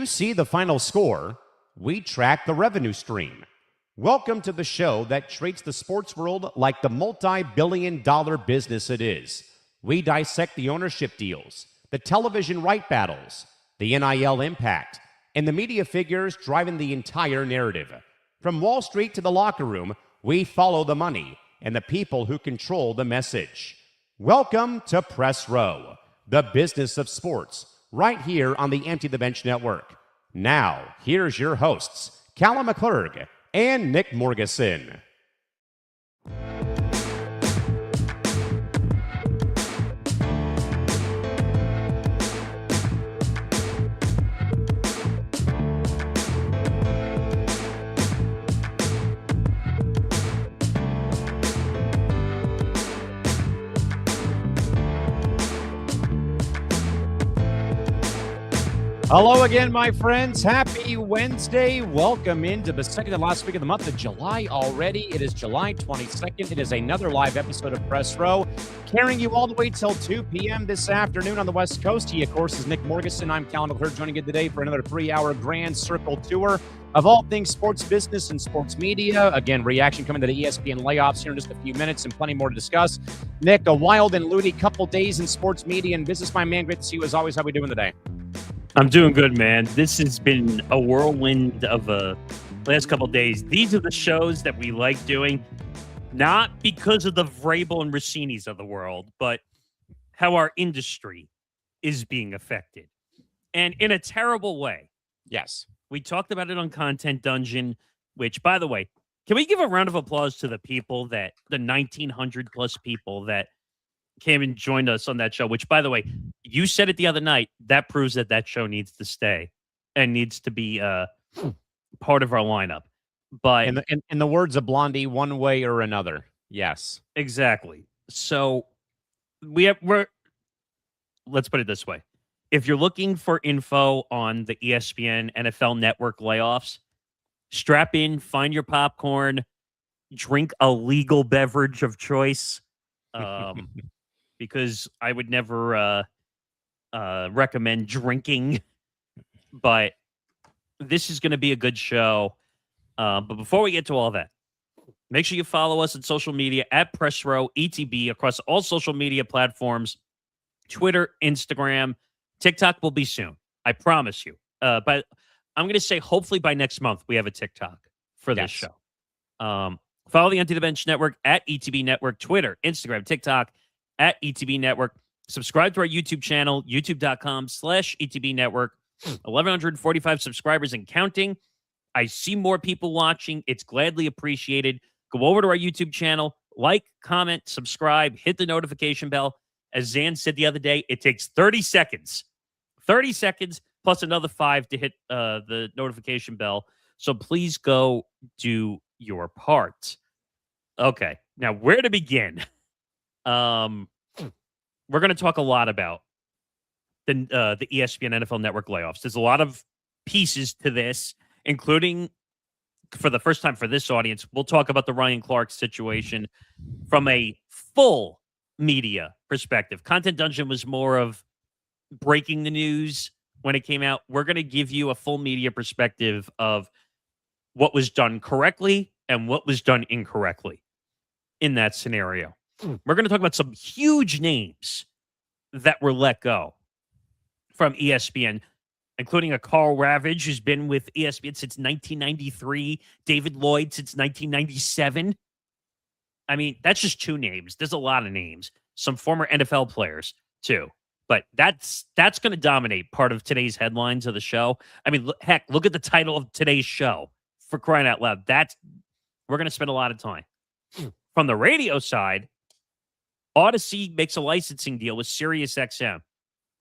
see the final score, we track the revenue stream. Welcome to the show that treats the sports world like the multi-billion-dollar business it is. We dissect the ownership deals, the television right battles, the NIL impact, and the media figures driving the entire narrative. From Wall Street to the locker room, we follow the money and the people who control the message. Welcome to Press Row, the business of sports, right here on the Empty the Bench Network. Now, here's your hosts, Callan McClurg and Nick Morgasen. Hello again, my friends. Happy Wednesday. Welcome into the second to last week of the month of July already. It is July 22nd. It is another live episode of Press Row, carrying you all the way till 2 p.m. this afternoon on the West Coast. He, of course, is Nick Morgasen. I'm Callan McClurg, joining you today for another 3-hour Grand Circle tour of all things sports business and sports media. Again, reaction coming to the ESPN layoffs here in just a few minutes and plenty more to discuss. Nick, a wild and loony couple days in sports media and business, my man. Great to see you as always. How are we doing today? I'm doing good, man. This has been a whirlwind of a last couple of days. These are the shows that we like doing, not because of the Vrabel and Rossinis of the world, but how our industry is being affected. And in a terrible way. Yes. We talked about it on Content Dungeon, which, by the way, can we give a round of applause to the people the 1,900 plus people that came and joined us on that show, which, by the way, you said it the other night. That proves that show needs to stay and needs to be part of our lineup. But in the words of Blondie, one way or another. Yes. Exactly. So we're let's put it this way. If you're looking for info on the ESPN NFL Network layoffs, strap in, find your popcorn, drink a legal beverage of choice. Because I would never recommend drinking, but this is going to be a good show. But before we get to all that, make sure you follow us on social media at Press Row ETB across all social media platforms, Twitter, Instagram, TikTok will be soon. I promise you. But I'm going to say hopefully by next month we have a TikTok for this show. Follow the Empty the Bench Network at ETB Network, Twitter, Instagram, TikTok, at ETB Network. Subscribe to our YouTube channel, youtube.com/ETB Network. 1,145 subscribers and counting. I see more people watching. It's gladly appreciated. Go over to our YouTube channel, like, comment, subscribe, hit the notification bell. As Zan said the other day, it takes 30 seconds. 30 seconds plus another 5 to hit the notification bell. So please go do your part. Okay, now where to begin? We're going to talk a lot about the ESPN NFL Network layoffs. There's a lot of pieces to this, including, for the first time for this audience, we'll talk about the Ryan Clark situation from a full media perspective. Content Dungeon was more of breaking the news when it came out. We're going to give you a full media perspective of what was done correctly and what was done incorrectly in that scenario. We're going to talk about some huge names that were let go from ESPN, including a Carl Ravage, who's been with ESPN since 1993, David Lloyd since 1997. I mean, that's just 2 names. There's a lot of names. Some former NFL players, too. But that's going to dominate part of today's headlines of the show. I mean, heck, look at the title of today's show, for crying out loud. We're going to spend a lot of time. From the radio side, Audacy makes a licensing deal with SiriusXM.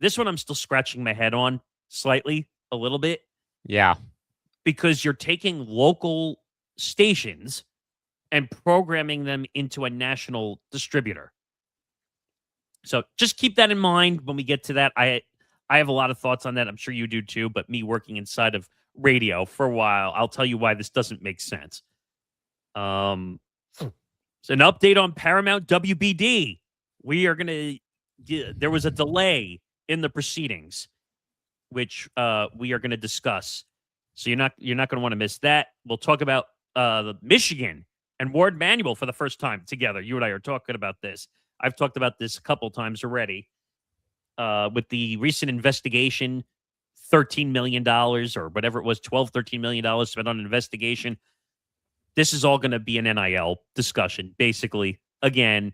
This one I'm still scratching my head on slightly, a little bit. Yeah. Because you're taking local stations and programming them into a national distributor. So just keep that in mind when we get to that. I have a lot of thoughts on that. I'm sure you do too, but me working inside of radio for a while, I'll tell you why this doesn't make sense. So an update on Paramount WBD. We are going to, there was a delay in the proceedings. which we are going to discuss. So you're not going to want to miss that. We'll talk about the Michigan and Ward Manuel for the first time together. You and I are talking about this. I've talked about this a couple times already. With the recent investigation, $13 million or whatever it was, $13 million spent on an investigation. This is all going to be an NIL discussion, basically, again,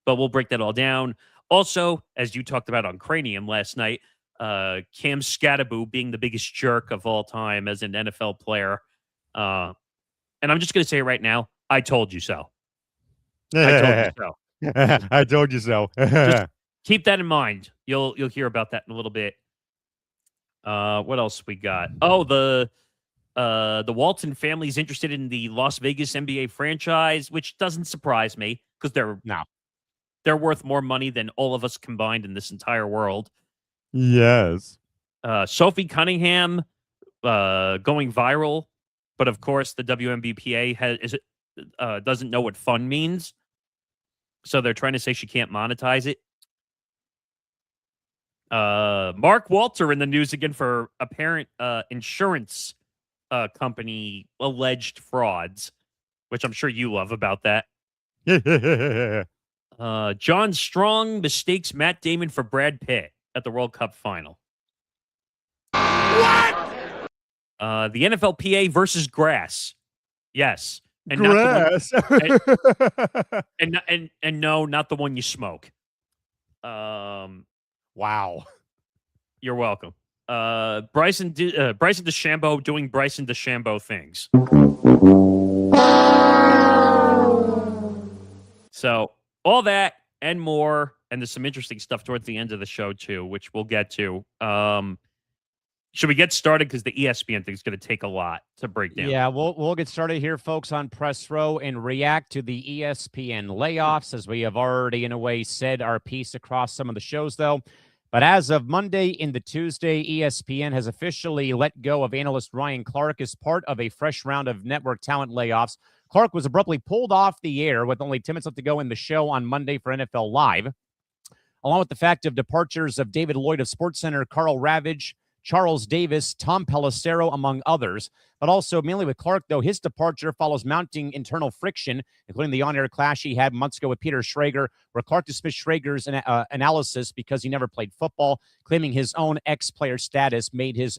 but we'll break that all down. Also, as you talked about on Cranium last night, Cam Scattaboo being the biggest jerk of all time as an NFL player. And I'm just going to say it right now, I told you so. I told you so. I told you so. Just keep that in mind. You'll hear about that in a little bit. What else we got? Oh, the Walton family is interested in the Las Vegas NBA franchise, which doesn't surprise me because they're worth more money than all of us combined in this entire world. Yes. Sophie Cunningham going viral, but of course the WNBPA doesn't know what fun means, so they're trying to say she can't monetize it. Mark Walter in the news again for apparent insurance company alleged frauds, which I'm sure you love about that. John Strong mistakes Matt Damon for Brad Pitt at the World Cup final. What? The NFLPA versus grass. Yes. And grass. And no, not the one you smoke. Wow. You're welcome. Bryson DeChambeau doing Bryson DeChambeau things. So all that and more, and there's some interesting stuff towards the end of the show too, which we'll get to. Should we get started? Because the ESPN thing is going to take a lot to break down. Yeah, we'll get started here, folks, on Press Row and react to the ESPN layoffs, as we have already, in a way, said our piece across some of the shows, though. But as of Monday into Tuesday, ESPN has officially let go of analyst Ryan Clark as part of a fresh round of network talent layoffs. Clark was abruptly pulled off the air with only 10 minutes left to go in the show on Monday for NFL Live, along with the fact of departures of David Lloyd of SportsCenter, Carl Ravage, Charles Davis, Tom Pelissero, among others. But also, mainly with Clark, though, his departure follows mounting internal friction, including the on-air clash he had months ago with Peter Schrager, where Clark dismissed Schrager's analysis because he never played football, claiming his own ex-player status made his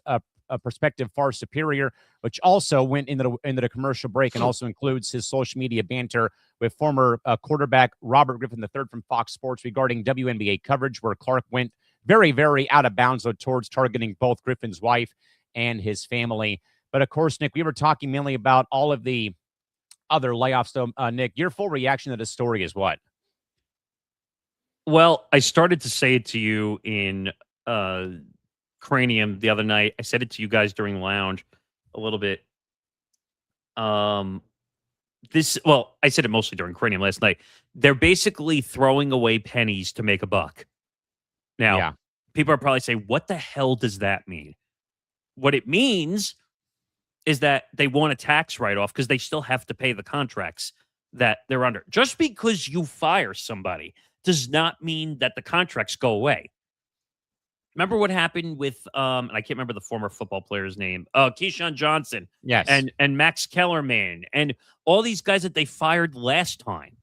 perspective far superior, which also went into the commercial break and also includes his social media banter with former quarterback Robert Griffin III from Fox Sports regarding WNBA coverage, where Clark went very, very out of bounds towards targeting both Griffin's wife and his family. But of course, Nick, we were talking mainly about all of the other layoffs. So, Nick, your full reaction to this story is what? Well, I started to say it to you in Cranium the other night. I said it to you guys during Lounge a little bit. I said it mostly during Cranium last night. They're basically throwing away pennies to make a buck. Now, people are probably saying, what the hell does that mean? What it means is that they want a tax write-off because they still have to pay the contracts that they're under. Just because you fire somebody does not mean that the contracts go away. Remember what happened with, and I can't remember the former football player's name, Keyshawn Johnson, yes, and Max Kellerman, and all these guys that they fired last time.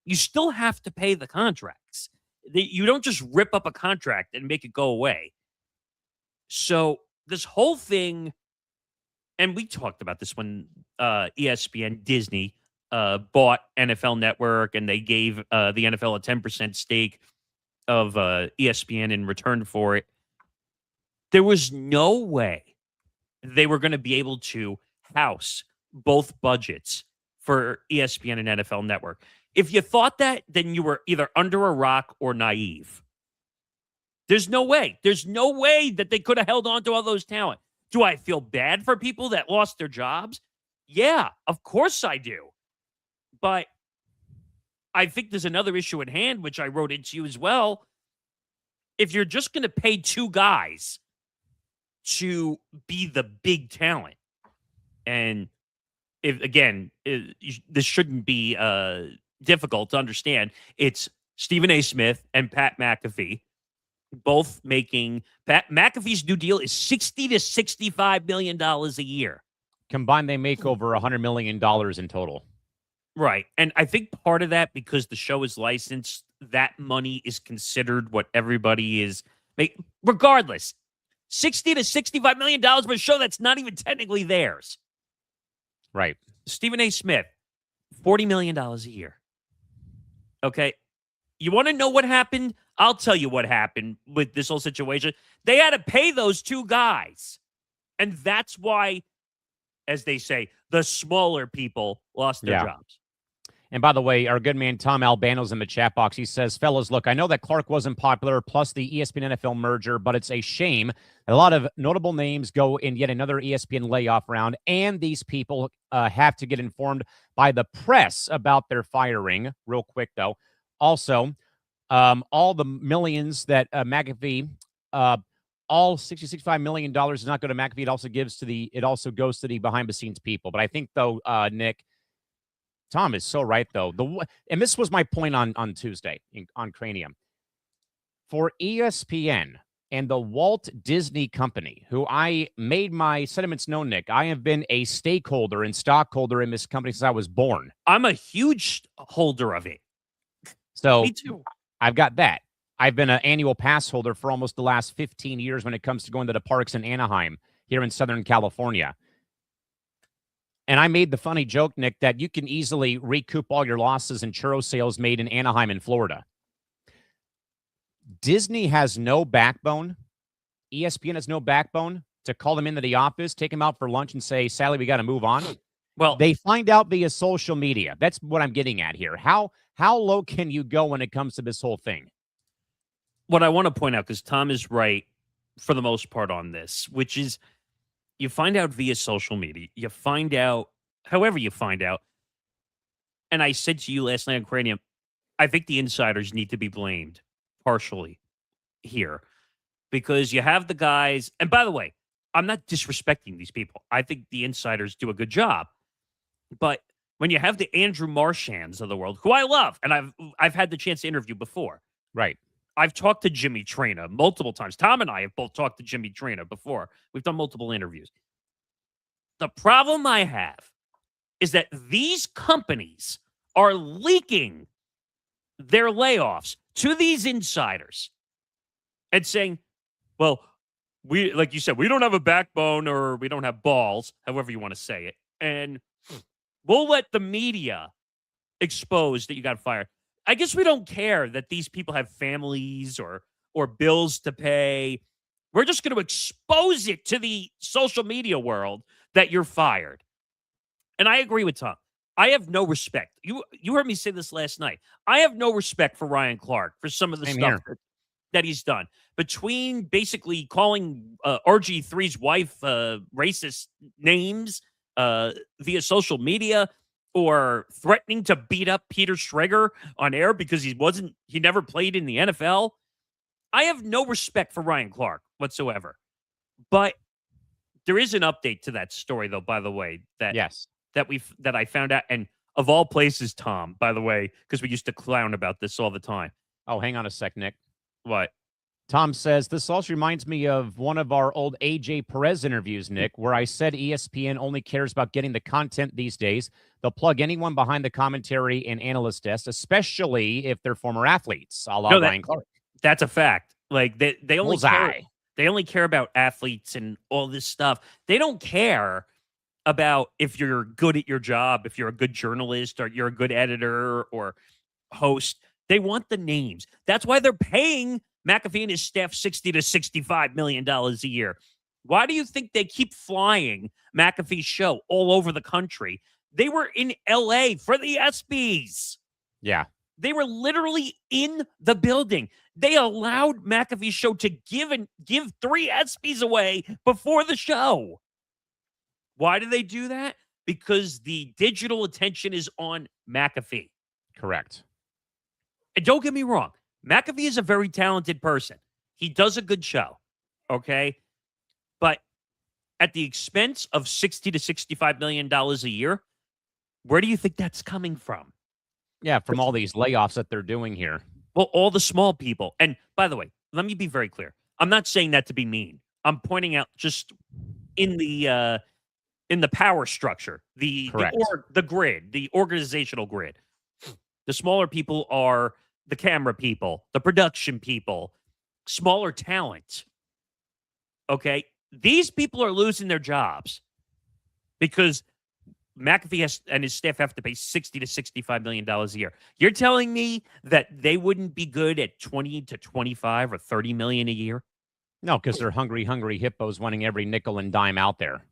You still have to pay the contracts. You don't just rip up a contract and make it go away. So this whole thing, and we talked about this when ESPN, Disney, bought NFL Network, and they gave the NFL a 10% stake of ESPN in return for it. There was no way they were going to be able to house both budgets for ESPN and NFL Network. If you thought that, then you were either under a rock or naive. There's no way. There's no way that they could have held on to all those talent. Do I feel bad for people that lost their jobs? Yeah, of course I do. But I think there's another issue at hand, which I wrote into you as well. If you're just going to pay two guys to be the big talent, and this shouldn't be difficult to understand. It's Stephen A. Smith and Pat McAfee, both making McAfee's new deal is $60 to $65 million a year. Combined, they make over $100 million in total. Right. And I think part of that, because the show is licensed, that money is considered what everybody is making. Regardless, $60 to $65 million for a show that's not even technically theirs. Right. Stephen A. Smith, $40 million a year. Okay. You want to know what happened? I'll tell you what happened with this whole situation. They had to pay those two guys. And that's why, as they say, the smaller people lost their jobs. And by the way, our good man Tom Albano's in the chat box. He says, fellas, look, I know that Clark wasn't popular, plus the ESPN NFL merger, but it's a shame that a lot of notable names go in yet another ESPN layoff round, and these people have to get informed by the press about their firing. Real quick, though. Also, all the millions that McAfee, all $65 million does not go to McAfee. It also goes to the behind-the-scenes people. But I think, though, Nick, Tom is so right, though. And this was my point on Tuesday on Cranium. For ESPN and the Walt Disney Company, who I made my sentiments known, Nick, I have been a stakeholder and stockholder in this company since I was born. I'm a huge holder of it. So me too. I've got that. I've been an annual pass holder for almost the last 15 years when it comes to going to the parks in Anaheim here in Southern California. And I made the funny joke, Nick, that you can easily recoup all your losses in churro sales made in Anaheim in Florida. Disney has no backbone. ESPN has no backbone to call them into the office, take them out for lunch and say, Sally, we got to move on. Well, they find out via social media. That's what I'm getting at here. How low can you go when it comes to this whole thing? What I want to point out, because Tom is right for the most part on this, which is you find out via social media. You find out however you find out. And I said to you last night on Cranium, I think the insiders need to be blamed partially here because you have the guys. And by the way, I'm not disrespecting these people. I think the insiders do a good job. But when you have the Andrew Marchands of the world, who I love, and I've had the chance to interview before. Right. I've talked to Jimmy Traina multiple times. Tom and I have both talked to Jimmy Traina before. We've done multiple interviews. The problem I have is that these companies are leaking their layoffs to these insiders and saying, well, we, like you said, we don't have a backbone or we don't have balls, however you want to say it. And we'll let the media expose that you got fired. I guess we don't care that these people have families or bills to pay. We're just going to expose it to the social media world that you're fired. And I agree with Tom. I have no respect. You heard me say this last night. I have no respect for Ryan Clark for some of the stuff that he's done. Between basically calling RG3's wife racist names via social media, or threatening to beat up Peter Schrager on air because he never played in the NFL. I have no respect for Ryan Clark whatsoever. But there is an update to that story, though, by the way, that I found out. And of all places, Tom, by the way, because we used to clown about this all the time. Oh, hang on a sec, Nick. What? Tom says, this also reminds me of one of our old AJ Perez interviews, Nick, where I said ESPN only cares about getting the content these days. They'll plug anyone behind the commentary and analyst desk, especially if they're former athletes, a la Ryan Clark. That's a fact. Like, they only care about athletes and all this stuff. They don't care about if you're good at your job, if you're a good journalist or you're a good editor or host. They want the names. That's why they're paying McAfee and his staff $60 to $65 million a year. Why do you think they keep flying McAfee's show all over the country? They were in LA for the ESPYs. Yeah. They were literally in the building. They allowed McAfee's show to give 3 ESPYs away before the show. Why do they do that? Because the digital attention is on McAfee. Correct. And don't get me wrong. McAfee is a very talented person. He does a good show. Okay. But at the expense of $60 to $65 million a year, where do you think that's coming from? Yeah, from all these layoffs that they're doing here. Well, all the small people. And by the way, let me be very clear. I'm not saying that to be mean. I'm pointing out just in the power structure, the grid, the organizational grid. The smaller people are the camera people, the production people, smaller talent. Okay? These people are losing their jobs because McAfee and his staff have to pay $60 to $65 million a year. You're telling me that they wouldn't be good at 20 to 25 or 30 million a year? No, because they're hungry hippos wanting every nickel and dime out there.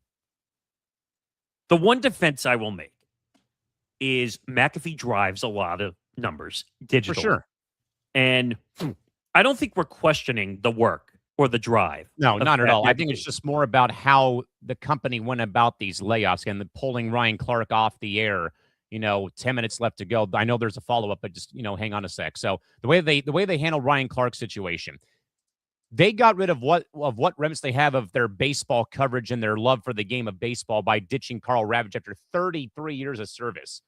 The one defense I will make is McAfee drives a lot of numbers digital. For sure. And I don't think we're questioning the work or the drive. No, not at all. I think it's just more about how the company went about these layoffs and the pulling Ryan Clark off the air. 10 minutes left to go. I know there's a follow-up, but just, hang on a sec. So the way they handled Ryan Clark's situation, they got rid of what remnants they have of their baseball coverage and their love for the game of baseball by ditching Carl Ravitch after 33 years of service.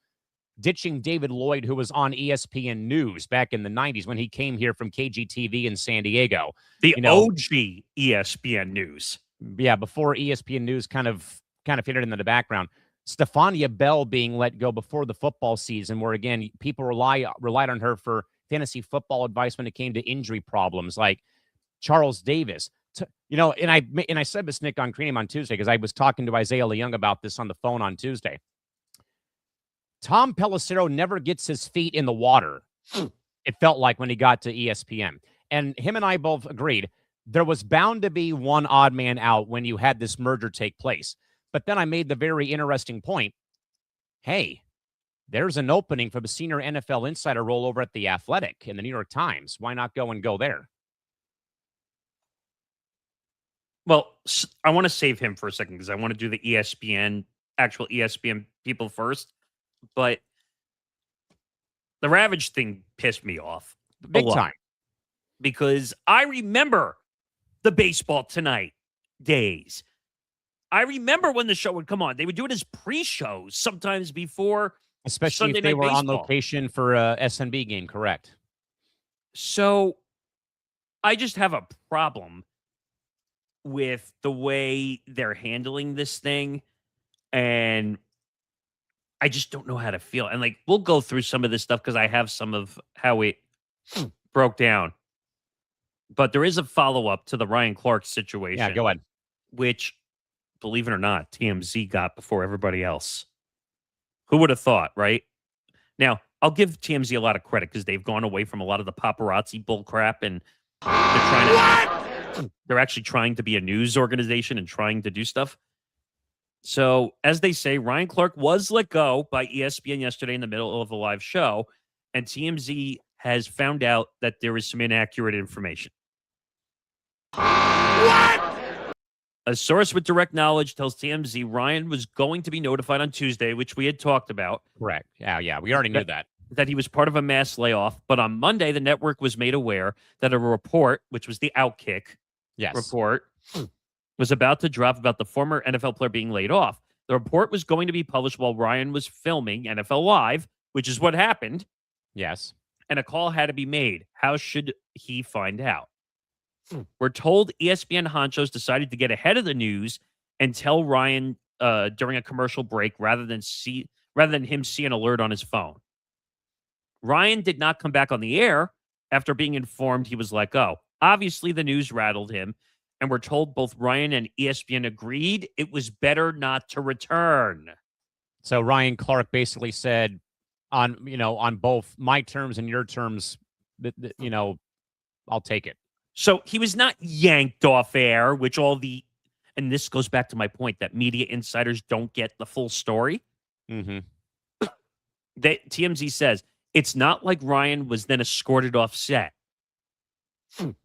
Ditching David Lloyd, who was on ESPN News back in the 90s when he came here from KGTV in San Diego. The OG ESPN News. Yeah, before ESPN News kind of faded into the background. Stefania Bell being let go before the football season, where, again, people relied on her for fantasy football advice when it came to injury problems, like Charles Davis. And I said this, Nick, on Cream on Tuesday, because I was talking to Isaiah Leung about this on the phone on Tuesday. Tom Pelissero never gets his feet in the water, it felt like, when he got to ESPN. And him and I both agreed there was bound to be one odd man out when you had this merger take place. But then I made the very interesting point. Hey, there's an opening for the senior NFL insider role over at The Athletic in the New York Times. Why not go there? Well, I want to save him for a second because I want to do the actual ESPN people first. But the Ravage thing pissed me off big time, because I remember the Baseball Tonight days. I remember when the show would come on. They would do it as pre-shows sometimes before, especially Sunday if they Night were Baseball. on location for a SNB game. Correct. So I just have a problem with the way they're handling this thing, and I just don't know how to feel. And we'll go through some of this stuff because I have some of how it broke down. But there is a follow-up to the Ryan Clark situation. Yeah, go ahead. Which, believe it or not, TMZ got before everybody else. Who would have thought, right? Now, I'll give TMZ a lot of credit because they've gone away from a lot of the paparazzi bullcrap, and they're actually trying to be a news organization and trying to do stuff. So, as they say, Ryan Clark was let go by ESPN yesterday in the middle of a live show, and TMZ has found out that there is some inaccurate information. What? A source with direct knowledge tells TMZ Ryan was going to be notified on Tuesday, which we had talked about. Correct. Yeah, we already knew that. That he was part of a mass layoff. But on Monday, the network was made aware that a report, which was the Outkick report, was about to drop about the former NFL player being laid off. The report was going to be published while Ryan was filming NFL Live, which is what happened. Yes. And a call had to be made. How should he find out? We're told ESPN honchos decided to get ahead of the news and tell Ryan during a commercial break rather than him see an alert on his phone. Ryan did not come back on the air after being informed he was let go. Obviously, the news rattled him, and we're told both Ryan and ESPN agreed it was better not to return. So Ryan Clark basically said, on both my terms and your terms, I'll take it. So he was not yanked off air, which and this goes back to my point that media insiders don't get the full story. Mm-hmm. TMZ says it's not like Ryan was then escorted off set.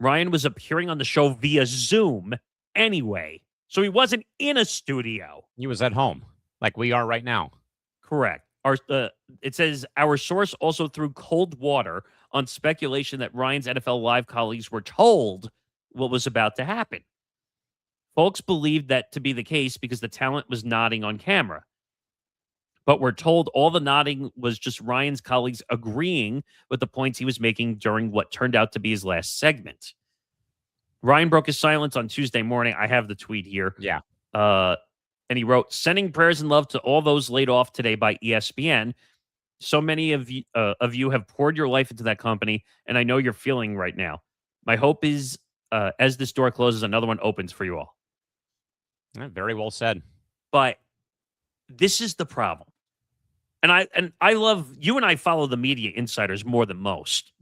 Ryan was appearing on the show via Zoom anyway, so he wasn't in a studio. He was at home, like we are right now. Correct. It says our source also threw cold water on speculation that Ryan's NFL Live colleagues were told what was about to happen. Folks believed that to be the case because the talent was nodding on camera. But we're told all the nodding was just Ryan's colleagues agreeing with the points he was making during what turned out to be his last segment. Ryan broke his silence on Tuesday morning. I have the tweet here. Yeah. And he wrote, sending prayers and love to all those laid off today by ESPN. So many of you have poured your life into that company, and I know you're feeling right now. My hope is, as this door closes, another one opens for you all. Very well said. But this is the problem. And I love, you and I follow the media insiders more than most.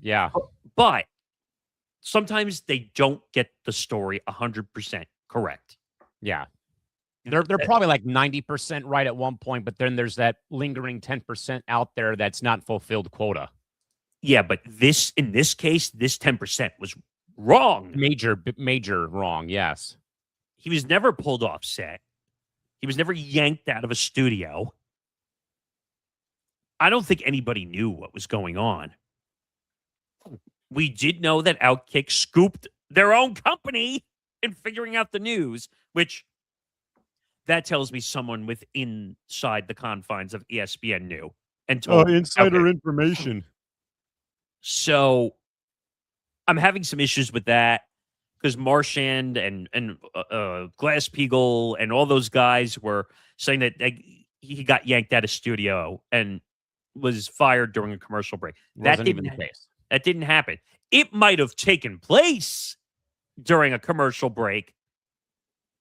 Yeah. But sometimes they don't get the story 100% correct. Yeah. They're probably like 90% right at one point, but then there's that lingering 10% out there that's not fulfilled quota. Yeah, but in this case, this 10% was wrong. Major wrong, yes. He was never pulled off set. He was never yanked out of a studio. I don't think anybody knew what was going on. We did know that Outkick scooped their own company in figuring out the news, which that tells me someone inside the confines of ESPN knew and told insider information. So I'm having some issues with that because Marchand and Glass-Steagall and all those guys were saying that he got yanked out of studio and was fired during a commercial break. That didn't happen. It might have taken place during a commercial break,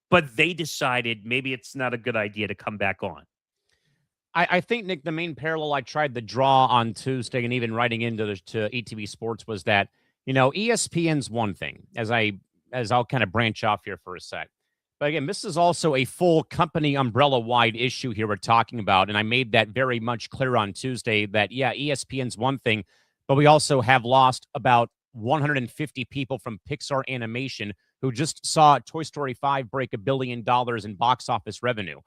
but they decided maybe it's not a good idea to come back on. I think, Nick, the main parallel I tried to draw on Tuesday and even writing into to ETV Sports was that, ESPN's one thing, as I'll kind of branch off here for a sec. But again, this is also a full company umbrella-wide issue here we're talking about, and I made that very much clear on Tuesday that, yeah, ESPN's one thing, but we also have lost about 150 people from Pixar Animation who just saw Toy Story 5 break $1 billion in box office revenue.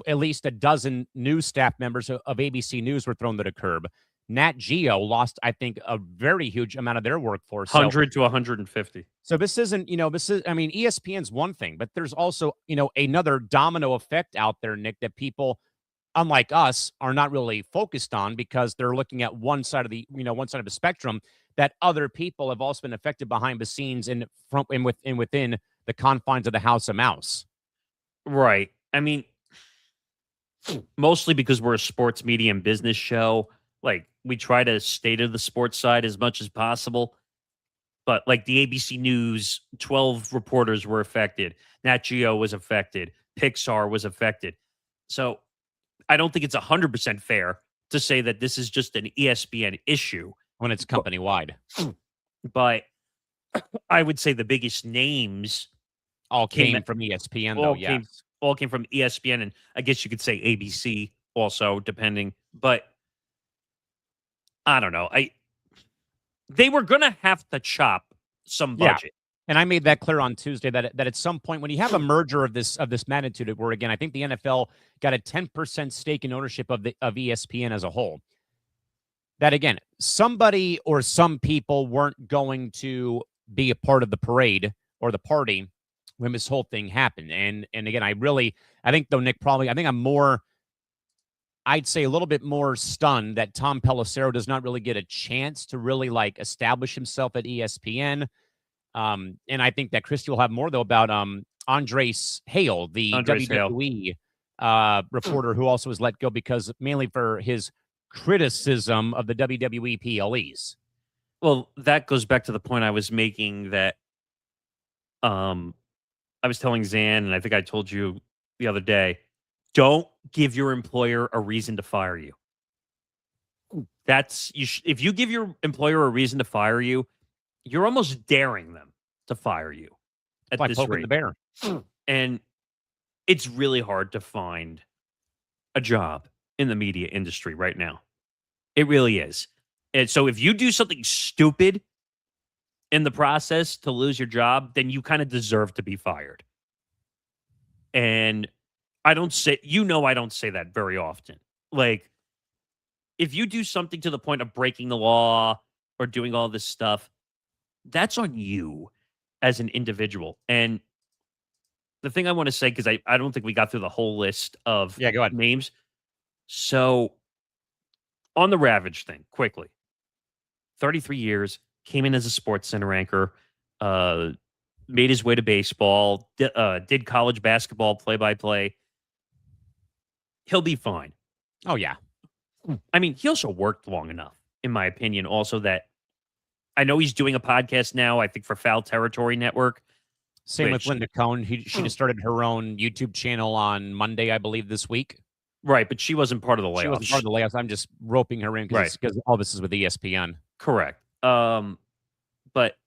At least a dozen news staff members of ABC News were thrown to the curb. Nat Geo lost, I think, a very huge amount of their workforce. 100 to 150. So this isn't, ESPN's one thing, but there's also, another domino effect out there, Nick, that people, unlike us, are not really focused on because they're looking at one side of the spectrum, that other people have also been affected behind the scenes and within the confines of the House of Mouse. Right. I mean, mostly because we're a sports media and business show. Like, we try to stay to the sports side as much as possible. But like the ABC News, 12 reporters were affected. Nat Geo was affected. Pixar was affected. So I don't think it's 100% fair to say that this is just an ESPN issue. When it's company-wide. But I would say the biggest names all came from ESPN, though, yes. All came from ESPN, and I guess you could say ABC also, depending. But I don't know. They were going to have to chop some budget. Yeah. And I made that clear on Tuesday that at some point when you have a merger of this magnitude, where again I think the NFL got a 10% stake in ownership of ESPN as a whole, that again somebody or some people weren't going to be a part of the parade or the party when this whole thing happened. And again, I think though, Nick, I'd say a little bit more stunned that Tom Pelissero does not really get a chance to really establish himself at ESPN. And I think that Christy will have more though about Andres Hale, the WWE reporter who also was let go because mainly for his criticism of the WWE PLEs. Well, that goes back to the point I was making that I was telling Zan, and I think I told you the other day, don't give your employer a reason to fire you. If you give your employer a reason to fire you, you're almost daring them to fire you. At like this poking rate. the bear. And it's really hard to find a job in the media industry right now. It really is. And so if you do something stupid in the process to lose your job, then you kind of deserve to be fired. And I don't say that very often. Like, if you do something to the point of breaking the law or doing all this stuff, that's on you as an individual. And the thing I want to say, because I don't think we got through the whole list of go ahead. names. So on the Ravage thing, quickly, 33 years, came in as a Sports Center anchor, made his way to baseball, did college basketball play-by-play. He'll be fine. Oh, yeah. I mean, he also worked long enough, in my opinion, also that I know he's doing a podcast now, I think for Foul Territory Network. Same with Linda Cohn. She just started her own YouTube channel on Monday, I believe, this week. Right, but she wasn't part of the layoffs. She wasn't part of the layoffs. I'm just roping her in because all this is with ESPN. Correct. But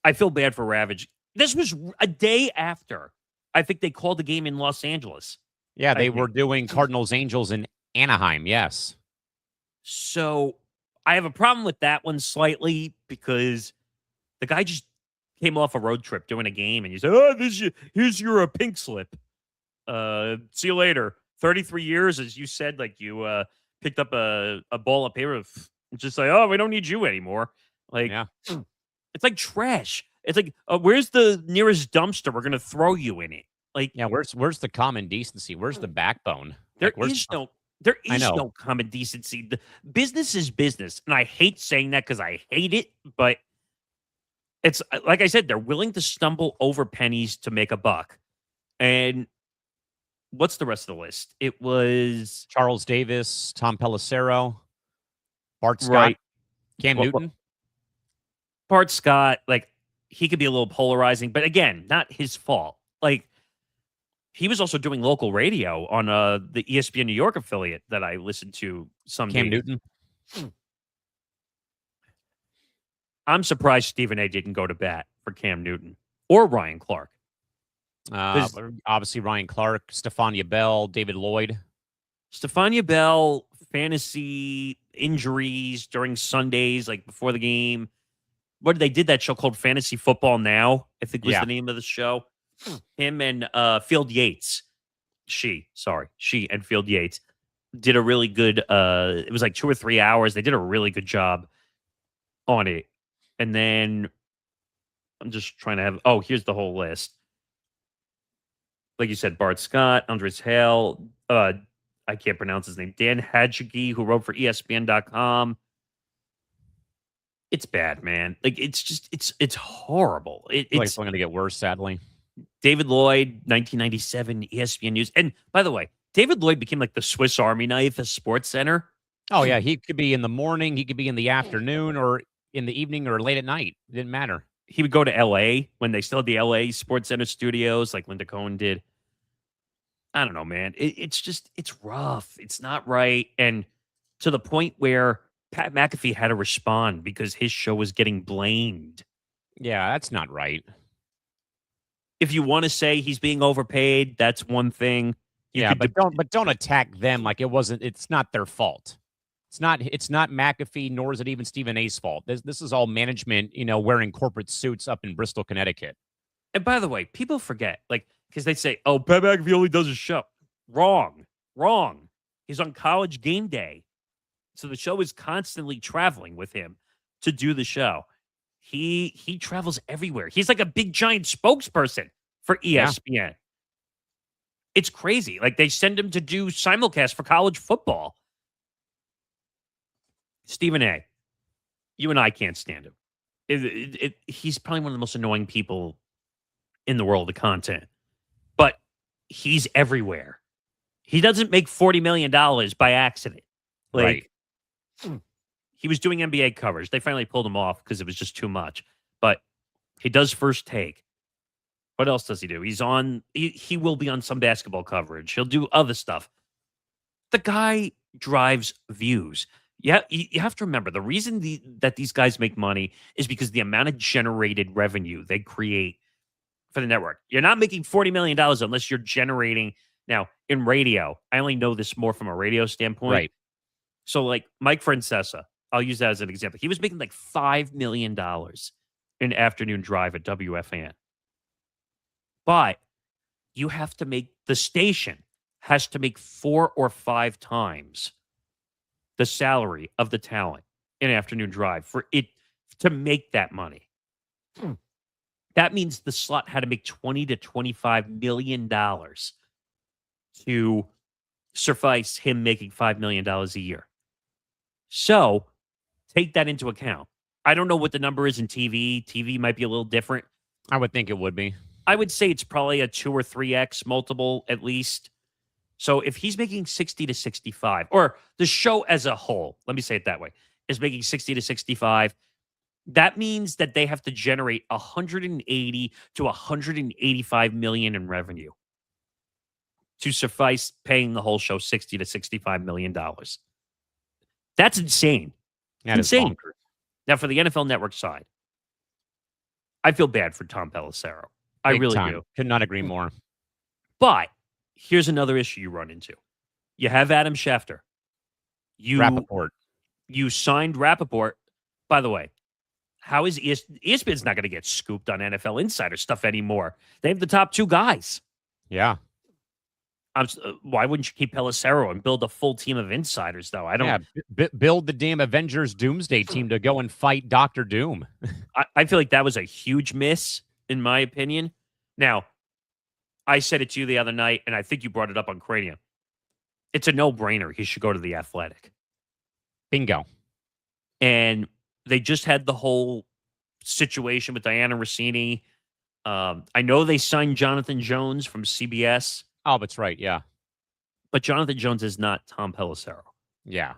I feel bad for Ravage. This was a day after I think they called the game in Los Angeles. Yeah, they were doing Cardinals Angels in Anaheim. Yes. So I have a problem with that one slightly because the guy just came off a road trip doing a game and you said, "Oh, here's your pink slip. See you later." 33 years, as you said, like you picked up a ball of paper, just like, "Oh, we don't need you anymore." Like, yeah. It's like trash. It's like, where's the nearest dumpster? We're gonna throw you in it. Like, yeah, where's the common decency? Where's the backbone? There is no common decency. The business is business, and I hate saying that because I hate it. But it's like I said, they're willing to stumble over pennies to make a buck. And what's the rest of the list? It was Charles Davis, Tom Pelissero, Bart Scott, right. Cam Newton. Bart Scott, like, he could be a little polarizing, but again, not his fault. Like, he was also doing local radio on the ESPN New York affiliate that I listened to some Cam days. Newton. I'm surprised Stephen A. didn't go to bat for Cam Newton or Ryan Clark. Obviously, Ryan Clark, Stephania Bell, David Lloyd. Stephania Bell, fantasy injuries during Sundays, like before the game. They did that show called Fantasy Football Now, I think was the name of the show. Him and Field Yates. She and Field Yates did a really good, it was like 2 or 3 hours. They did a really good job on it. And then I'm just trying to have, here's the whole list. Like you said, Bart Scott, Andres Hale, I can't pronounce his name, Dan Hadjigi, who wrote for ESPN.com. It's bad, man. Like, it's just, it's horrible. It's going to get worse, sadly. David Lloyd, 1997, ESPN News. And by the way, David Lloyd became like the Swiss Army knife as Sports Center. Oh, yeah. He could be in the morning. He could be in the afternoon or in the evening or late at night. It didn't matter. He would go to L.A. when they still had the L.A. Sports Center studios like Linda Cohn did. I don't know, man. It's rough. It's not right. And to the point where Pat McAfee had to respond because his show was getting blamed. Yeah, that's not right. If you want to say he's being overpaid, that's one thing. But don't attack them like it's not their fault. It's not McAfee, nor is it even Stephen A's fault. This is all management, wearing corporate suits up in Bristol, Connecticut. And by the way, people forget, like, because they say, "Oh, Pat McAfee only does a show." Wrong. He's on College Game Day. So the show is constantly traveling with him to do the show. He travels everywhere. He's like a big giant spokesperson for ESPN. Yeah. It's crazy. Like, they send him to do simulcast for college football. Stephen A., you and I can't stand him. He's probably one of the most annoying people in the world of content. But he's everywhere. He doesn't make $40 million by accident. Like, right. He was doing NBA coverage. They finally pulled him off because it was just too much. But he does First Take. What else does he do? He will be on some basketball coverage. He'll do other stuff. The guy drives views. Yeah, you have to remember, the reason that these guys make money is because the amount of generated revenue they create for the network. You're not making $40 million unless you're generating. Now, in radio, I only know this more from a radio standpoint. Right. So, like, Mike Francesa, I'll use that as an example. He was making like $5 million in afternoon drive at WFAN. But you have to the station has to make 4 or 5 times the salary of the talent in afternoon drive for it to make that money. That means the slot had to make $20 to $25 million to suffice him making $5 million a year. So take that into account. I don't know what the number is in TV. TV might be a little different. I would think it would be. I would say it's probably a 2 or 3x multiple at least. So if he's making 60 to 65, or the show as a whole, let me say it that way, is making 60 to 65, that means that they have to generate 180 to 185 million in revenue to suffice paying the whole show 60 to 65 million dollars. That's insane. That is Insane. bonkers. Now for the NFL Network side, I feel bad for Tom Pelissero. I Big really time. do. Could not agree more. But here's another issue you run into. You have Adam Schefter. Rappaport. You signed Rappaport. By the way, how is ESPN's not going to get scooped on NFL Insider stuff anymore? They have the top 2 guys. Yeah. Why wouldn't you keep Pelissero and build a full team of insiders, though? I don't. Yeah, build the damn Avengers Doomsday team to go and fight Doctor Doom. I feel like that was a huge miss, in my opinion. Now, I said it to you the other night, and I think you brought it up on Cranium. It's a no-brainer. He should go to the Athletic. Bingo. And they just had the whole situation with Diana Rossini. I know they signed Jonathan Jones from CBS. Oh, that's right. Yeah. But Jonathan Jones is not Tom Pelissero. Yeah.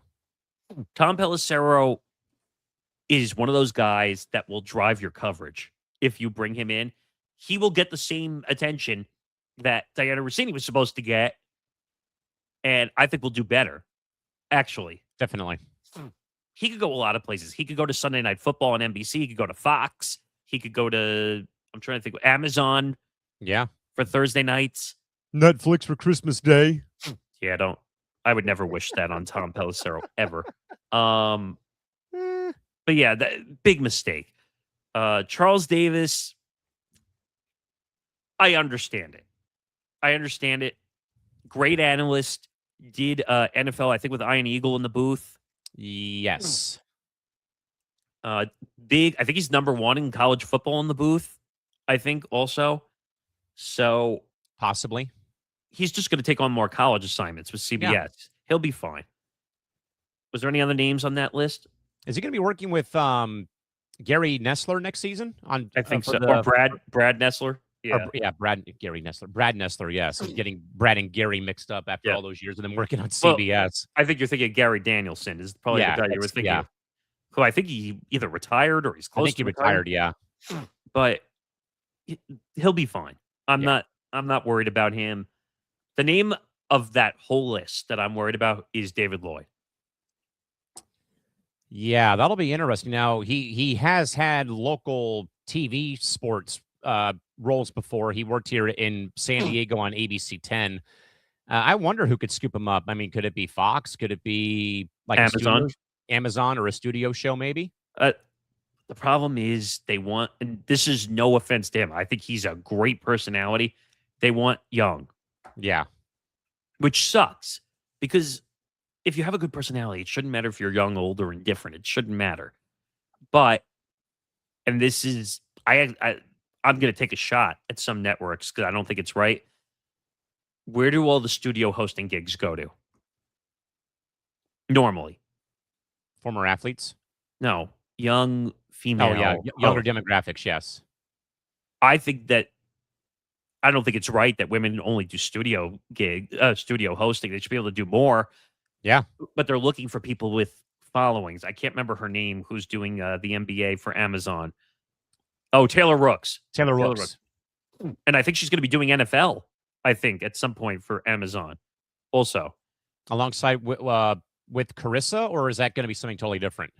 Tom Pelissero is one of those guys that will drive your coverage. If you bring him in, he will get the same attention that Diana Rossini was supposed to get. And I think we'll do better, actually. Definitely. He could go a lot of places. He could go to Sunday Night Football on NBC. He could go to Fox. He could go to, I'm trying to think, Amazon. Yeah. For Thursday nights. Netflix for Christmas Day. Yeah, I would never wish that on Tom Pelissero ever. But yeah, big mistake. Charles Davis, I understand it. Great analyst. Did NFL, I think, with Iron Eagle in the booth. Yes. Big. I think he's number 1 in college football in the booth. I think also. So possibly. He's just going to take on more college assignments with CBS. Yeah. He'll be fine. Was there any other names on that list? Is he going to be working with Gary Nessler next season? I think so. Or Brad Nessler. Yeah, Gary Nessler. Brad Nessler, yes. I'm getting Brad and Gary mixed up after all those years of them working on CBS. Well, I think you're thinking Gary Danielson is probably the guy you were thinking of. Who I think he either retired or he's close to retired, yeah. But he'll be fine. I'm not worried about him. The name of that whole list that I'm worried about is David Lloyd. Yeah, that'll be interesting. Now, he has had local TV sports roles before. He worked here in San Diego on ABC 10. I wonder who could scoop him up. I mean, could it be Fox? Could it be like Amazon or a studio show maybe? The problem is they want, and this is no offense to him, I think he's a great personality. They want young. Yeah. Which sucks because if you have a good personality, it shouldn't matter if you're young, old, or indifferent. It shouldn't matter. But, and this is, I'm going to take a shot at some networks because I don't think it's right. Where do all the studio hosting gigs go to? Normally. Former athletes? No. Young female. Oh, yeah. Younger demographics, yes. I don't think it's right that women only do studio hosting. They should be able to do more. Yeah. But they're looking for people with followings. I can't remember her name who's doing the NBA for Amazon. Oh, Taylor Rooks. Taylor Rooks. And I think she's going to be doing NFL, I think, at some point for Amazon also. Alongside with Carissa, or is that going to be something totally different?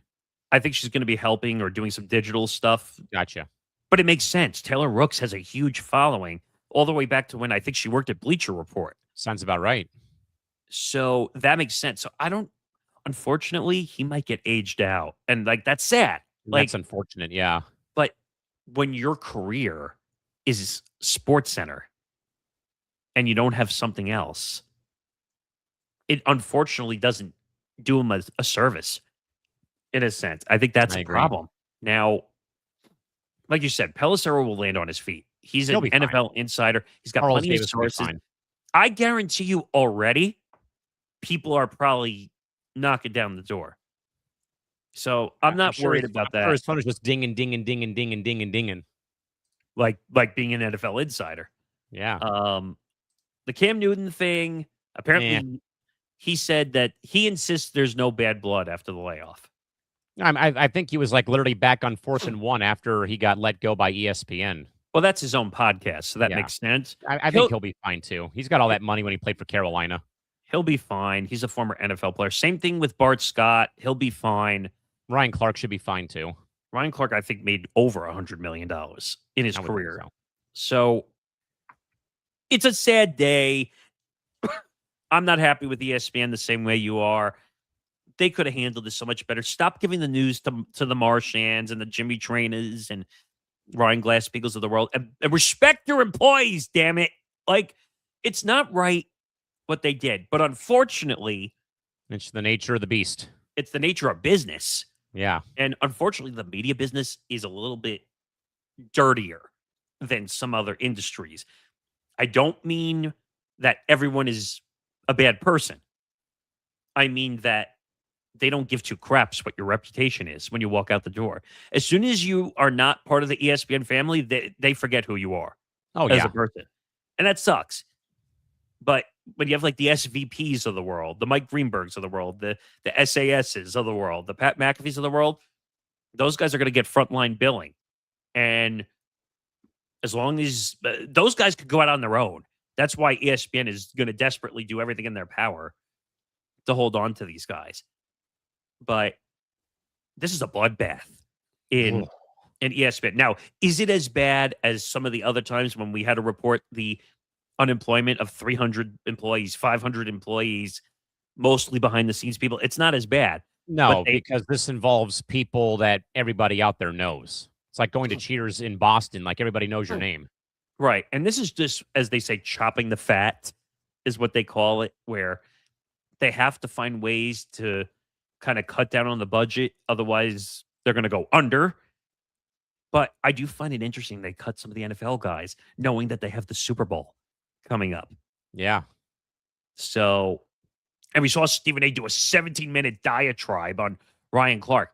I think she's going to be helping or doing some digital stuff. Gotcha. But it makes sense. Taylor Rooks has a huge following all the way back to when I think she worked at Bleacher Report. Sounds about right. So that makes sense. So unfortunately, he might get aged out. And that's sad. That's unfortunate, yeah. But when your career is Sports Center and you don't have something else, it unfortunately doesn't do him a service in a sense. I think that's a problem. Now, like you said, Pelissero will land on his feet. He's an NFL insider. He's got plenty of sources. I guarantee you already, people are probably knocking down the door. So I'm not worried about that. His phone is just dinging, dinging, dinging, dinging, dinging, dinging. like being an NFL insider. Yeah. The Cam Newton thing, apparently he said that he insists there's no bad blood after the layoff. I think he was like literally back on 4th and 1 after he got let go by ESPN. Well, that's his own podcast, so that Yeah. makes sense. I think he'll be fine too. He's got all that money when he played for Carolina. He'll be fine. He's a former NFL player. Same thing with Bart Scott. He'll be fine. Ryan Clark should be fine too. Ryan Clark, I think, made over $100 million in his career. So it's a sad day. I'm not happy with ESPN the same way you are. They could have handled this so much better. Stop giving the news to the Marchands and the Jimmy Trainers and Ryan Glass-Steagall of the world. And respect your employees, damn it. Like, it's not right what they did. But unfortunately, it's the nature of the beast. It's the nature of business. Yeah. And unfortunately, the media business is a little bit dirtier than some other industries. I don't mean that everyone is a bad person. I mean that they don't give two craps what your reputation is when you walk out the door. As soon as you are not part of the ESPN family, they forget who you are as a person. And that sucks. But when you have like the SVPs of the world, the Mike Greenbergs of the world, the SASs of the world, the Pat McAfees of the world, those guys are going to get frontline billing. And as long as those guys could go out on their own, that's why ESPN is going to desperately do everything in their power to hold on to these guys. But this is a bloodbath in ESPN. Now, is it as bad as some of the other times when we had to report the unemployment of 300 employees, 500 employees, mostly behind the scenes people? It's not as bad. No, because this involves people that everybody out there knows. It's like going to Cheers in Boston. Like everybody knows your name. Right. And this is just, as they say, chopping the fat is what they call it, where they have to find ways to kind of cut down on the budget. Otherwise, they're going to go under. But I do find it interesting they cut some of the NFL guys knowing that they have the Super Bowl coming up. Yeah. So, and we saw Stephen A. do a 17-minute diatribe on Ryan Clark.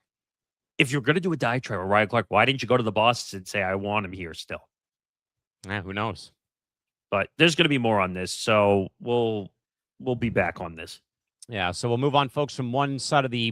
If you're going to do a diatribe on Ryan Clark, why didn't you go to the bosses and say, I want him here still? Who knows? But there's going to be more on this. So we'll be back on this. Yeah, so we'll move on, folks, from one side of the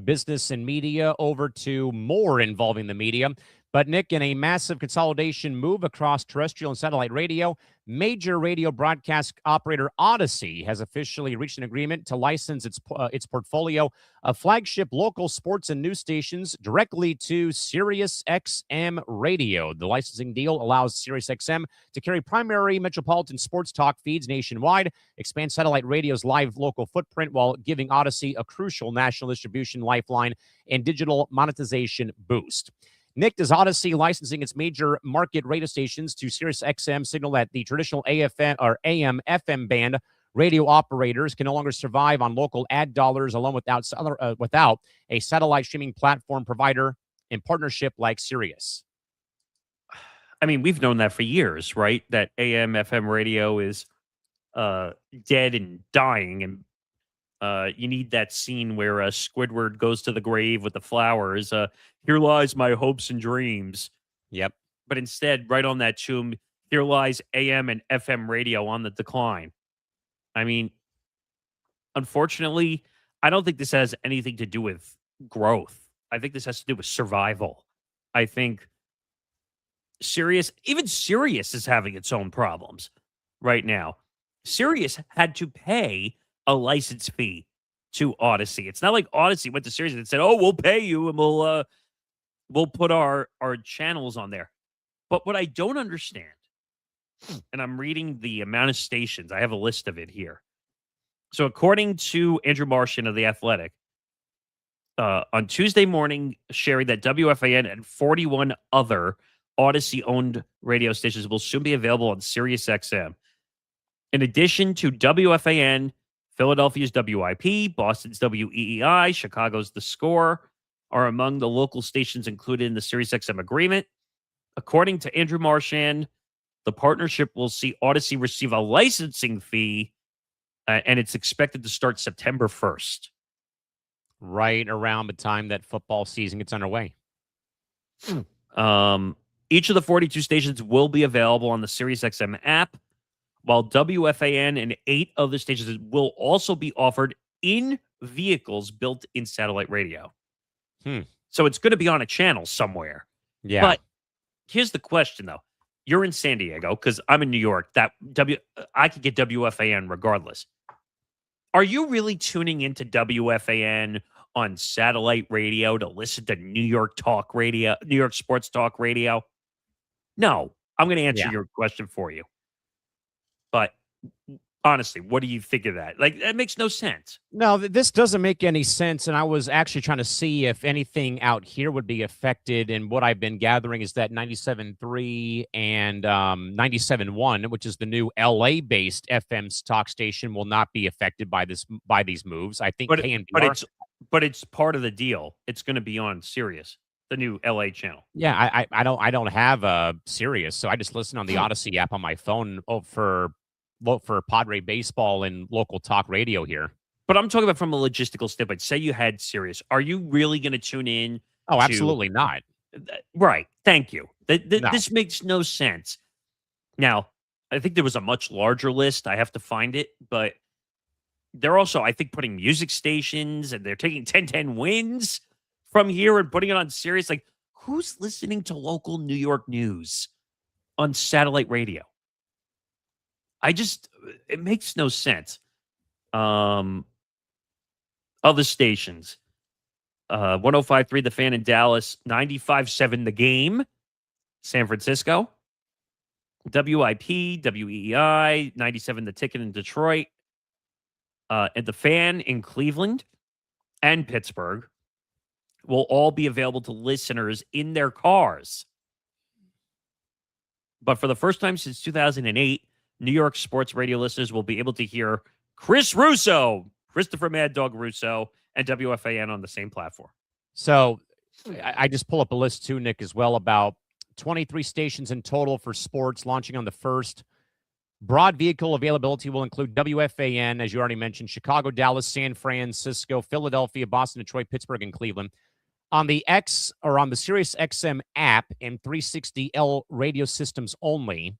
business and media over to more involving the media. But, Nick, in a massive consolidation move across terrestrial and satellite radio, major radio broadcast operator Audacy has officially reached an agreement to license its portfolio of flagship local sports and news stations directly to SiriusXM Radio. The licensing deal allows SiriusXM to carry primary metropolitan sports talk feeds nationwide, expand satellite radio's live local footprint while giving Audacy a crucial national distribution lifeline and digital monetization boost. Nick, does Audacy licensing its major market radio stations to SiriusXM signal that the traditional AFM or AM/FM band radio operators can no longer survive on local ad dollars alone without a satellite streaming platform provider in partnership like Sirius? I mean, we've known that for years, right? That AM/FM radio is dead and dying, and you need that scene where Squidward goes to the grave with the flowers. Here lies my hopes and dreams. Yep. But instead, right on that tomb, here lies AM and FM radio on the decline. I mean, unfortunately, I don't think this has anything to do with growth. I think this has to do with survival. I think even Sirius is having its own problems right now. Sirius had to pay a license fee to Audacy. It's not like Audacy went to Sirius and said, "Oh, we'll pay you and we'll put our channels on there." But what I don't understand, and I'm reading the amount of stations, I have a list of it here. So according to Andrew Martian of The Athletic, on Tuesday morning, sharing that WFAN and 41 other Audacy-owned radio stations will soon be available on SiriusXM. In addition to WFAN, Philadelphia's WIP, Boston's WEEI, Chicago's The Score are among the local stations included in the SiriusXM agreement. According to Andrew Marchand, the partnership will see Audacy receive a licensing fee, and it's expected to start September 1st. Right around the time that football season gets underway. Each of the 42 stations will be available on the SiriusXM app, while WFAN and 8 other stations will also be offered in vehicles built in satellite radio. So it's going to be on a channel somewhere. Yeah. But here's the question, though. You're in San Diego because I'm in New York. I could get WFAN regardless. Are you really tuning into WFAN on satellite radio to listen to New York talk radio, New York sports talk radio? No, I'm going to answer your question for you. But honestly, what do you think of that? Like, that makes no sense. No, this doesn't make any sense. And I was actually trying to see if anything out here would be affected. And what I've been gathering is that 97.3 and 97.1, which is the new LA-based FM talk station, will not be affected by these moves. I think but it's part of the deal. It's going to be on Sirius, the new LA channel. Yeah, I don't have Sirius, so I just listen on the Audacy app on my phone for Padre baseball and local talk radio here. But I'm talking about from a logistical standpoint. Say you had Sirius. Are you really going to tune in? Oh, absolutely not. Right. Thank you. No. This makes no sense. Now, I think there was a much larger list. I have to find it. But they're also, I think, putting music stations, and they're taking 10-10 wins from here and putting it on Sirius. Like, who's listening to local New York news on satellite radio? It makes no sense. Other stations. 105.3 The Fan in Dallas, 95.7 The Game, San Francisco. WIP, WEEI, 97 The Ticket in Detroit. And The Fan in Cleveland and Pittsburgh will all be available to listeners in their cars. But for the first time since 2008, New York sports radio listeners will be able to hear Chris Russo, Christopher Mad Dog Russo, and WFAN on the same platform. So I just pull up a list too, Nick, as well, about 23 stations in total for sports launching on the 1st. Broad vehicle availability will include WFAN, as you already mentioned, Chicago, Dallas, San Francisco, Philadelphia, Boston, Detroit, Pittsburgh, and Cleveland. On the SiriusXM app and 360L radio systems only,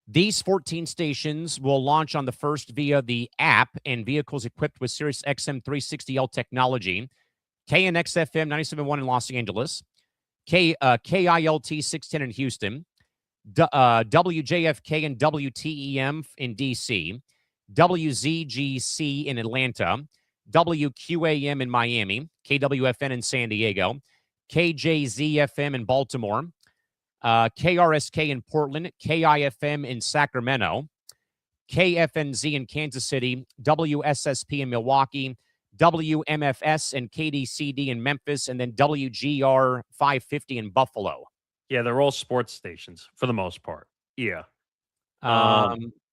these 14 stations will launch on the 1st via the app and vehicles equipped with SiriusXM 360L technology. KNXFM 97.1 in Los Angeles, KILT 610 in Houston, WJFK and WTEM in DC, WZGC in Atlanta, WQAM in Miami, KWFN in San Diego, KJZFM in Baltimore, KRSK in Portland, KIFM in Sacramento, KFNZ in Kansas City, WSSP in Milwaukee, WMFS and KDCD in Memphis, and then WGR 550 in Buffalo. Yeah, they're all sports stations for the most part. Yeah.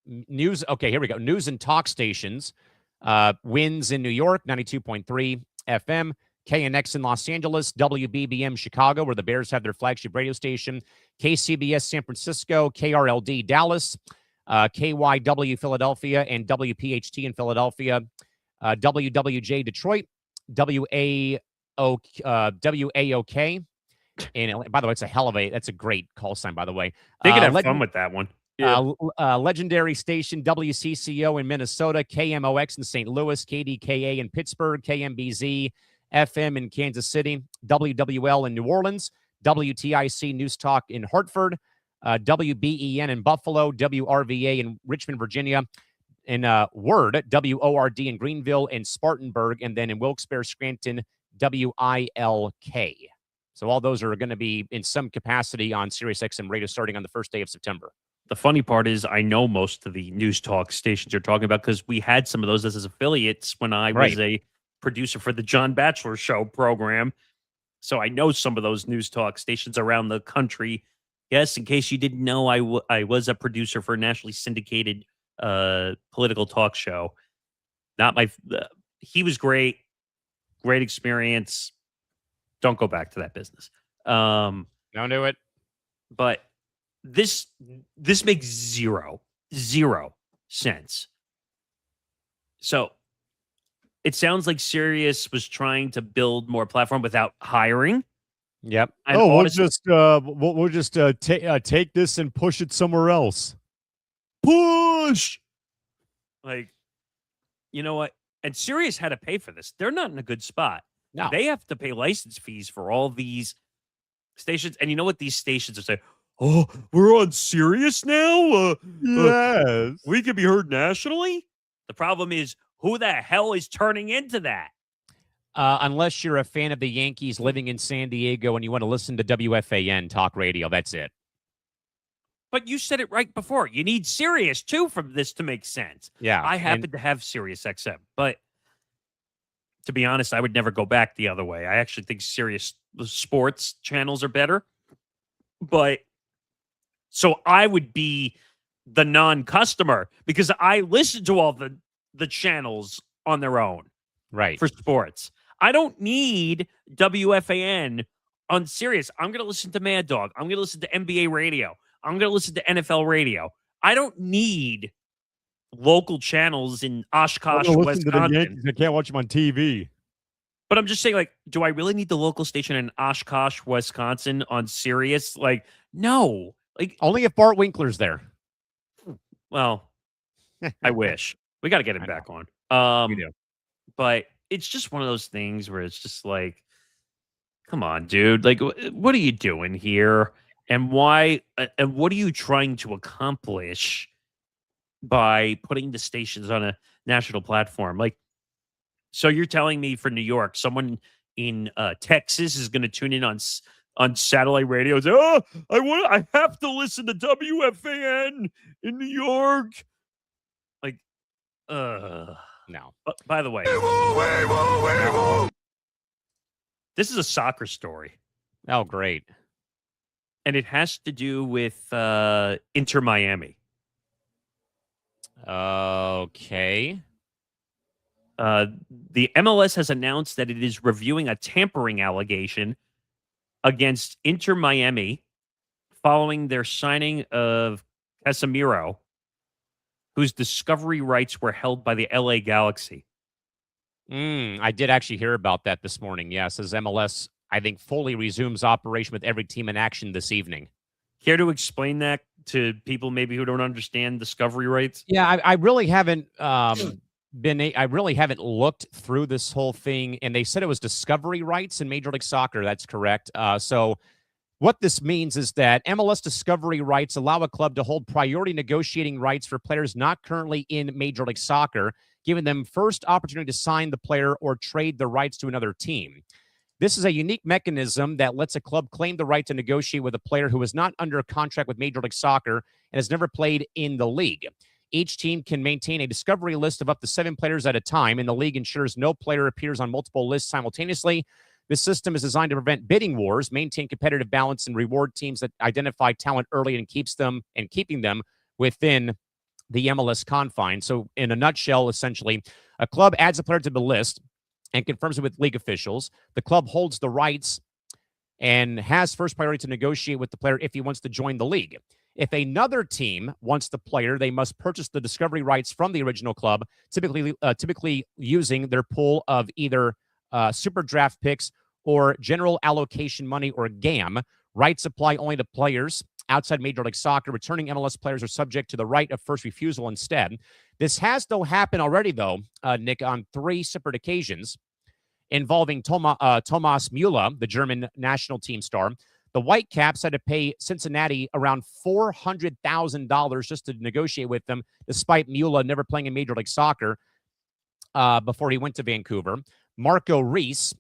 News. Okay, here we go. News and talk stations. Winds in New York, 92.3 FM. KNX in Los Angeles, WBBM Chicago, where the Bears have their flagship radio station, KCBS San Francisco, KRLD Dallas, KYW Philadelphia, and WPHT in Philadelphia, WWJ Detroit, WAOK. And by the way, that's a great call sign, by the way. They could have fun with that one. Yeah. Legendary station WCCO in Minnesota, KMOX in St. Louis, KDKA in Pittsburgh, KMBZ FM in Kansas City, WWL in New Orleans, WTIC News Talk in Hartford, WBEN in Buffalo, WRVA in Richmond, Virginia, in WORD, WORD in Greenville and Spartanburg, and then in Wilkes-Barre, Scranton, WILK. So all those are going to be in some capacity on SiriusXM Radio starting on the 1st day of September. The funny part is I know most of the news talk stations you're talking about because we had some of those as affiliates when I was a producer for the John Batchelor Show program. So I know some of those news talk stations around the country. Yes, in case you didn't know, I was a producer for a nationally syndicated political talk show. He was great experience. Don't go back to that business. Don't do it. But this makes zero sense. So it sounds like Sirius was trying to build more platform without hiring Yep. And We'll Audacy, just take this and push it somewhere else. push. Like, you know what? And Sirius had to pay for this. They're not in a good spot. No. They have to pay license fees for all these stations. And you know what these stations are saying? Oh, we're on Sirius now? Yes. We could be heard nationally? The problem is, who the hell is turning into that? Unless you're a fan of the Yankees living in San Diego and you want to listen to WFAN talk radio, that's it. But you said it right before. You need Sirius, too, for this to make sense. Yeah. I happen to have Sirius XM, but to be honest, I would never go back the other way. I actually think Sirius sports channels are better. But so I would be the non-customer because I listen to all the channels on their own. Right. For sports. I don't need WFAN on Sirius. I'm going to listen to Mad Dog. I'm going to listen to NBA radio. I'm going to listen to NFL radio. I don't need local channels in Oshkosh, Listen to the Wisconsin. Yankees. I can't watch them on TV. But I'm just saying, like, do I really need the local station in Oshkosh, Wisconsin on Sirius? Like, no. Like, Only if Bart Winkler's there. well, I wish. We got to get him back on. We do. But it's just one of those things where it's just like, come on, dude. Like, what are you doing here? And why? And what are you trying to accomplish by putting the stations on a national platform? Like, so you're telling me for New York, someone in Texas is going to tune in on satellite radio and say, "Oh, I have to listen to WFAN in New York." Like, No. By the way, this is a soccer story. Oh, great. And it has to do with Inter Miami. Okay. The MLS has announced that it is reviewing a tampering allegation against Inter Miami following their signing of Casemiro, whose discovery rights were held by the LA Galaxy. I did actually hear about that this morning. Yes, as MLS, I think, fully resumes operation with every team in action this evening. Care to explain that to people maybe who don't understand discovery rights? Yeah, I really haven't I really haven't looked through this whole thing, and they said it was discovery rights in Major League Soccer. That's correct. So what this means is that MLS discovery rights allow a club to hold priority negotiating rights for players not currently in Major League Soccer, giving them first opportunity to sign the player or trade the rights to another team. This is a unique mechanism that lets a club claim the right to negotiate with a player who is not under contract with Major League Soccer and has never played in the league. Each team can maintain a discovery list of up to 7 players at a time, and the league ensures no player appears on multiple lists simultaneously. This system is designed to prevent bidding wars, maintain competitive balance, and reward teams that identify talent early and keeping them within the MLS confines. So in a nutshell, essentially, a club adds a player to the list and confirms it with league officials. The club holds the rights and has first priority to negotiate with the player if he wants to join the league. If another team wants the player, they must purchase the discovery rights from the original club, typically using their pool of either super draft picks or general allocation money, or GAM. Rights apply only to players outside Major League Soccer. Returning MLS players are subject to the right of first refusal instead. This has, though, happened already, though, Nick, on 3 separate occasions involving Thomas Müller, the German national team star. The Whitecaps had to pay Cincinnati around $400,000 just to negotiate with them, despite Müller never playing in Major League Soccer before he went to Vancouver. Marco Reis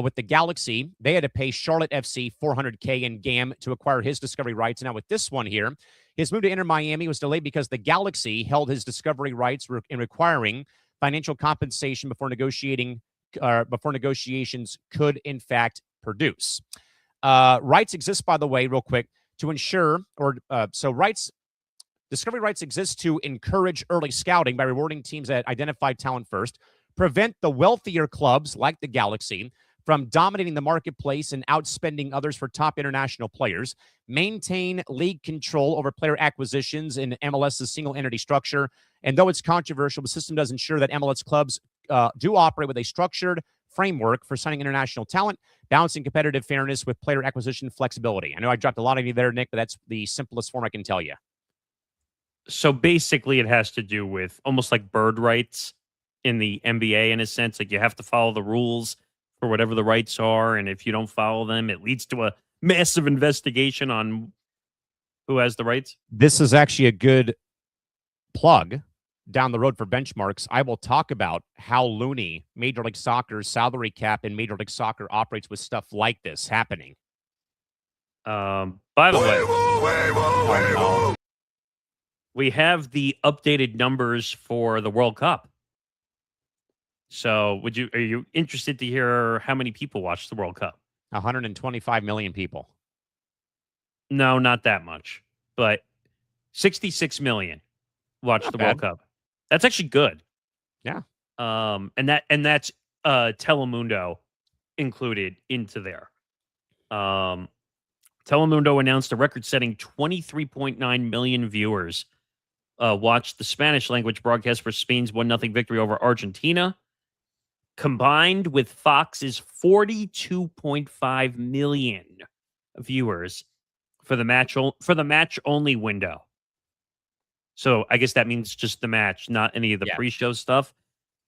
with the Galaxy, they had to pay Charlotte FC $400K in GAM to acquire his discovery rights. Now with this one here, his move to Inter Miami was delayed because the Galaxy held his discovery rights in requiring financial compensation before negotiations could in fact produce. Rights exist, by the way, real quick, to ensure, discovery rights exist to encourage early scouting by rewarding teams that identify talent first, prevent the wealthier clubs like the Galaxy from dominating the marketplace and outspending others for top international players, maintain league control over player acquisitions in MLS's single entity structure. And though it's controversial, the system does ensure that MLS clubs do operate with a structured, framework for signing international talent, balancing competitive fairness with player acquisition flexibility. I know I dropped a lot of you there, Nick, but that's the simplest form I can tell you. So basically, it has to do with almost like bird rights in the NBA, in a sense. Like, you have to follow the rules for whatever the rights are, and if you don't follow them, it leads to a massive investigation on who has the rights. This is actually a good plug down the road for benchmarks. I will talk about how loony Major League Soccer's salary cap in Major League Soccer operates with stuff like this happening. By the way, we have the updated numbers for the World Cup. So are you interested to hear how many people watched the World Cup? 125 million people. No, not that much, but 66 million watched Not the bad. World Cup. That's actually good. Yeah. And that's Telemundo included into there. Telemundo announced a record-setting 23.9 million viewers watched the Spanish language broadcast for Spain's 1-0 victory over Argentina, combined with Fox's 42.5 million viewers for the match only window. So I guess that means just the match, not any of the pre-show stuff.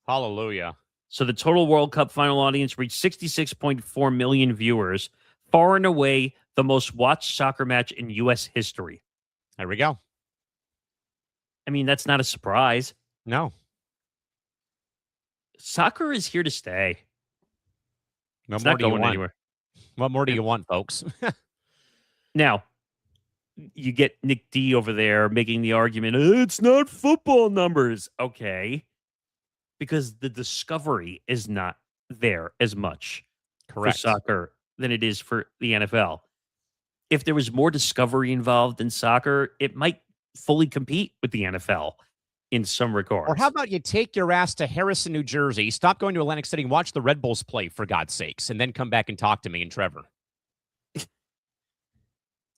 Hallelujah. So the total World Cup final audience reached 66.4 million viewers, far and away the most watched soccer match in U.S. history. There we go. I mean, that's not a surprise. No. Soccer is here to stay. What It's more not do you going want? anywhere. What more do you want, folks? Now, you get Nick D over there making the argument, it's not football numbers. Okay. Because the discovery is not there as much Correct. for soccer than it is for the NFL. If there was more discovery involved in soccer, it might fully compete with the NFL in some regards. Or how about you take your ass to Harrison, New Jersey, stop going to Atlantic City, and watch the Red Bulls play, for God's sakes, and then come back and talk to me and Trevor.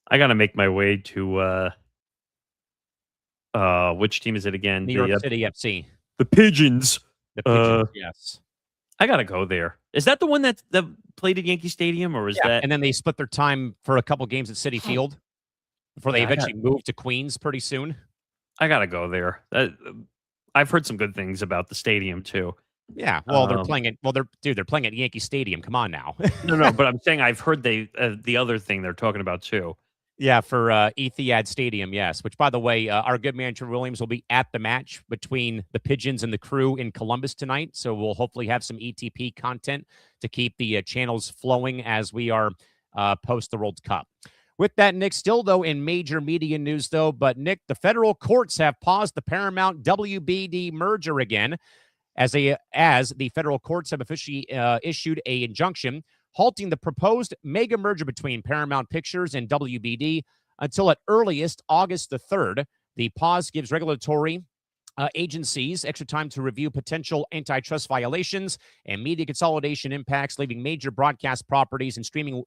I got to make my way to, which team is it again? New York City FC. The Pigeons. The Pigeons, yes. I got to go there. Is that the one that played at Yankee Stadium, or is that? And then they split their time for a couple games at Citi Field before they eventually moved to Queens pretty soon. I got to go there. I've heard some good things about the stadium, too. Yeah, well, they're playing it. Well, they're playing at Yankee Stadium. Come on now. No, but I'm saying I've heard the other thing they're talking about, too. Yeah, for Etihad Stadium, yes. Which, by the way, our good man Trevor Williams will be at the match between the Pigeons and the Crew in Columbus tonight. So we'll hopefully have some ETP content to keep the channels flowing as we are post the World Cup. With that, Nick, still, though, in major media news, though, but, Nick, the federal courts have paused the Paramount WBD merger again as the federal courts have officially issued an injunction halting the proposed mega merger between Paramount Pictures and WBD until at earliest August the 3rd. The pause gives regulatory agencies extra time to review potential antitrust violations and media consolidation impacts, leaving major broadcast properties and streaming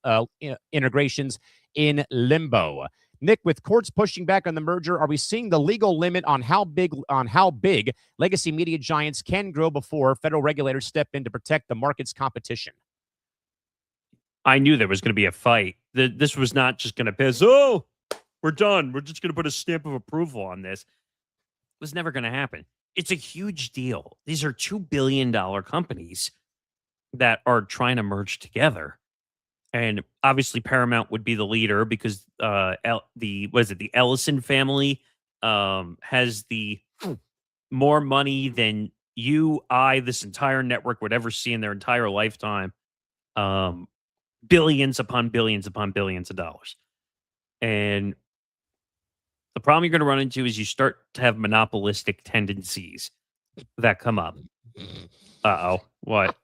integrations in limbo. Nick, with courts pushing back on the merger, are we seeing the legal limit on how big legacy media giants can grow before federal regulators step in to protect the market's competition? I knew there was going to be a fight. This was not just going to pass. Oh, we're done. We're just going to put a stamp of approval on this. It was never going to happen. It's a huge deal. These are $2 billion companies that are trying to merge together. And obviously Paramount would be the leader because the Ellison family has the more money than this entire network would ever see in their entire lifetime. Billions upon billions upon billions of dollars. And the problem you're going to run into is you start to have monopolistic tendencies that come up. Uh-oh. What?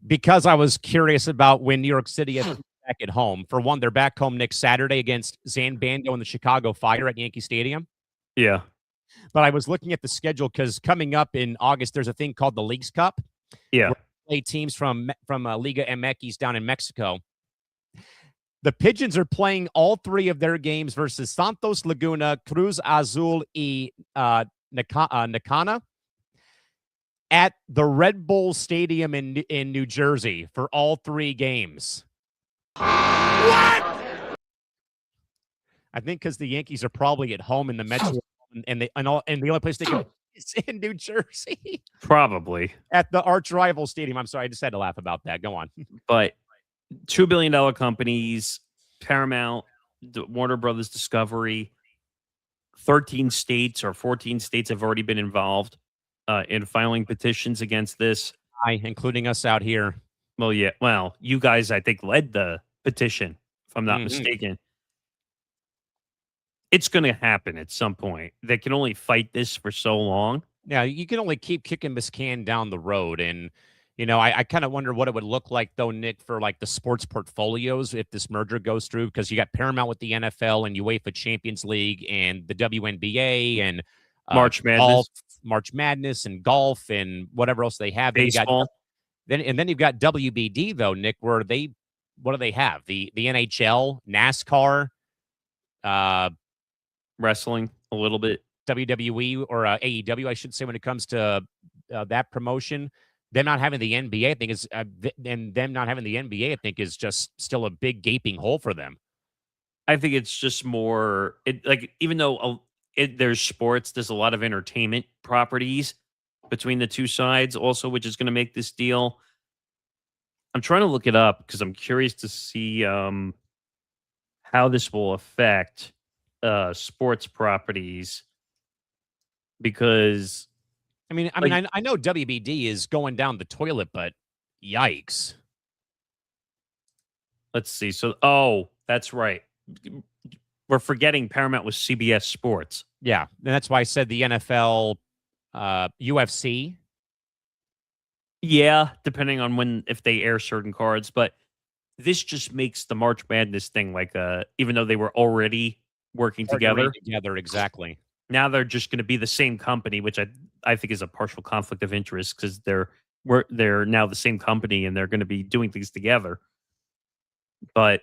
Because I was curious about when New York City is back at home. For one, they're back home next Saturday against Zan Bando and the Chicago Fire at Yankee Stadium. Yeah. But I was looking at the schedule because coming up in August, there's a thing called the Leagues Cup. Yeah. Play teams from Liga MX down in Mexico. The Pigeons are playing all 3 of their games versus Santos Laguna, Cruz Azul y Nakana at the Red Bull Stadium in New Jersey for all 3 games. What? I think because the Yankees are probably at home in the Metro, and the only place they can is in New Jersey. Probably. At the arch rival stadium. I'm sorry, I just had to laugh about that. Go on. But $2 billion companies, Paramount, Warner Brothers Discovery, 13 states or 14 states have already been involved in filing petitions against this. Including us out here. Well, yeah. Well, you guys, I think, led the petition, if I'm not mistaken. It's going to happen at some point. They can only fight this for so long. Yeah, you can only keep kicking this can down the road. And, I kind of wonder what it would look like, though, Nick, for like the sports portfolios if this merger goes through, because you got Paramount with the NFL and UEFA Champions League and the WNBA and March Madness. Golf, March Madness and golf and whatever else they have. Baseball. Then you've got WBD, though, Nick, where what do they have? The NHL, NASCAR, wrestling a little bit, WWE or AEW, I should say, when it comes to that promotion. Them not having the NBA, I think is, and them not having the NBA, I think is just still a big gaping hole for them. I think it's just more even though there's sports, there's a lot of entertainment properties between the two sides, also, which is going to make this deal. I'm trying to look it up because I'm curious to see how this will affect sports properties, because I know WBD is going down the toilet, but yikes. Let's see. So, that's right. We're forgetting Paramount was CBS Sports. Yeah, and that's why I said the NFL, UFC. Yeah, depending on if they air certain cards, but this just makes the March Madness thing even though they were already working together. Exactly. Now they're just going to be the same company, which I think is a partial conflict of interest because they're now the same company and they're going to be doing things together. But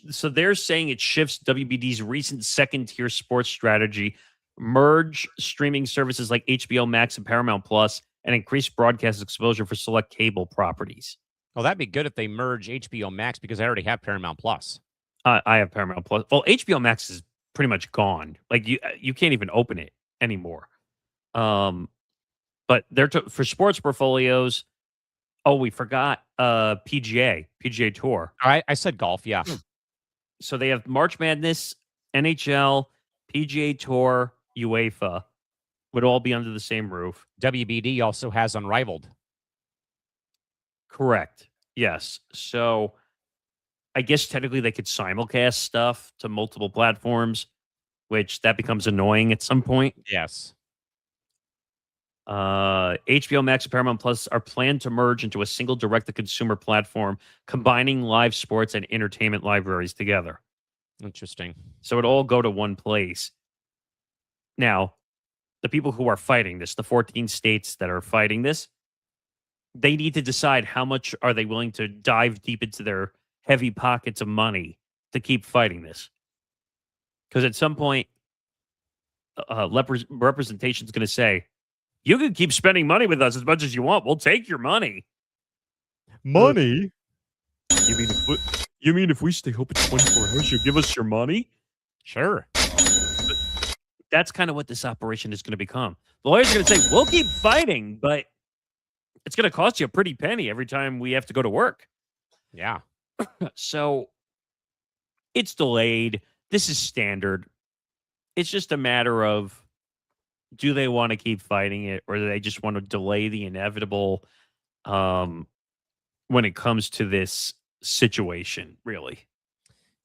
so they're saying it shifts WBD's recent second-tier sports strategy, merge streaming services like HBO Max and Paramount Plus, and increase broadcast exposure for select cable properties. Well, that'd be good if they merge HBO Max, because I already have Paramount Plus. I have Paramount Plus. Well, HBO Max is pretty much gone. Like you can't even open it anymore. But they're for sports portfolios. Oh, we forgot PGA Tour. All right, I said golf. Yeah. So they have March Madness, NHL, PGA Tour, UEFA would all be under the same roof. WBD also has Unrivaled. Correct. Yes. So I guess technically they could simulcast stuff to multiple platforms, which that becomes annoying at some point. Yes. HBO Max and Paramount Plus are planned to merge into a single direct-to-consumer platform, combining live sports and entertainment libraries together. Interesting. So it'll all go to one place. Now, the people who are fighting this, the 14 states that are fighting this, they need to decide how much are they willing to dive deep into their heavy pockets of money to keep fighting this. Because at some point, representation is going to say, you can keep spending money with us as much as you want. We'll take your money. Money? You mean if we stay open 24 hours, you give us your money? Sure. That's kind of what this operation is going to become. The lawyers are going to say, we'll keep fighting, but it's going to cost you a pretty penny every time we have to go to work. Yeah. So it's delayed. This is standard. It's just a matter of, do they want to keep fighting it, or do they just want to delay the inevitable when it comes to this situation, really?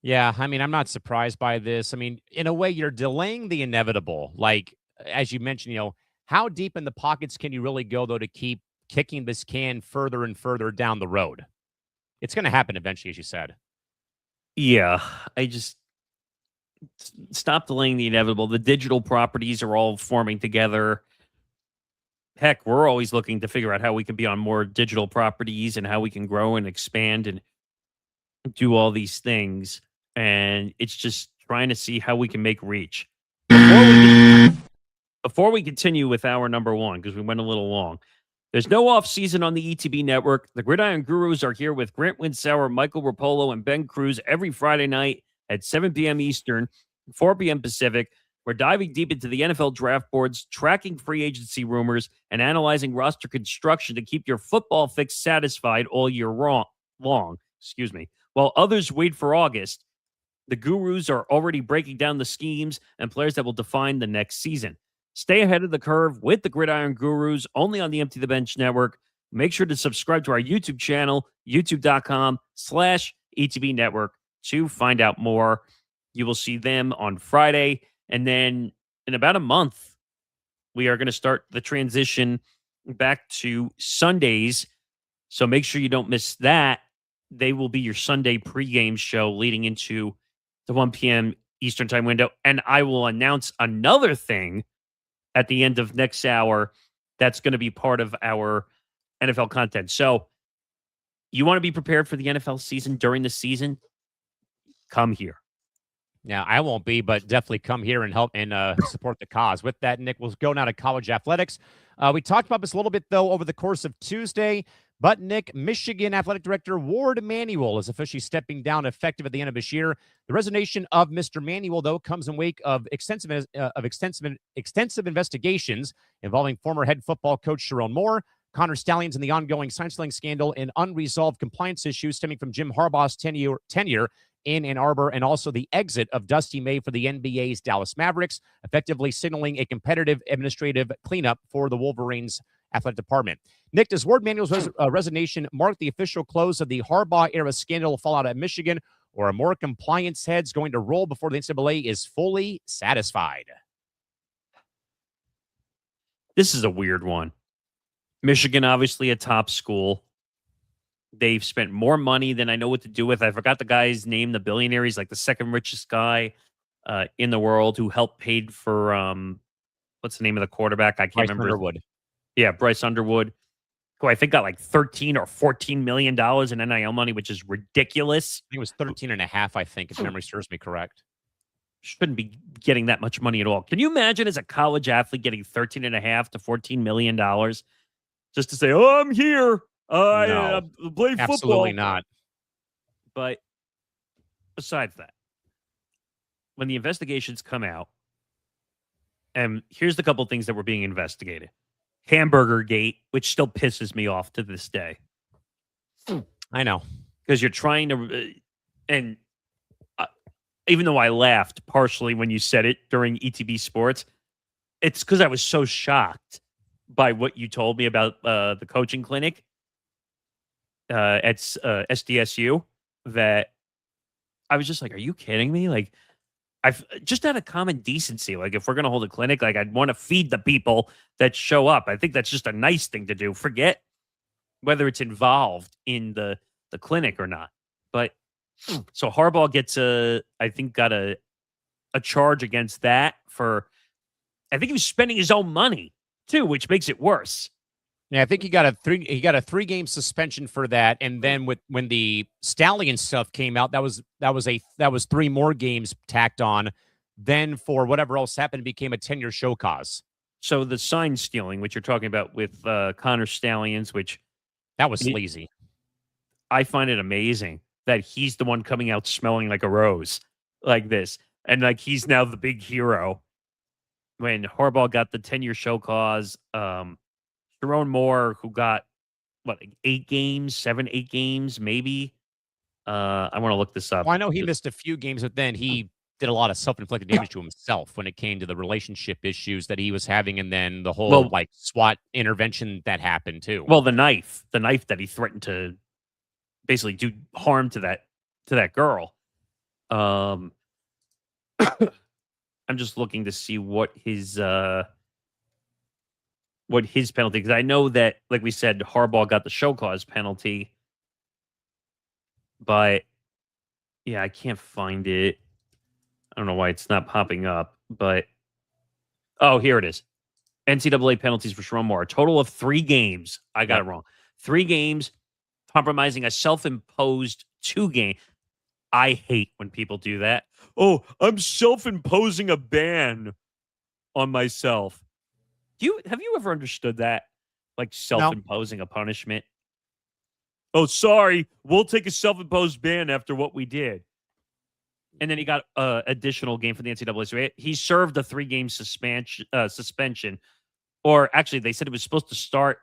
Yeah, I mean, I'm not surprised by this. I mean, in a way, you're delaying the inevitable. Like, as you mentioned, how deep in the pockets can you really go, though, to keep kicking this can further and further down the road? It's going to happen eventually, as you said. Yeah, I just stop delaying the inevitable. The digital properties are all forming together. Heck, we're always looking to figure out how we can be on more digital properties and how we can grow and expand. And do all these things, and it's just trying to see how we can make reach. Before we continue with our number one, because we went a little long, there's no off season on the ETB network. The Gridiron Gurus are here with Grant Winsauer, Michael Rapolo, and Ben Cruz every Friday night at 7 p.m. Eastern, 4 p.m. Pacific. We're diving deep into the NFL draft boards, tracking free agency rumors, and analyzing roster construction to keep your football fix satisfied all year long. Excuse me. While others wait for August, the Gurus are already breaking down the schemes and players that will define the next season. Stay ahead of the curve with the Gridiron Gurus, only on the Empty the Bench Network. Make sure to subscribe to our YouTube channel, youtube.com/ETB Network, to find out more. You will see them on Friday. And then in about a month, we are going to start the transition back to Sundays. So make sure you don't miss that. They will be your Sunday pregame show leading into the 1 p.m. Eastern time window. And I will announce another thing at the end of next hour that's going to be part of our NFL content. So you want to be prepared for the NFL season during the season? Come here. Now, I won't be, but definitely come here and help and support the cause. With that, Nick, we'll go now to college athletics. We talked about this a little bit, though, over the course of Tuesday. But, Nick, Michigan Athletic Director Ward Manuel is officially stepping down effective at the end of this year. The resignation of Mr. Manuel, though, comes in wake of extensive investigations involving former head football coach Sharon Moore, Connor Stallions, and the ongoing sign stealing scandal, and unresolved compliance issues stemming from Jim Harbaugh's tenure in Ann Arbor, and also the exit of Dusty May for the NBA's Dallas Mavericks, effectively signaling a competitive administrative cleanup for the Wolverines athletic department. Nick, does Ward Manuel's resignation mark the official close of the Harbaugh-era scandal fallout at Michigan, or are more compliance heads going to roll before the NCAA is fully satisfied? This is a weird one. Michigan, obviously a top school. They've spent more money than I know what to do with. I forgot the guy's name, the billionaire. He's like the second richest guy in the world who helped paid for, what's the name of the quarterback? I can't remember. Underwood. Yeah, Bryce Underwood, who I think got like $13 or $14 million in NIL money, which is ridiculous. I think it was 13.5, I think, if memory serves me correct. Shouldn't be getting that much money at all. Can you imagine as a college athlete getting $13.5 to $14 million just to say, oh, I'm here. I play football. Absolutely not. But besides that, when the investigations come out, and here's the couple things that were being investigated. Hamburger Gate, which still pisses me off to this day. I know. Because you're trying to, and even though I laughed partially when you said it during ETB Sports, it's because I was so shocked by what you told me about the coaching clinic at SDSU that I was just like, are you kidding me? Like, I've just out of common decency, like if we're going to hold a clinic, like I'd want to feed the people that show up. I think that's just a nice thing to do. Forget whether it's involved in the clinic or not. But so Harbaugh gets got a charge against that for, I think he was spending his own money too, which makes it worse. Yeah, I think he got a 3-game suspension for that, and then when the Stallion stuff came out, that was 3 more games tacked on. Then for whatever else happened, it became a 10-year show cause. So the sign stealing, which you're talking about with Connor Stallions, which that was sleazy. I find it amazing that he's the one coming out smelling like a rose like this, and like he's now the big hero. When Harbaugh got the 10-year show cause, Sharon Moore, who got, 8 games, 8 games, maybe? I want to look this up. Well, I know he missed a few games, but then he did a lot of self-inflicted damage to himself when it came to the relationship issues that he was having, and then the whole, SWAT intervention that happened, too. Well, the knife that he threatened to basically do harm to that girl. I'm just looking to see what his penalty, because I know that, like we said, Harbaugh got the show cause penalty, but yeah, I can't find it. I don't know why it's not popping up, but oh, here it is. NCAA penalties for Sharon Moore. A total of 3 games. I got it wrong. 3 games, compromising a self-imposed 2-game. I hate when people do that. Oh, I'm self-imposing a ban on myself. Have you ever understood that? Like No. self-imposing a punishment? Oh, sorry, we'll take a self-imposed ban after what we did. And then he got additional game for the NCAA. So he served a 3-game suspension. Or actually, they said it was supposed to start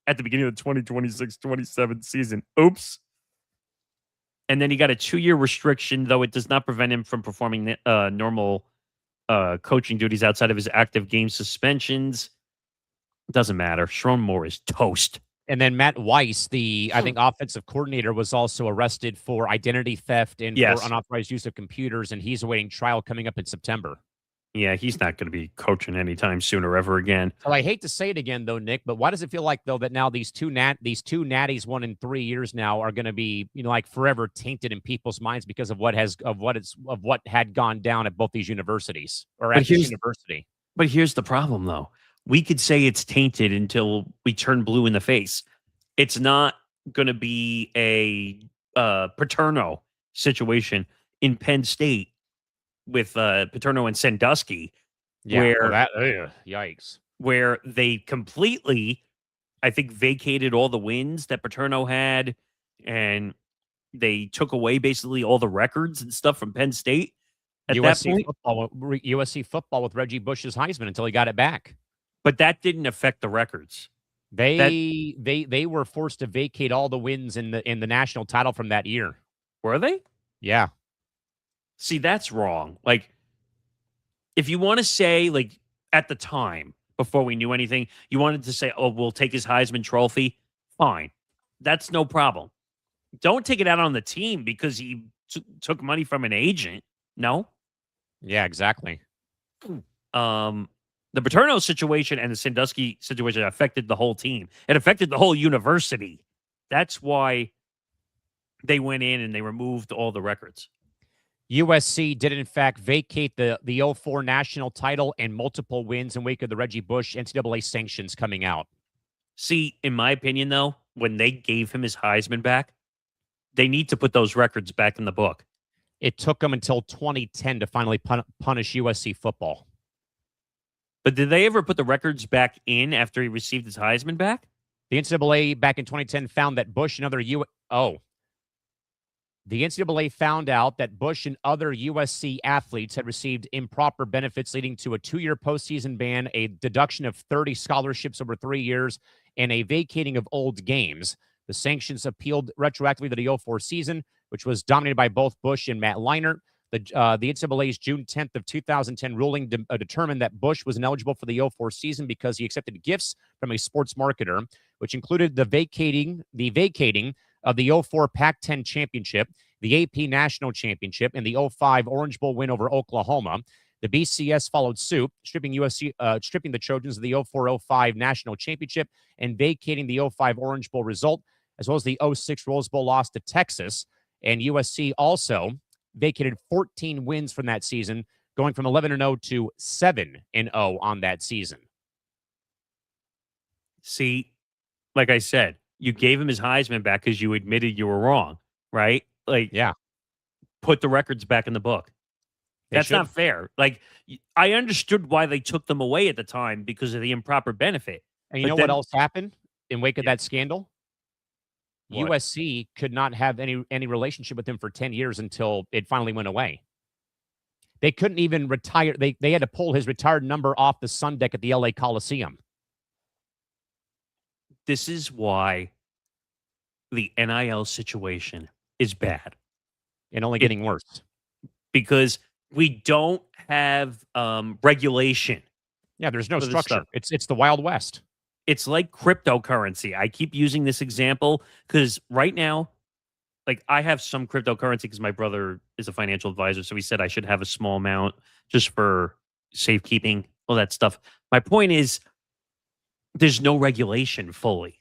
at the beginning of the 2026-27 season. Oops. And then he got a 2-year restriction, though it does not prevent him from performing normal coaching duties outside of his active game suspensions. Doesn't matter. Sharon Moore is toast. And then Matt Weiss, the I think offensive coordinator, was also arrested for identity theft and Yes. for unauthorized use of computers, and he's awaiting trial coming up in September. Yeah, he's not going to be coaching anytime soon or ever again. So I hate to say it again, though, Nick, but why does it feel like though that now these two natties won in 3 years now are going to be like forever tainted in people's minds because of what had gone down at both these universities or at this university? But here's the problem, though. We could say it's tainted until we turn blue in the face. It's not going to be a Paterno situation in Penn State with Paterno and Sandusky, yikes, where they completely, I think, vacated all the wins that Paterno had, and they took away basically all the records and stuff from Penn State. At USC football with Reggie Bush's Heisman until he got it back. But that didn't affect the records. They were forced to vacate all the wins in the national title from that year. Were they? Yeah. See, that's wrong. Like, if you want to say, like, at the time, before we knew anything, you wanted to say, oh, we'll take his Heisman Trophy, fine. That's no problem. Don't take it out on the team because he took money from an agent. No? Yeah, exactly. The Paterno situation and the Sandusky situation affected the whole team. It affected the whole university. That's why they went in and they removed all the records. USC did, in fact, vacate the 04 national title and multiple wins in wake of the Reggie Bush NCAA sanctions coming out. See, in my opinion, though, when they gave him his Heisman back, they need to put those records back in the book. It took them until 2010 to finally punish USC football. But did they ever put the records back in after he received his Heisman back? The NCAA back in 2010 found that Bush and other The NCAA found out that Bush and other USC athletes had received improper benefits, leading to a 2-year postseason ban, a deduction of 30 scholarships over 3 years, and a vacating of old games. The sanctions appealed retroactively to the 04 season, which was dominated by both Bush and Matt Leinart. The NCAA's June 10th of 2010 ruling determined that Bush was ineligible for the 04 season because he accepted gifts from a sports marketer, which included the vacating of the 04 Pac-10 championship, the AP National Championship, and the 05 Orange Bowl win over Oklahoma. The BCS followed suit, stripping the Trojans of the 04-05 National Championship and vacating the 05 Orange Bowl result, as well as the 06 Rose Bowl loss to Texas. And USC also vacated 14 wins from that season, going from 11-0 to 7-0 on that season. See, like I said, you gave him his Heisman back because you admitted you were wrong, right? Like, yeah, put the records back in the book. That's not fair. Like, I understood why they took them away at the time because of the improper benefit. And you know what else happened in wake of that scandal? What? USC could not have any relationship with him for 10 years until it finally went away. They couldn't even retire. They had to pull his retired number off the sun deck at the LA Coliseum. This is why the NIL situation is bad. And only getting worse. Because we don't have regulation. Yeah, there's no structure. It's the Wild West. It's like cryptocurrency. I keep using this example because right now, like, I have some cryptocurrency because my brother is a financial advisor. So he said I should have a small amount just for safekeeping, all that stuff. My point is, there's no regulation fully.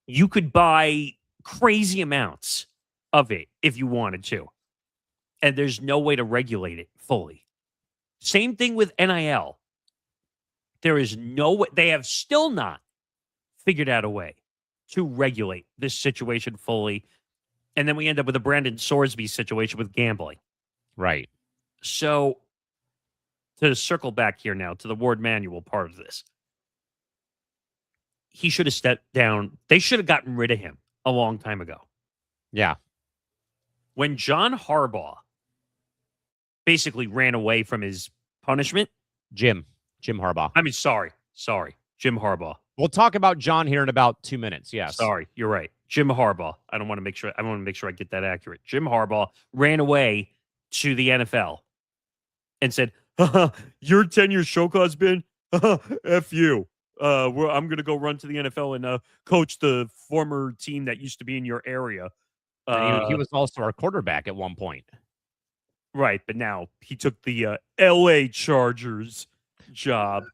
You could buy crazy amounts of it if you wanted to. And there's no way to regulate it fully. Same thing with NIL. There is no way. They have still not figured out a way to regulate this situation fully. And then we end up with a Brandon Sorsby situation with gambling. Right. So to circle back here now to the Ward Manuel part of this, he should have stepped down. They should have gotten rid of him a long time ago. Yeah. When John Harbaugh basically ran away from his punishment. Jim Harbaugh. I mean, sorry. Jim Harbaugh. We'll talk about John here in about 2 minutes. Yes. Sorry, you're right. Jim Harbaugh. I want to make sure I get that accurate. Jim Harbaugh ran away to the NFL and said, your 10-year show cause been F you. I'm going to go run to the NFL and coach the former team that used to be in your area. He was also our quarterback at one point. Right, but now he took the LA Chargers job.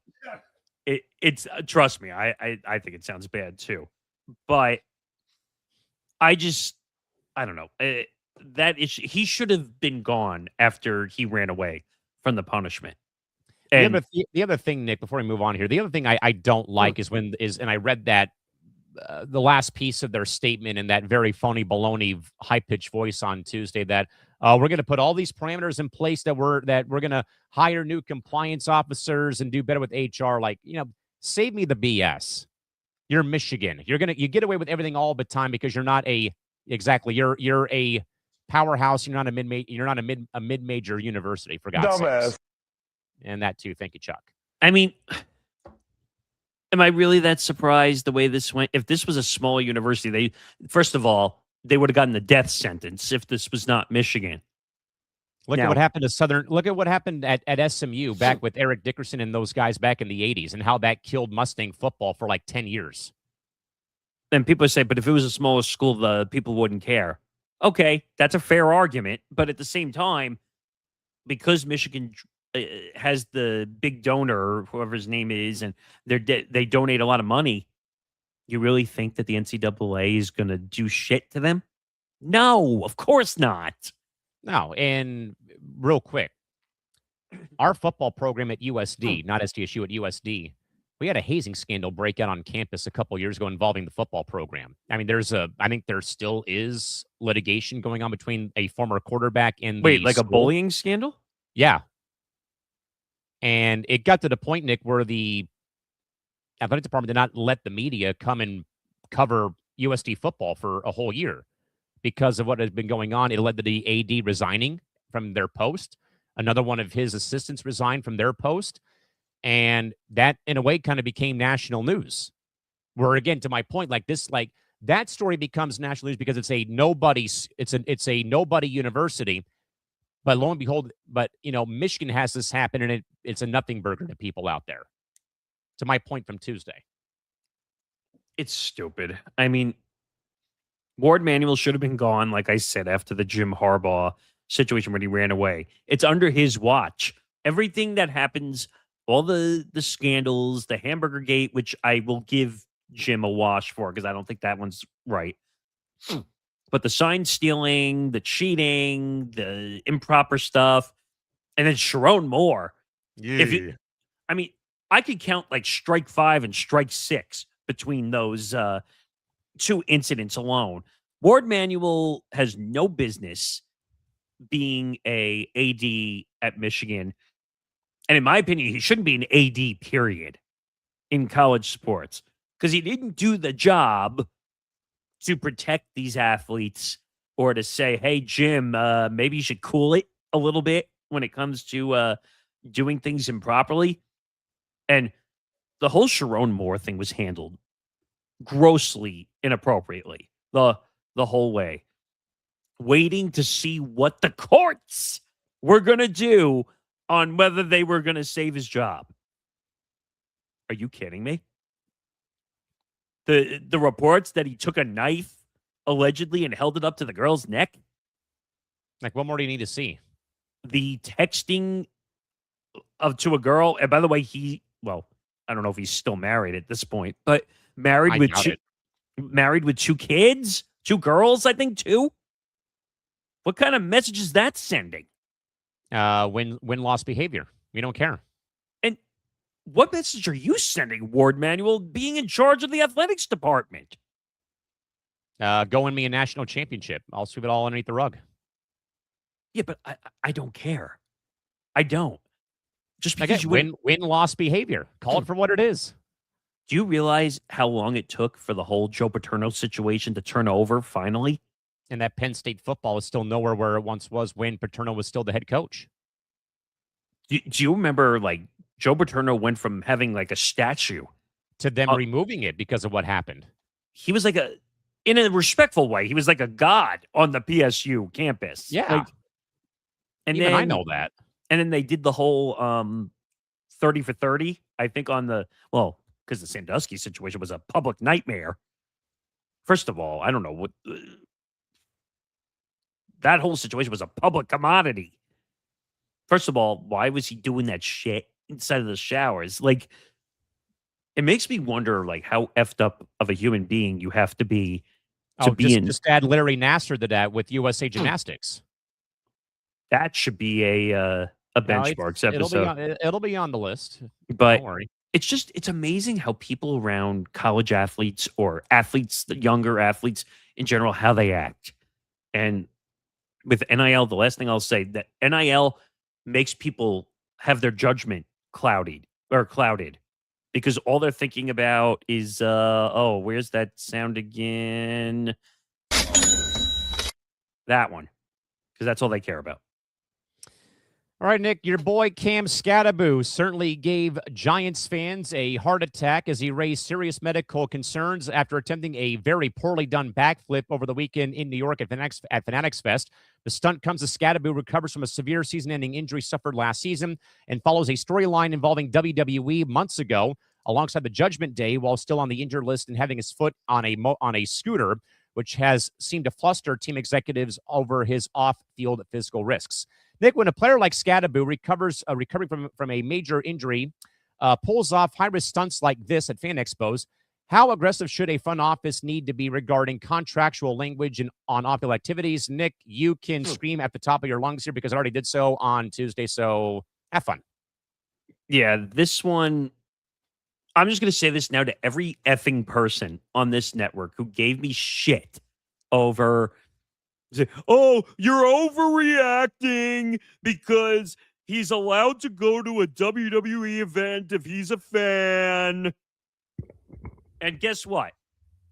It's trust me, I think it sounds bad too. But I don't know. That issue, he should have been gone after he ran away from the punishment. And the other thing, Nick, before we move on here, the other thing I don't like and I read that the last piece of their statement in that very phony baloney high-pitched voice on Tuesday that we're going to put all these parameters in place that we're going to hire new compliance officers and do better with HR. Like, save me the BS. You're Michigan. You get away with everything all the time because you're not you're a powerhouse. You're not a mid-major university, for God's sake. And that too. Thank you, Chuck. I mean, am I really that surprised the way this went? If this was a small university, first of all, they would have gotten the death sentence if this was not Michigan. Look at what happened to Southern. Look at what happened at SMU back with Eric Dickerson and those guys back in the 80s and how that killed Mustang football for like 10 years. And people say, but if it was a smaller school, the people wouldn't care. Okay, that's a fair argument. But at the same time, because Michigan has the big donor, whoever his name is, and they donate a lot of money, you really think that the NCAA is going to do shit to them? No, of course not. No, and real quick, our football program at USD, not SDSU, at USD, we had a hazing scandal break out on campus a couple years ago involving the football program. I mean, I think there still is litigation going on between a former quarterback and a bullying scandal? Yeah. And it got to the point, Nick, where the athletic department did not let the media come and cover USD football for a whole year because of what has been going on. It led to the AD resigning from their post. Another one of his assistants resigned from their post. And that, in a way, kind of became national news. Where, again, to my point, that story becomes national news because it's a nobody university. But lo and behold, Michigan has this happen, and it's a nothing burger to people out there. To my point from Tuesday. It's stupid. I mean, Ward Manuel should have been gone, like I said, after the Jim Harbaugh situation when he ran away. It's under his watch. Everything that happens, all the scandals, the Hamburger Gate, which I will give Jim a wash for because I don't think that one's right. But the sign stealing, the cheating, the improper stuff, and then Sharon Moore. Yeah. I could count like strike 5 and strike 6 between those two incidents alone. Ward Manuel has no business being a AD at Michigan. And in my opinion, he shouldn't be an AD, period, in college sports because he didn't do the job to protect these athletes or to say, hey, Jim, maybe you should cool it a little bit when it comes to doing things improperly. And the whole Sharon Moore thing was handled grossly inappropriately the whole way, waiting to see what the courts were going to do on whether they were going to save his job. Are you kidding me? The reports that he took a knife allegedly and held it up to the girl's neck. Like, what more do you need to see? The texting to a girl. And by the way, I don't know if he's still married at this point, but married with 2 kids, 2 girls, I think 2. What kind of message is that sending? Win-loss behavior. We don't care. And what message are you sending, Ward Manuel, being in charge of the athletics department? Go win me a national championship. I'll sweep it all underneath the rug. Yeah, but I don't care. I don't. Just because Again, you win. win-loss behavior. Call it for what it is. Do you realize how long it took for the whole Joe Paterno situation to turn over finally? And that Penn State football is still nowhere where it once was when Paterno was still the head coach. Do you remember, like, Joe Paterno went from having, like, a statue to them removing it because of what happened? He was like in a respectful way, he was like a god on the PSU campus. Yeah. Like, and even then, I know that. And then they did the whole 30 for 30, I think, on the, well, because the Sandusky situation was a public nightmare. First of all, I don't know what that whole situation was a public commodity. First of all, why was he doing that shit inside of the showers? Like, it makes me wonder, like, how effed up of a human being you have to be just add Larry Nassar to that with USA Gymnastics. That should be a benchmarks episode. It'll be on the list. But don't worry. It's amazing how people around college athletes or athletes, the younger athletes in general, how they act. And with NIL, the last thing I'll say, that NIL makes people have their judgment clouded because all they're thinking about is, where's that sound again? That one. Because that's all they care about. All right, Nick, your boy Cam Scattaboo certainly gave Giants fans a heart attack as he raised serious medical concerns after attempting a very poorly done backflip over the weekend in New York at Fanatics Fest. The stunt comes as Scattaboo recovers from a severe season-ending injury suffered last season and follows a storyline involving WWE months ago alongside the Judgment Day while still on the injured list and having his foot on a scooter, which has seemed to fluster team executives over his off-field physical risks. Nick, when a player like Scattaboo recovering from a major injury, pulls off high-risk stunts like this at fan expos, how aggressive should a front office need to be regarding contractual language and on off-field activities? Nick, you can scream at the top of your lungs here because I already did so on Tuesday, so have fun. Yeah, this one, I'm just going to say this now to every effing person on this network who gave me shit over... Say, oh, you're overreacting because he's allowed to go to a WWE event if he's a fan. And guess what?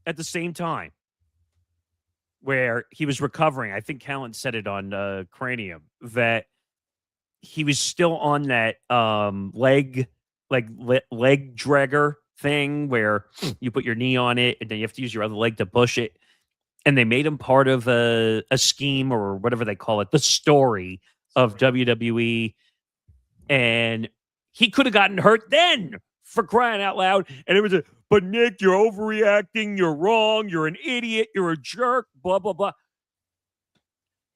At the same time, where he was recovering, I think Callan said it on Cranium, that he was still on that leg dragger thing where you put your knee on it and then you have to use your other leg to push it. And they made him part of a scheme or whatever they call it, the story of WWE. And he could have gotten hurt then, for crying out loud. And it was but Nick, you're overreacting. You're wrong. You're an idiot. You're a jerk. Blah, blah, blah.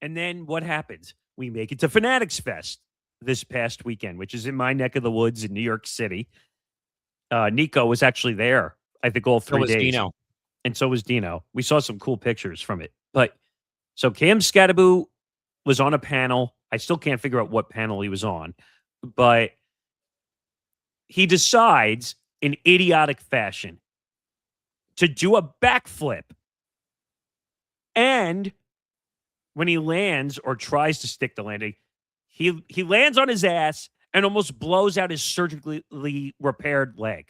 And then what happens? We make it to Fanatics Fest this past weekend, which is in my neck of the woods in New York City. Nico was actually there, I think, all 3 days. Dino. And so was Dino. We saw some cool pictures from it. But so Cam Scattaboo was on a panel. I still can't figure out what panel he was on. But he decides in idiotic fashion to do a backflip. And when he lands or tries to stick the landing, he lands on his ass and almost blows out his surgically repaired leg.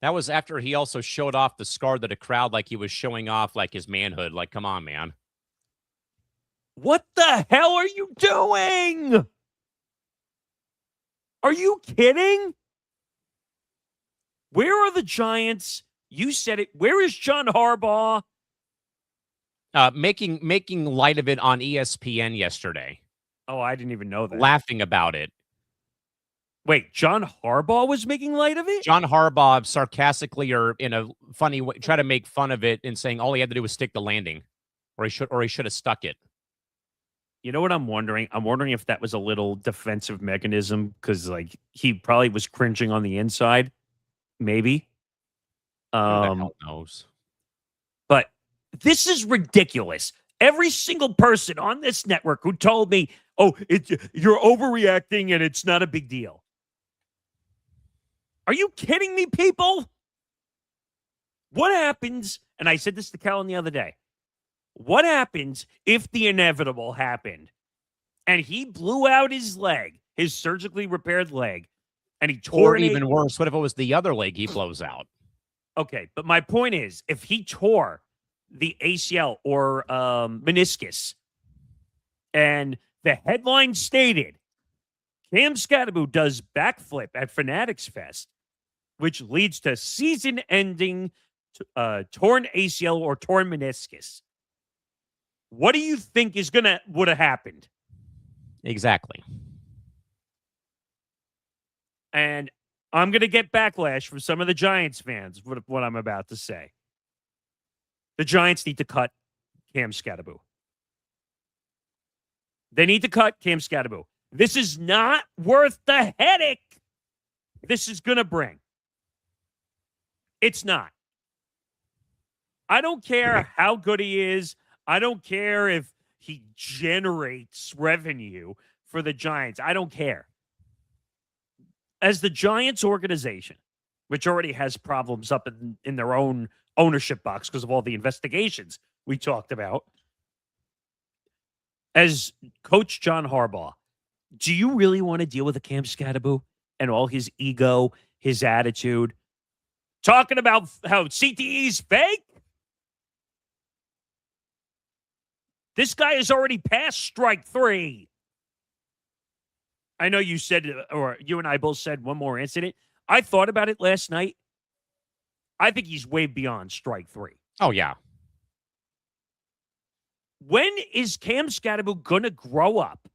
That was after he also showed off the scar to the crowd like he was showing off like his manhood. Like, come on, man. What the hell are you doing? Are you kidding? Where are the Giants? You said it. Where is John Harbaugh? Making light of it on ESPN yesterday. Oh, I didn't even know that. Laughing about it. Wait, John Harbaugh was making light of it? John Harbaugh sarcastically or in a funny way try to make fun of it and saying all he had to do was stick the landing, or he should have stuck it. You know what I'm wondering? I'm wondering if that was a little defensive mechanism because, like, he probably was cringing on the inside. Maybe. Who the hell knows? But this is ridiculous. Every single person on this network who told me, "Oh, you're overreacting and it's not a big deal." Are you kidding me, people? What happens? And I said this to Callan the other day. What happens if the inevitable happened and he blew out his leg, his surgically repaired leg, and he tore Or even worse, what if it was the other leg he blows out? Okay, but my point is, if he tore the ACL or meniscus, and the headline stated, Cam Scatterbo does backflip at Fanatics Fest, which leads to season-ending torn ACL or torn meniscus. What do you think would have happened? Exactly. And I'm going to get backlash from some of the Giants fans with what I'm about to say. The Giants need to cut Cam Scatterbo. They need to cut Cam Scatterbo. This is not worth the headache this is going to bring. It's not. I don't care how good he is. I don't care if he generates revenue for the Giants. I don't care. As the Giants organization, which already has problems up in their own ownership box because of all the investigations we talked about, as Coach John Harbaugh, do you really want to deal with a Cam Scatterbo and all his ego, his attitude, talking about how CTE is fake? This guy has already passed strike 3. I know you said, or you and I both said one more incident. I thought about it last night. I think he's way beyond strike 3. Oh, yeah. When is Cam Scatterbo going to grow up?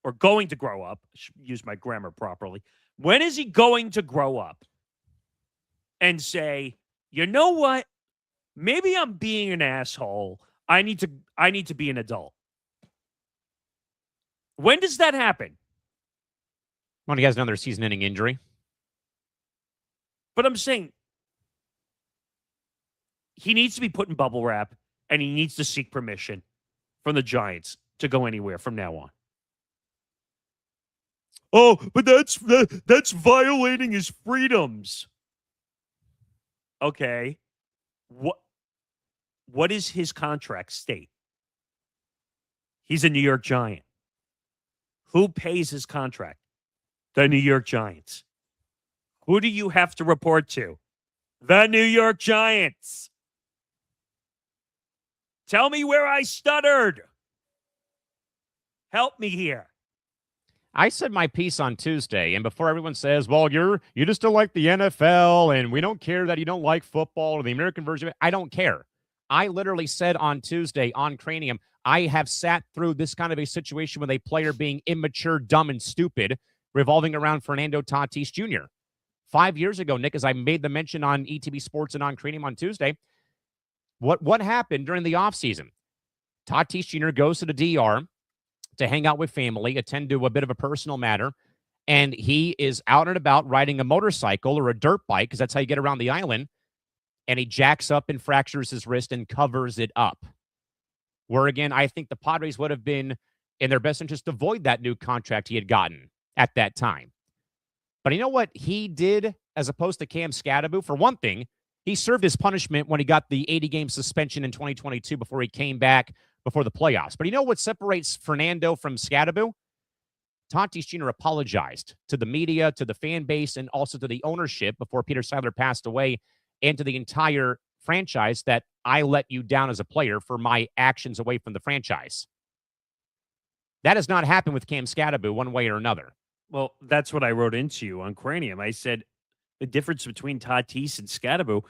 Or going to grow up? I should use my grammar properly. When is he going to grow up and say, you know what? Maybe I'm being an asshole. I need to be an adult. When does that happen? When he has another season-ending injury. But I'm saying he needs to be put in bubble wrap, and he needs to seek permission from the Giants to go anywhere from now on. Oh, but that's violating his freedoms. Okay. What is his contract state? He's a New York Giant. Who pays his contract? The New York Giants. Who do you have to report to? The New York Giants. Tell me where I stuttered. Help me here. I said my piece on Tuesday, and before everyone says, well, you just don't like the NFL, and we don't care that you don't like football or the American version of it, I don't care. I literally said on Tuesday on Cranium, I have sat through this kind of a situation with a player being immature, dumb, and stupid, revolving around Fernando Tatis Jr. 5 years ago, Nick, as I made the mention on ETB Sports and on Cranium on Tuesday, what happened during the offseason? Tatis Jr. goes to the DR to hang out with family, attend to a bit of a personal matter, and he is out and about riding a motorcycle or a dirt bike, because that's how you get around the island, and he jacks up and fractures his wrist and covers it up. Where, again, I think the Padres would have been in their best interest to avoid that new contract he had gotten at that time. But you know what he did as opposed to Cam Scatterbo? For one thing, he served his punishment when he got the 80-game suspension in 2022 before he came back before the playoffs. But you know what separates Fernando from Scatterbo? Tatis Jr. apologized to the media, to the fan base, and also to the ownership before Peter Seidler passed away, and to the entire franchise, that I let you down as a player for my actions away from the franchise. That has not happened with Cam Scatterbo one way or another. Well, that's what I wrote into you on Cranium. I said the difference between Tatis and Scatterbo,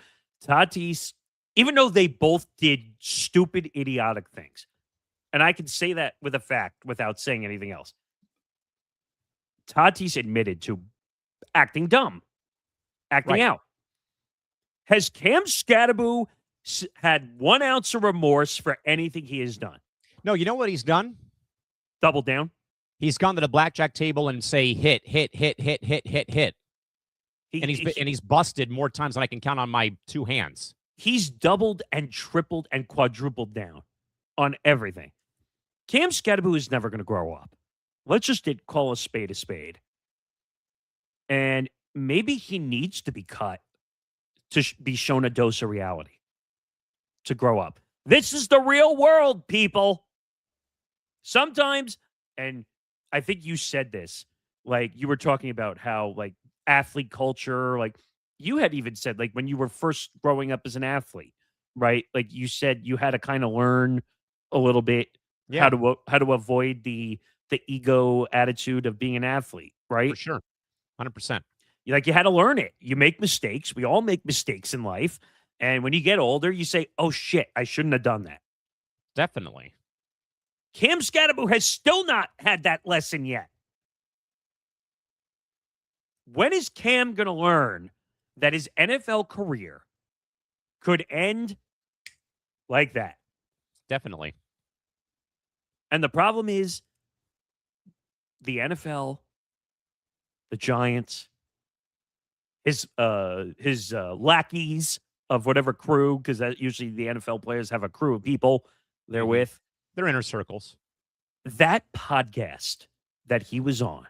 Tatis, even though they both did stupid, idiotic things, and I can say that with a fact without saying anything else, Tatis admitted to acting dumb, acting out. Has Cam Scatterbo had 1 ounce of remorse for anything he has done? No, you know what he's done? Double down. He's gone to the blackjack table and say hit. And he's busted more times than I can count on my 2 hands. He's doubled and tripled and quadrupled down on everything. Cam Scatterbo is never going to grow up. Let's just call a spade. And maybe he needs to be cut to be shown a dose of reality to grow up. This is the real world, people. Sometimes, and I think you said this, like you were talking about how like athlete culture, like you had even said like when you were first growing up as an athlete, right? Like you said you had to kind of learn a little bit Yeah, how to avoid the ego attitude of being an athlete, for right? sure. 100%. Like you had to learn it. You make mistakes. We all make mistakes in life. And when you get older, you say, "Oh shit, I shouldn't have done that." Definitely. Cam Scatterbo has still not had that lesson yet. When is Cam going to learn that his NFL career could end like that? Definitely. And the problem is the NFL, the Giants, his lackeys of whatever crew, because that usually the NFL players have a crew of people they're with. They're inner circles. That podcast that he was on,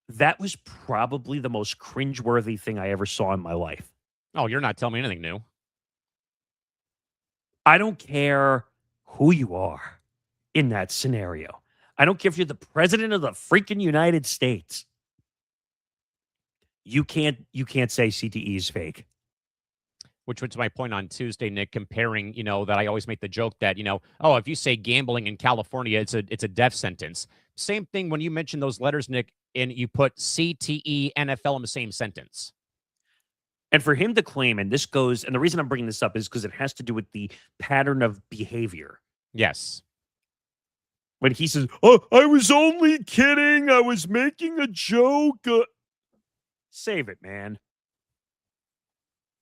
that was probably the most cringeworthy thing I ever saw in my life. Oh, you're not telling me anything new. I don't care who you are in that scenario. I don't care if you're the president of the freaking United States. You can't say CTE is fake. Which went to my point on Tuesday, Nick, comparing, that I always make the joke that, oh, if you say gambling in California, it's a death sentence. Same thing when you mention those letters, Nick, and you put CTE, NFL in the same sentence. And for him to claim, and this goes, and the reason I'm bringing this up is because it has to do with the pattern of behavior. Yes. When he says, "Oh, I was only kidding. I was making a joke." Save it, man.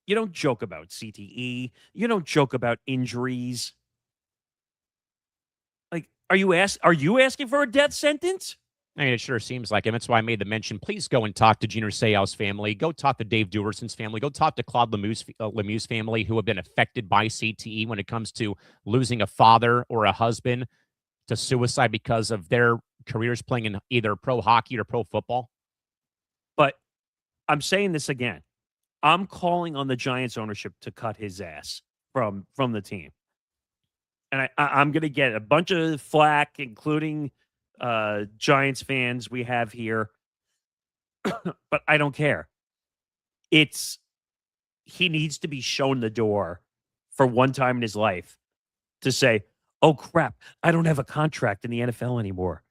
You don't joke about CTE. You don't joke about injuries. Like, are you asking for a death sentence? I mean, it sure seems like him. That's why I made the mention. Please go and talk to Gina Seau's family. Go talk to Dave Duerson's family. Go talk to Claude Lemieux's family who have been affected by CTE when it comes to losing a father or a husband to suicide because of their careers playing in either pro hockey or pro football. But I'm saying this again. I'm calling on the Giants ownership to cut his ass from the team. And I'm going to get a bunch of flack, including Giants fans we have here. But I don't care. He needs to be shown the door for one time in his life to say, "Oh, crap, I don't have a contract in the NFL anymore."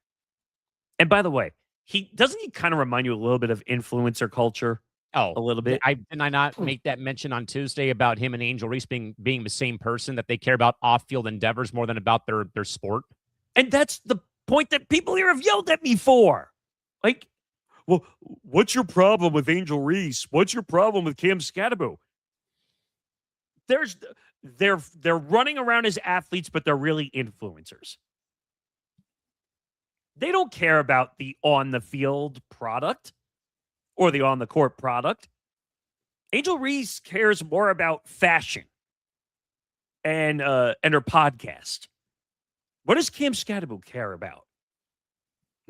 And by the way, he kind of remind you a little bit of influencer culture? Oh, a little bit. Didn't I not make that mention on Tuesday about him and Angel Reese being the same person, that they care about off-field endeavors more than about their sport? And that's the point that people here have yelled at me for. Like, well, what's your problem with Angel Reese? What's your problem with Cam Scatterbo? They're running around as athletes, but they're really influencers. They don't care about the on-the-field product or the on-the-court product. Angel Reese cares more about fashion and her podcast. What does Cam Scatterbo care about?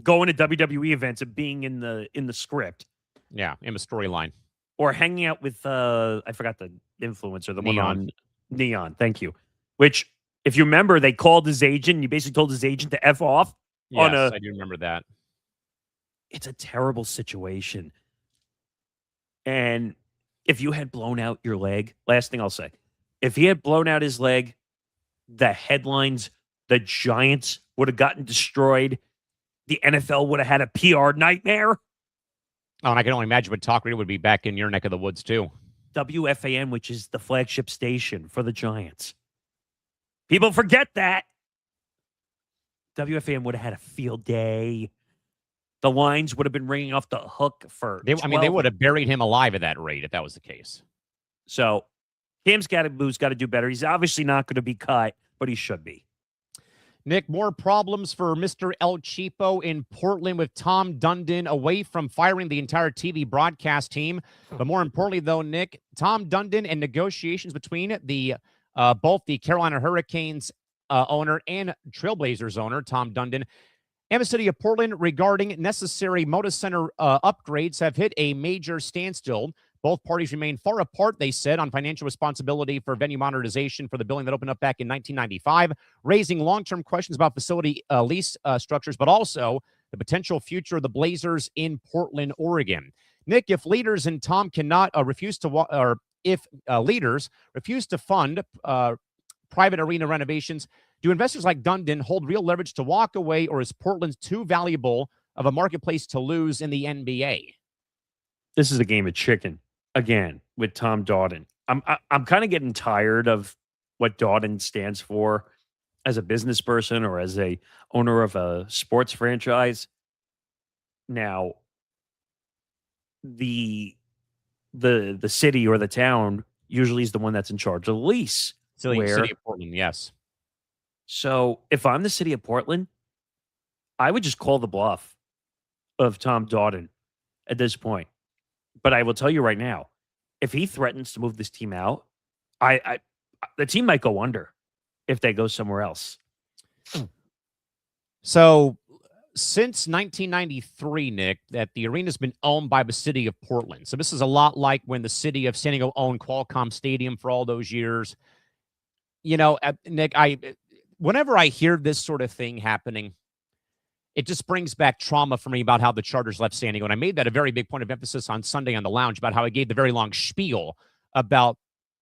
Going to WWE events and being in the script. Yeah, in the storyline. Or hanging out with, I forgot the influencer, the Neon. one on Neon. Thank you. Which, if you remember, they called his agent. And he basically told his agent to F off. Yes, I do remember that. It's a terrible situation. And if you had blown out your leg, last thing I'll say, if he had blown out his leg, the headlines, the Giants would have gotten destroyed. The NFL would have had a PR nightmare. Oh, and I can only imagine what talk radio would be back in your neck of the woods, too. WFAN, which is the flagship station for the Giants. People forget that. WFAN would have had a field day. The lines would have been ringing off the hook for they would have buried him alive at that rate if that was the case. So, Cam Scatterbo's got to do better. He's obviously not going to be cut, but he should be. Nick, more problems for Mr. El Cheapo in Portland with Tom Dundon away from firing the entire TV broadcast team. But more importantly, though, Nick, Tom Dundon and negotiations between the both the Carolina Hurricanes owner and Trailblazers owner, Tom Dundon, and the city of Portland regarding necessary Moda Center upgrades have hit a major standstill. Both parties remain far apart, they said, on financial responsibility for venue modernization for the building that opened up back in 1995, raising long-term questions about facility lease structures, but also the potential future of the Blazers in Portland, Oregon. Nick, if leaders and Tom cannot refuse to, or if leaders refuse to fund private arena renovations, do investors like Dundon hold real leverage to walk away, or is Portland too valuable of a marketplace to lose in the NBA? This is a game of chicken again with Tom Dodden. I'm kind of getting tired of what Dodden stands for as a business person or as a owner of a sports franchise. Now, the city or the town usually is the one that's in charge of the lease. City of Portland, yes. So if I'm the city of Portland, I would just call the bluff of Tom Dodden at this point. But I will tell you right now, if he threatens to move this team out, the team might go under if they go somewhere else. So since 1993, Nick, that the arena's been owned by the city of Portland. So this is a lot like when the city of San Diego owned Qualcomm Stadium for all those years. You know, Nick, whenever I hear this sort of thing happening, it just brings back trauma for me about how the Chargers left San Diego. And I made that a very big point of emphasis on Sunday on the lounge about how I gave the very long spiel about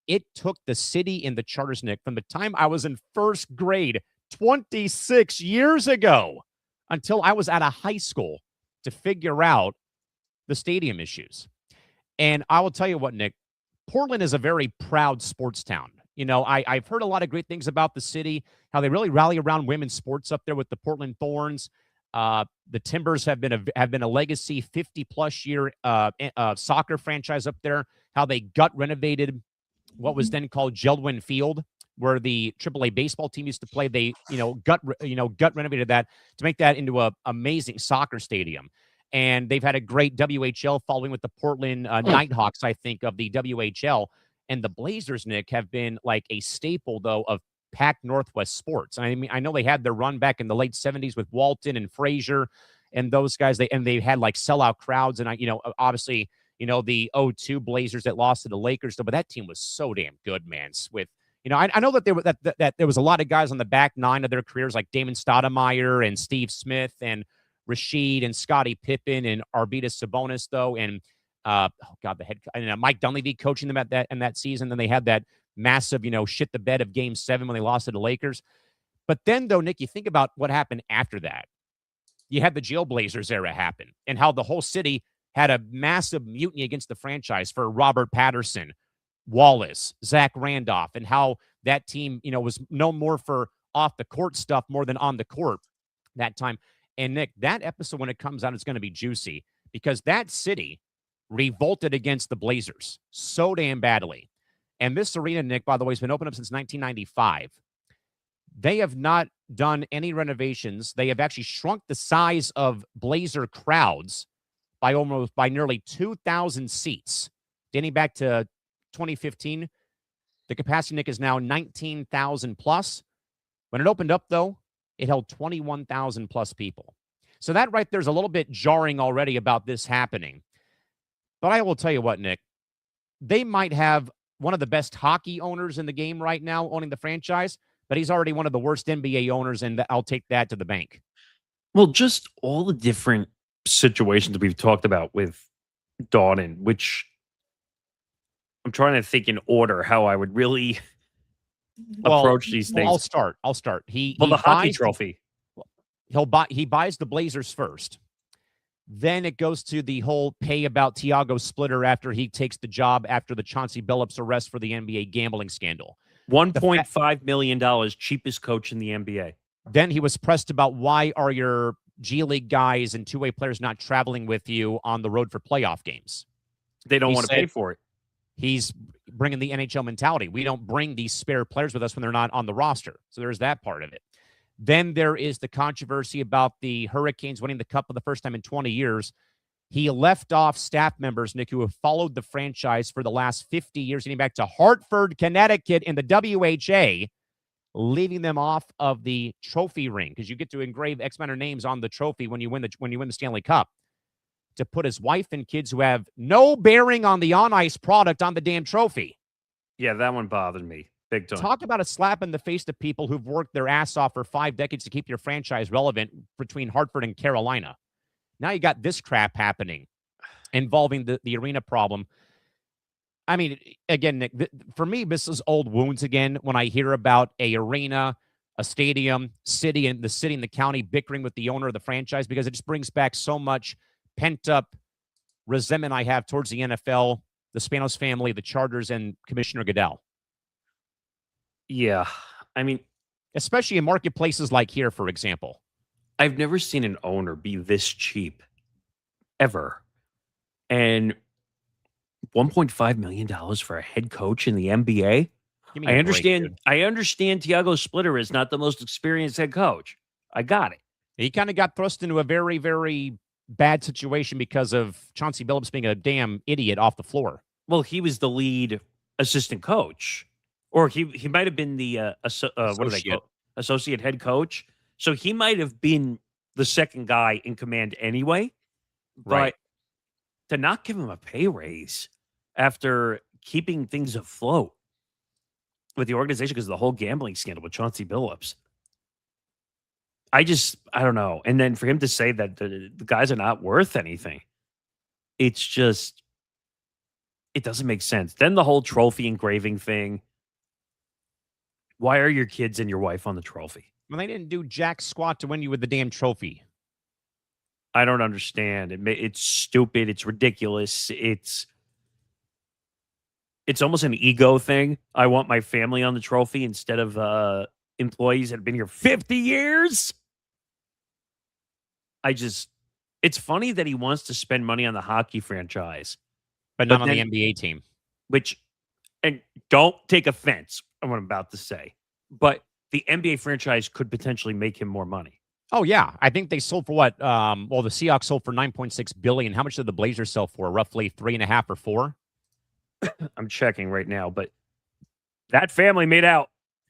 it took the city and the Chargers, Nick, from the time I was in first grade 26 years ago until I was out of high school to figure out the stadium issues. And I will tell you what, Nick, Portland is a very proud sports town. You know, I've heard a lot of great things about the city, how they really rally around women's sports up there with the Portland Thorns. The Timbers have been a legacy 50-plus year soccer franchise up there, how they gut renovated what was then called Geldwin Field, where the AAA baseball team used to play. They, gut renovated that to make that into a amazing soccer stadium. And they've had a great WHL following with the Portland Nighthawks, I think, of the WHL. And the Blazers, Nick, have been like a staple, though, of Pac Northwest sports. I mean, I know they had their run back in the late 70s with Walton and Frazier and those guys. They had like sellout crowds. And, obviously, the 0-2 Blazers that lost to the Lakers. But that team was so damn good, man. With, I know that there was a lot of guys on the back nine of their careers, like Damon Stoudemire and Steve Smith and Rasheed and Scottie Pippen and Arvydas Sabonis, though. And, the head, Mike Dunleavy coaching them in that season. Then they had that massive, shit the bed of Game 7 when they lost to the Lakers. But then, though, Nick, you think about what happened after that. You had the Jailblazers era happen and how the whole city had a massive mutiny against the franchise for Robert Patterson, Wallace, Zach Randolph, and how that team, was no more for off the court stuff more than on the court that time. And, Nick, that episode, when it comes out, is going to be juicy because that city revolted against the Blazers so damn badly. And this arena, Nick, by the way, has been open up since 1995. They have not done any renovations. They have actually shrunk the size of Blazer crowds by nearly 2,000 seats. Dating back to 2015, the capacity, Nick, is now 19,000 plus. When it opened up, though, it held 21,000 plus people. So that right there is a little bit jarring already about this happening. But I will tell you what, Nick, they might have one of the best hockey owners in the game right now owning the franchise, but he's already one of the worst NBA owners, and I'll take that to the bank. Well, just all the different situations we've talked about with Dodden, which I'm trying to think in order how I would really approach these things. I'll start. The hockey trophy. He buys the Blazers first. Then it goes to the whole pay about Tiago Splitter after he takes the job after the Chauncey Billups arrest for the NBA gambling scandal. $1.5 million, cheapest coach in the NBA. Then he was pressed about why are your G League guys and two-way players not traveling with you on the road for playoff games? They don't want to pay for it. He's bringing the NHL mentality. We don't bring these spare players with us when they're not on the roster. So there's that part of it. Then there is the controversy about the Hurricanes winning the Cup for the first time in 20 years. He left off staff members, Nick, who have followed the franchise for the last 50 years, getting back to Hartford, Connecticut in the WHA, leaving them off of the trophy ring because you get to engrave X amount of names on the trophy when you win the Stanley Cup. to put his wife and kids who have no bearing on the on-ice product on the damn trophy. Yeah, that one bothered me big time. Talk about a slap in the face to people who've worked their ass off for 5 decades to keep your franchise relevant between Hartford and Carolina. Now you got this crap happening involving the arena problem. I mean, again, Nick, for me, this is old wounds again when I hear about a arena, a stadium, city and the county bickering with the owner of the franchise, because it just brings back so much pent-up resentment I have towards the NFL, the Spanos family, the Chargers, and Commissioner Goodell. Yeah. I mean, especially in marketplaces like here, for example. I've never seen an owner be this cheap, ever. And $1.5 million for a head coach in the NBA? I understand. I understand Thiago Splitter is not the most experienced head coach. I got it. He kind of got thrust into a very, very bad situation because of Chauncey Billups being a damn idiot off the floor. Well, he was the lead assistant coach, or he might have been the what do they call associate head coach. So he might have been the second guy in command anyway. Right. But to not give him a pay raise after keeping things afloat with the organization because of the whole gambling scandal with Chauncey Billups. I don't know. And then for him to say that the guys are not worth anything, it's just, it doesn't make sense. Then the whole trophy engraving thing. Why are your kids and your wife on the trophy? Well, they didn't do jack squat to win you with the damn trophy. I don't understand. It's stupid. It's ridiculous. It's almost an ego thing. I want my family on the trophy instead of employees that have been here 50 years. It's funny that he wants to spend money on the hockey franchise, but not on the NBA team. And don't take offense on what I'm about to say, but the NBA franchise could potentially make him more money. Oh, yeah. I think they sold for what? Well, the Seahawks sold for $9.6 billion. How much did the Blazers sell for? Roughly 3.5 or 4? I'm checking right now, but that family made out.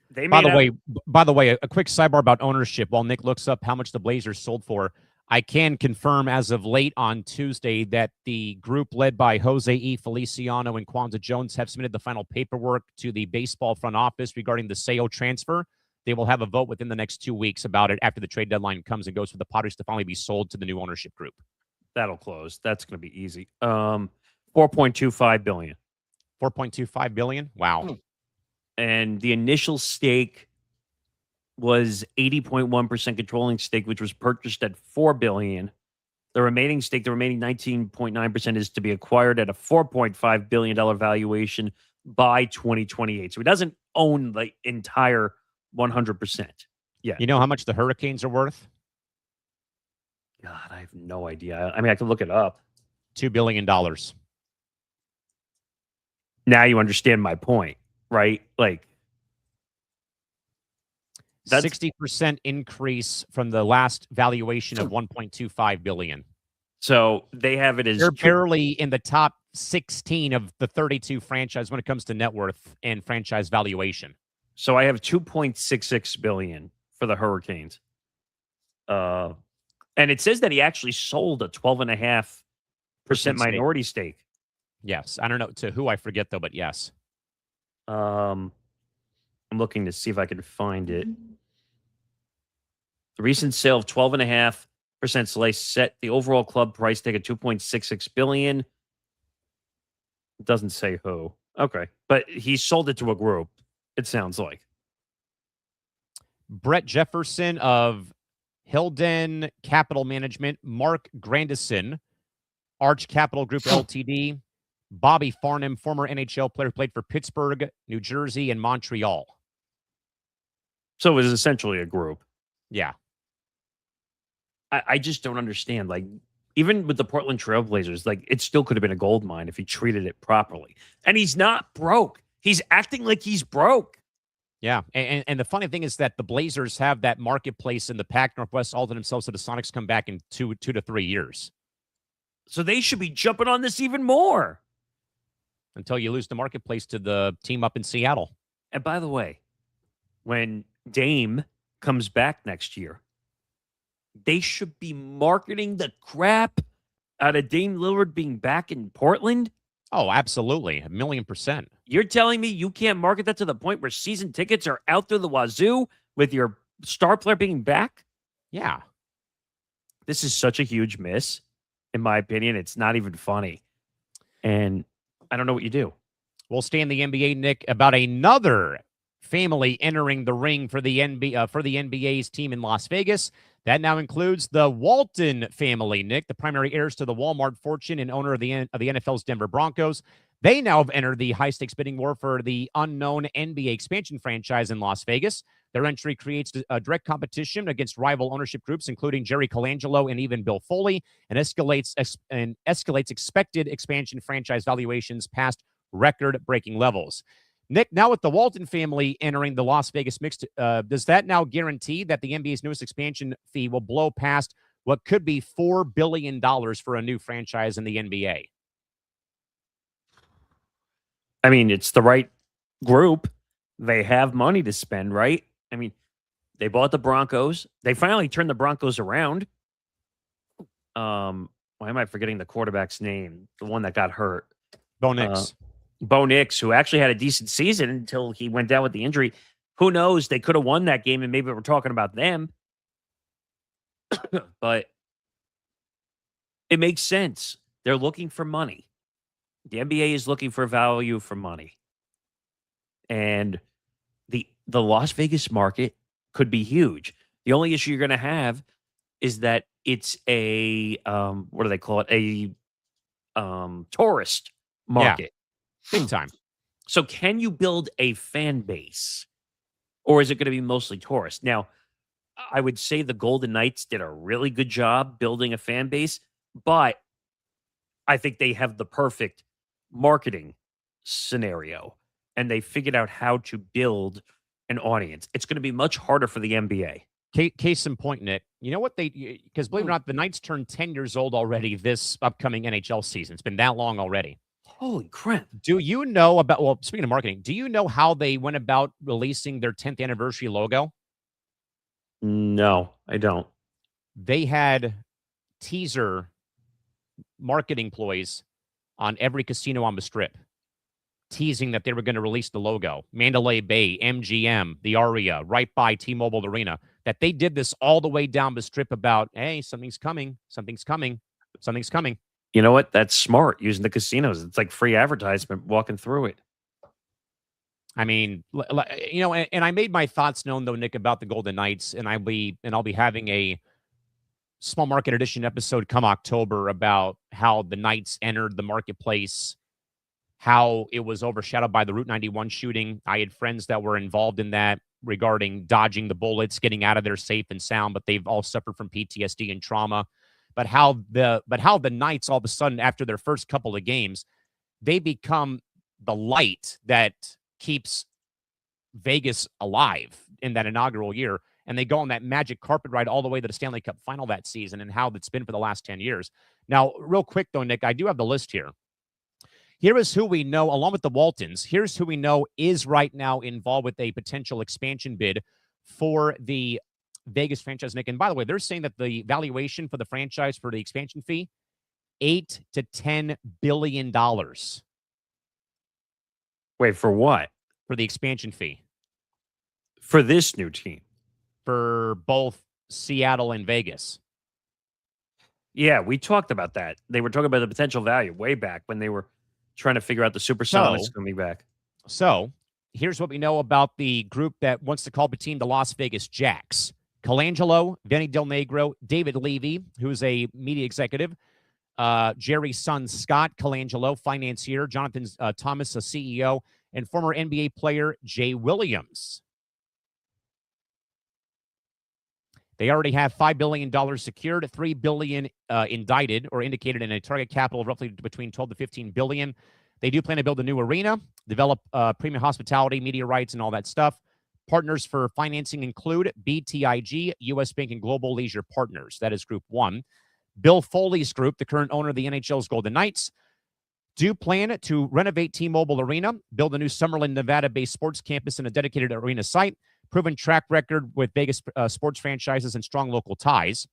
By the way, a quick sidebar about ownership. While Nick looks up how much the Blazers sold for, I can confirm as of late on Tuesday that the group led by Jose E. Feliciano and Kwanzaa Jones have submitted the final paperwork to the baseball front office regarding the Seo transfer. They will have a vote within the next 2 weeks about it after the trade deadline comes and goes for the Padres to finally be sold to the new ownership group. That'll close. That's going to be easy. $4.25 billion. $4.25 billion? Wow. And the initial stake was 80.1% controlling stake, which was purchased at $4 billion. The remaining stake, the remaining 19.9%, is to be acquired at a $4.5 billion valuation by 2028. So he doesn't own the entire 100%. Yeah. You know how much the Hurricanes are worth? God, I have no idea. I mean, I can look it up. $2 billion. Now you understand my point, right? Like, that's 60% increase from the last valuation of $1.25 billion. So they have it as they're barely in the top 16 of the 32 franchise when it comes to net worth and franchise valuation. So I have $2.66 billion for the Hurricanes. And it says that he actually sold a 12.5% minority stake. Yes. I don't know to who, I forget though, but yes. I'm looking to see if I can find it. The recent sale of 12.5% slice set the overall club price tag at $2.66 billion. It doesn't say who. Okay. But he sold it to a group, it sounds like. Brett Jefferson of Hilden Capital Management, Mark Grandison, Arch Capital Group Ltd., Bobby Farnham, former NHL player, played for Pittsburgh, New Jersey, and Montreal. So it was essentially a group. Yeah. I just don't understand. Like, even with the Portland Trailblazers, like, it still could have been a gold mine if he treated it properly. And he's not broke. He's acting like he's broke. Yeah, and the funny thing is that the Blazers have that marketplace in the Pac Northwest all to themselves, so the Sonics come back in two to 3 years. So they should be jumping on this even more. Until you lose the marketplace to the team up in Seattle. And by the way, when Dame comes back next year, they should be marketing the crap out of Dame Lillard being back in Portland? Oh, absolutely. 1,000,000%. You're telling me you can't market that to the point where season tickets are out through the wazoo with your star player being back? Yeah. This is such a huge miss. In my opinion, it's not even funny. And I don't know what you do. We'll stay in the NBA, Nick, about another family entering the ring for the NBA's team in Las Vegas. That now includes the Walton family, Nick, the primary heirs to the Walmart fortune and owner of the NFL's Denver Broncos. They now have entered the high-stakes bidding war for the unknown NBA expansion franchise in Las Vegas. Their entry creates a direct competition against rival ownership groups, including Jerry Colangelo and even Bill Foley, and escalates expected expansion franchise valuations past record-breaking levels. Nick, now with the Walton family entering the Las Vegas mix, does that now guarantee that the NBA's newest expansion fee will blow past what could be $4 billion for a new franchise in the NBA? I mean, it's the right group. They have money to spend, right? I mean, they bought the Broncos. They finally turned the Broncos around. Why am I forgetting the quarterback's name? The one that got hurt. Bo Nix. Bo Nix, who actually had a decent season until he went down with the injury. Who knows? They could have won that game, and maybe we're talking about them. But it makes sense. They're looking for money. The NBA is looking for value for money. And the Las Vegas market could be huge. The only issue you're going to have is that it's a, what do they call it? A tourist market. Yeah, big time. So can you build a fan base? Or is it going to be mostly tourists? Now, I would say the Golden Knights did a really good job building a fan base, but I think they have the perfect marketing scenario, and they figured out how to build an audience. It's going to be much harder for the NBA. Case in point, Nick, you know what because believe it or not, the Knights turned 10 years old already this upcoming NHL season. It's been that long already. Holy crap. Do you know about, well, speaking of marketing, do you know how they went about releasing their 10th anniversary logo? No, I don't. They had teaser marketing ploys on every casino on the Strip, teasing that they were going to release the logo. Mandalay Bay, MGM, the Aria, right by T-Mobile Arena, that they did this all the way down the Strip about, hey, something's coming, something's coming, something's coming. You know what? That's smart, using the casinos. It's like free advertisement walking through it. I mean, you know, and I made my thoughts known, though, Nick, about the Golden Knights, and I'll be having a small market edition episode come October about how the Knights entered the marketplace, how it was overshadowed by the Route 91 shooting. I had friends that were involved in that regarding dodging the bullets, getting out of there safe and sound, but they've all suffered from PTSD and trauma. But how the Knights all of a sudden, after their first couple of games, they become the light that keeps Vegas alive in that inaugural year. And they go on that magic carpet ride all the way to the Stanley Cup final that season, and how that's been for the last 10 years. Now, real quick, though, Nick, I do have the list here. Here is who we know, along with the Waltons, here's who we know is right now involved with a potential expansion bid for the Vegas franchise, Nick. And by the way, they're saying that the valuation for the franchise for the expansion fee, $8 to $10 billion. Wait, for what? For the expansion fee. For this new team. For both Seattle and Vegas. Yeah, we talked about that. They were talking about the potential value way back when they were trying to figure out the Supersonics coming back. So here's what we know about the group that wants to call the team the Las Vegas Jacks. Colangelo, Vinny Del Negro, David Levy, who's a media executive, Jerry's son, Scott Colangelo, financier, Jonathan Thomas, a CEO, and former NBA player Jay Williams. They already have $5 billion secured, $3 billion indicted or indicated in a target capital of roughly between $12 to $15 billion. They do plan to build a new arena, develop premium hospitality, media rights, and all that stuff. Partners for financing include BTIG, U.S. Bank, and Global Leisure Partners. That is Group 1. Bill Foley's group, the current owner of the NHL's Golden Knights, do plan to renovate T-Mobile Arena, build a new Summerlin, Nevada-based sports campus and a dedicated arena site, proven track record with Vegas sports franchises and strong local ties.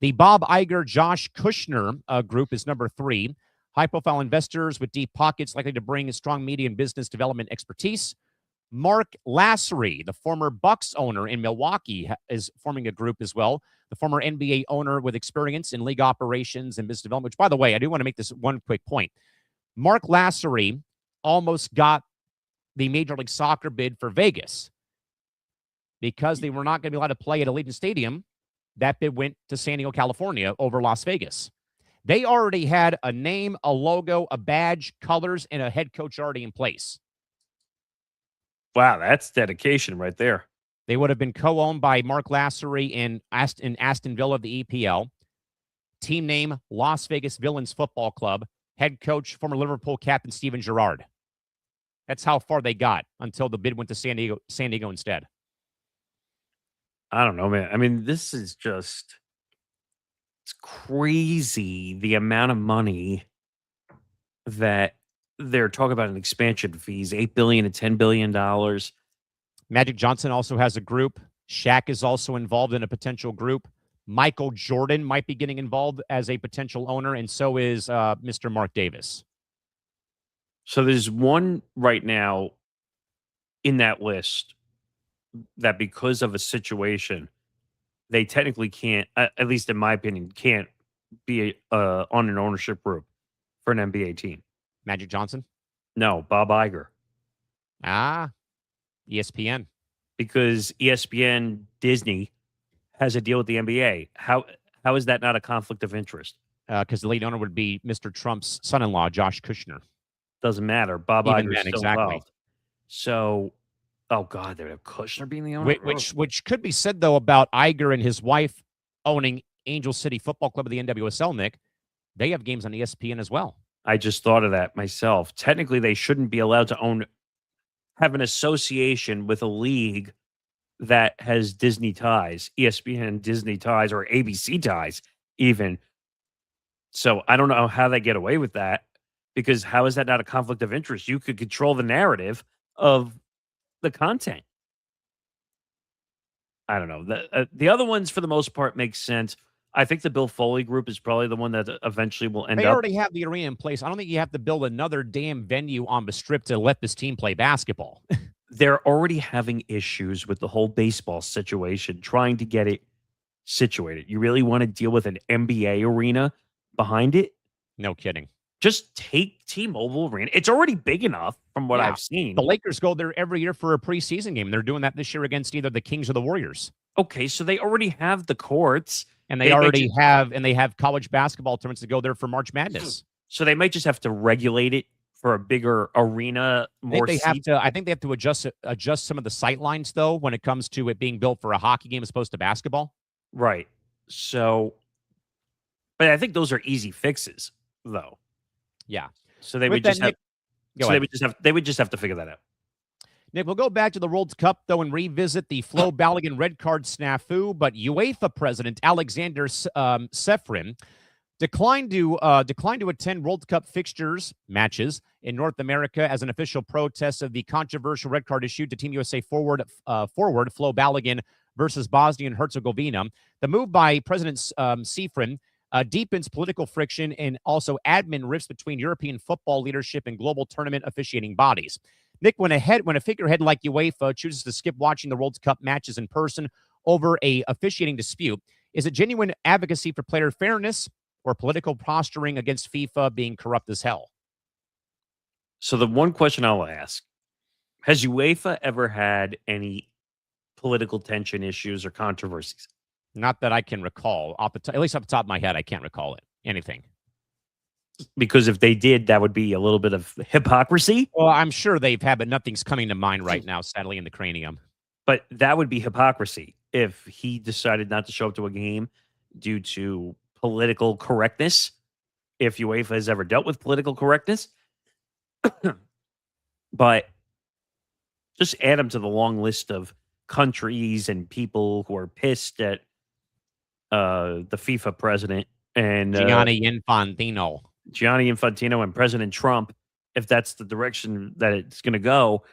The Bob Iger, Josh Kushner group is number 3. High-profile investors with deep pockets likely to bring strong media and business development expertise. Mark Lassery, the former Bucks owner in Milwaukee, is forming a group as well. The former NBA owner with experience in league operations and business development, which, by the way, I do want to make this one quick point. Mark Lassery almost got the Major League Soccer bid for Vegas because they were not going to be allowed to play at Allegiant Stadium. That bid went to San Diego, California over Las Vegas. They already had a name, a logo, a badge, colors, and a head coach already in place. Wow, that's dedication right there. They would have been co-owned by Mark Lassery in Aston Villa of the EPL. Team name, Las Vegas Villains Football Club. Head coach, former Liverpool captain Steven Gerrard. That's how far they got until the bid went to San Diego instead. I don't know, man. I mean, this is just, it's crazy the amount of money that they're talking about in expansion fees, $8 billion and $10 billion. Magic Johnson also has a group. Shaq is also involved in a potential group. Michael Jordan might be getting involved as a potential owner, and so is Mr. Mark Davis. So there's one right now in that list that because of a situation, they technically can't, at least in my opinion, can't be on an ownership group for an NBA team. Magic Johnson? No, Bob Iger. ESPN. Because ESPN Disney has a deal with the NBA. How is that not a conflict of interest? Because the lead owner would be Mr. Trump's son-in-law, Josh Kushner. Doesn't matter. Bob Even Iger's then, still exactly. involved. So, oh God, they would have Kushner being the owner. Which could be said, though, about Iger and his wife owning Angel City Football Club of the NWSL, Nick. They have games on ESPN as well. I just thought of that myself. Technically, they shouldn't be allowed to have an association with a league that has Disney ties, ESPN Disney ties, or ABC ties, even. So I don't know how they get away with that, because how is that not a conflict of interest? You could control the narrative of the content. I don't know. The other ones, for the most part, make sense. I think the Bill Foley group is probably the one that eventually will end up. They already have the arena in place. I don't think you have to build another damn venue on the Strip to let this team play basketball. They're already having issues with the whole baseball situation, trying to get it situated. You really want to deal with an NBA arena behind it? No kidding. Just take T-Mobile Arena. It's already big enough from what I've seen. The Lakers go there every year for a preseason game. They're doing that this year against either the Kings or the Warriors. Okay, so they already have the courts. And they already have college basketball tournaments to go there for March Madness. So they might just have to regulate it for a bigger arena, more I think they have to adjust some of the sight lines, though, when it comes to it being built for a hockey game as opposed to basketball. Right. So, but I think those are easy fixes, though. Yeah. So they would just have. They would just have to figure that out. Nick, we'll go back to the World Cup, though, and revisit the Flo Balogun red card snafu. But UEFA President Alexander Sefrin declined to attend World Cup matches in North America as an official protest of the controversial red card issued to Team USA forward Flo Balogun versus Bosnia and Herzegovina. The move by President Sefrin deepens political friction and also admin rifts between European football leadership and global tournament officiating bodies. Nick, when a figurehead like UEFA chooses to skip watching the World Cup matches in person over a officiating dispute, is it genuine advocacy for player fairness or political posturing against FIFA being corrupt as hell? So the one question I'll ask, has UEFA ever had any political tension issues or controversies? Not that I can recall. At least off the top of my head, I can't recall anything. Because if they did, that would be a little bit of hypocrisy. Well, I'm sure they've had, but nothing's coming to mind right now, sadly, in the cranium. But that would be hypocrisy if he decided not to show up to a game due to political correctness. If UEFA has ever dealt with political correctness. But just add them to the long list of countries and people who are pissed at the FIFA president and Gianni Infantino and President Trump, if that's the direction that it's going to go.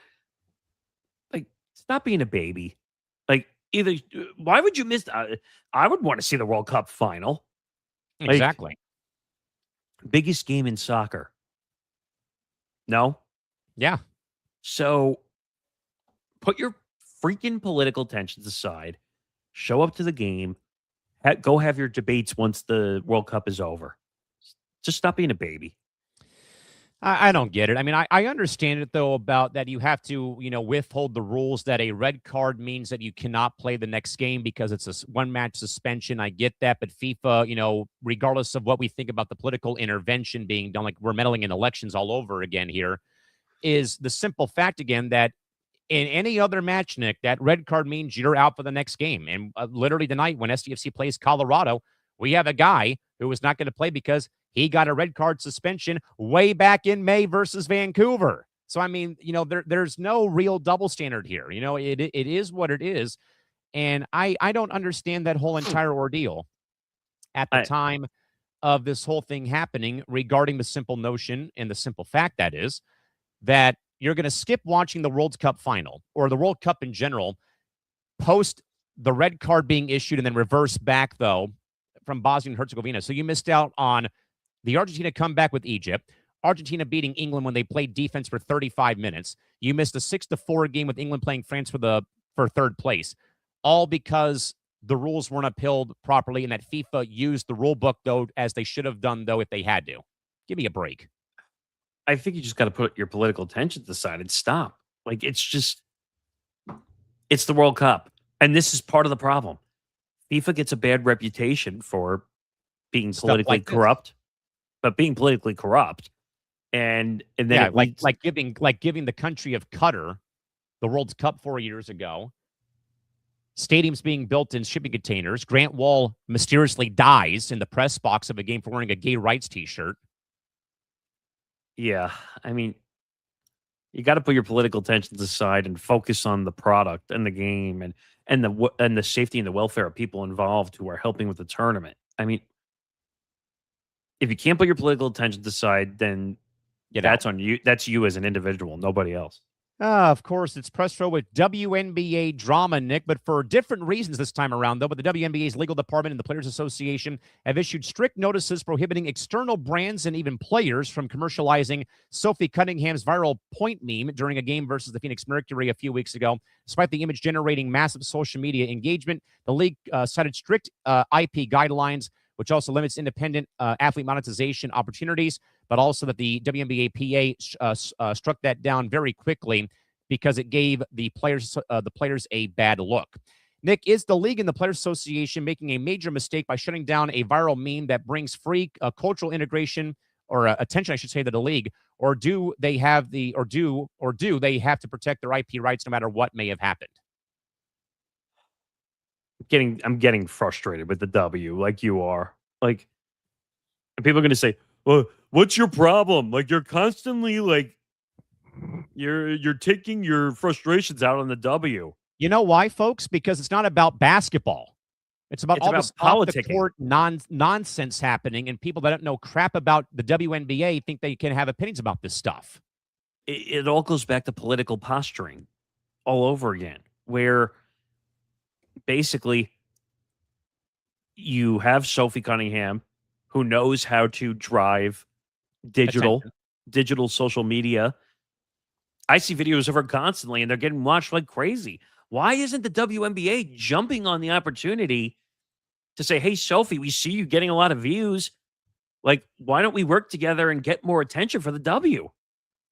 Like, stop being a baby. Like, either why would you miss? I would want to see the World Cup final. Exactly. Biggest game in soccer. No? Yeah. So put your freaking political tensions aside, show up to the game, go have your debates once the World Cup is over. Just stop being a baby. I don't get it. I mean, I understand it, though, about that you have to, withhold the rules that a red card means that you cannot play the next game because it's a one-match suspension. I get that. But FIFA, regardless of what we think about the political intervention being done, like we're meddling in elections all over again here, is the simple fact, again, that in any other match, Nick, that red card means you're out for the next game. And literally tonight, when SDFC plays Colorado, we have a guy who was not going to play because he got a red card suspension way back in May versus Vancouver. So, I mean, there's no real double standard here. It is what it is. And I don't understand that whole entire ordeal at the time of this whole thing happening regarding the simple notion and the simple fact that is that you're going to skip watching the World Cup final or the World Cup in general post the red card being issued and then reverse back, though, from Bosnia and Herzegovina. So you missed out on the Argentina comeback with Egypt, Argentina beating England when they played defense for 35 minutes. You missed a 6-4 game with England playing France for third place, all because the rules weren't upheld properly and that FIFA used the rule book, though, as they should have done, though, if they had to. Give me a break. I think you just got to put your political tensions aside and stop. Like, it's the World Cup. And this is part of the problem. FIFA gets a bad reputation for being politically corrupt, but being politically corrupt. And then giving the country of Qatar the World Cup 4 years ago, stadiums being built in shipping containers. Grant Wall mysteriously dies in the press box of a game for wearing a gay rights t-shirt. Yeah, I mean, you got to put your political tensions aside and focus on the product and the game and the safety and the welfare of people involved who are helping with the tournament. I mean, if you can't put your political tensions aside, then that's on you. That's you as an individual, nobody else. Of course, it's Press Row with WNBA drama, Nick, but for different reasons this time around, though. But the WNBA's legal department and the Players Association have issued strict notices prohibiting external brands and even players from commercializing Sophie Cunningham's viral point meme during a game versus the Phoenix Mercury a few weeks ago. Despite the image generating massive social media engagement, the league cited strict IP guidelines, which also limits independent athlete monetization opportunities, but also that the WNBA PA struck that down very quickly because it gave the players a bad look. Nick, is the league and the Players Association making a major mistake by shutting down a viral meme that brings free cultural integration or attention, I should say, to the league, or do they have they have to protect their IP rights no matter what may have happened? I'm getting frustrated with the W, like you are. Like, and people are going to say, "Well, what's your problem? Like, you're constantly like, you're taking your frustrations out on the W." You know why, folks? Because it's not about basketball. It's about all this off-the-court nonsense happening, and people that don't know crap about the WNBA think they can have opinions about this stuff. It all goes back to political posturing all over again, where basically you have Sophie Cunningham, who knows how to drive digital social media. I see videos of her constantly, and they're getting watched like crazy. Why isn't the WNBA jumping on the opportunity to say, "Hey, Sophie, we see you getting a lot of views. Like, why don't we work together and get more attention for the W?"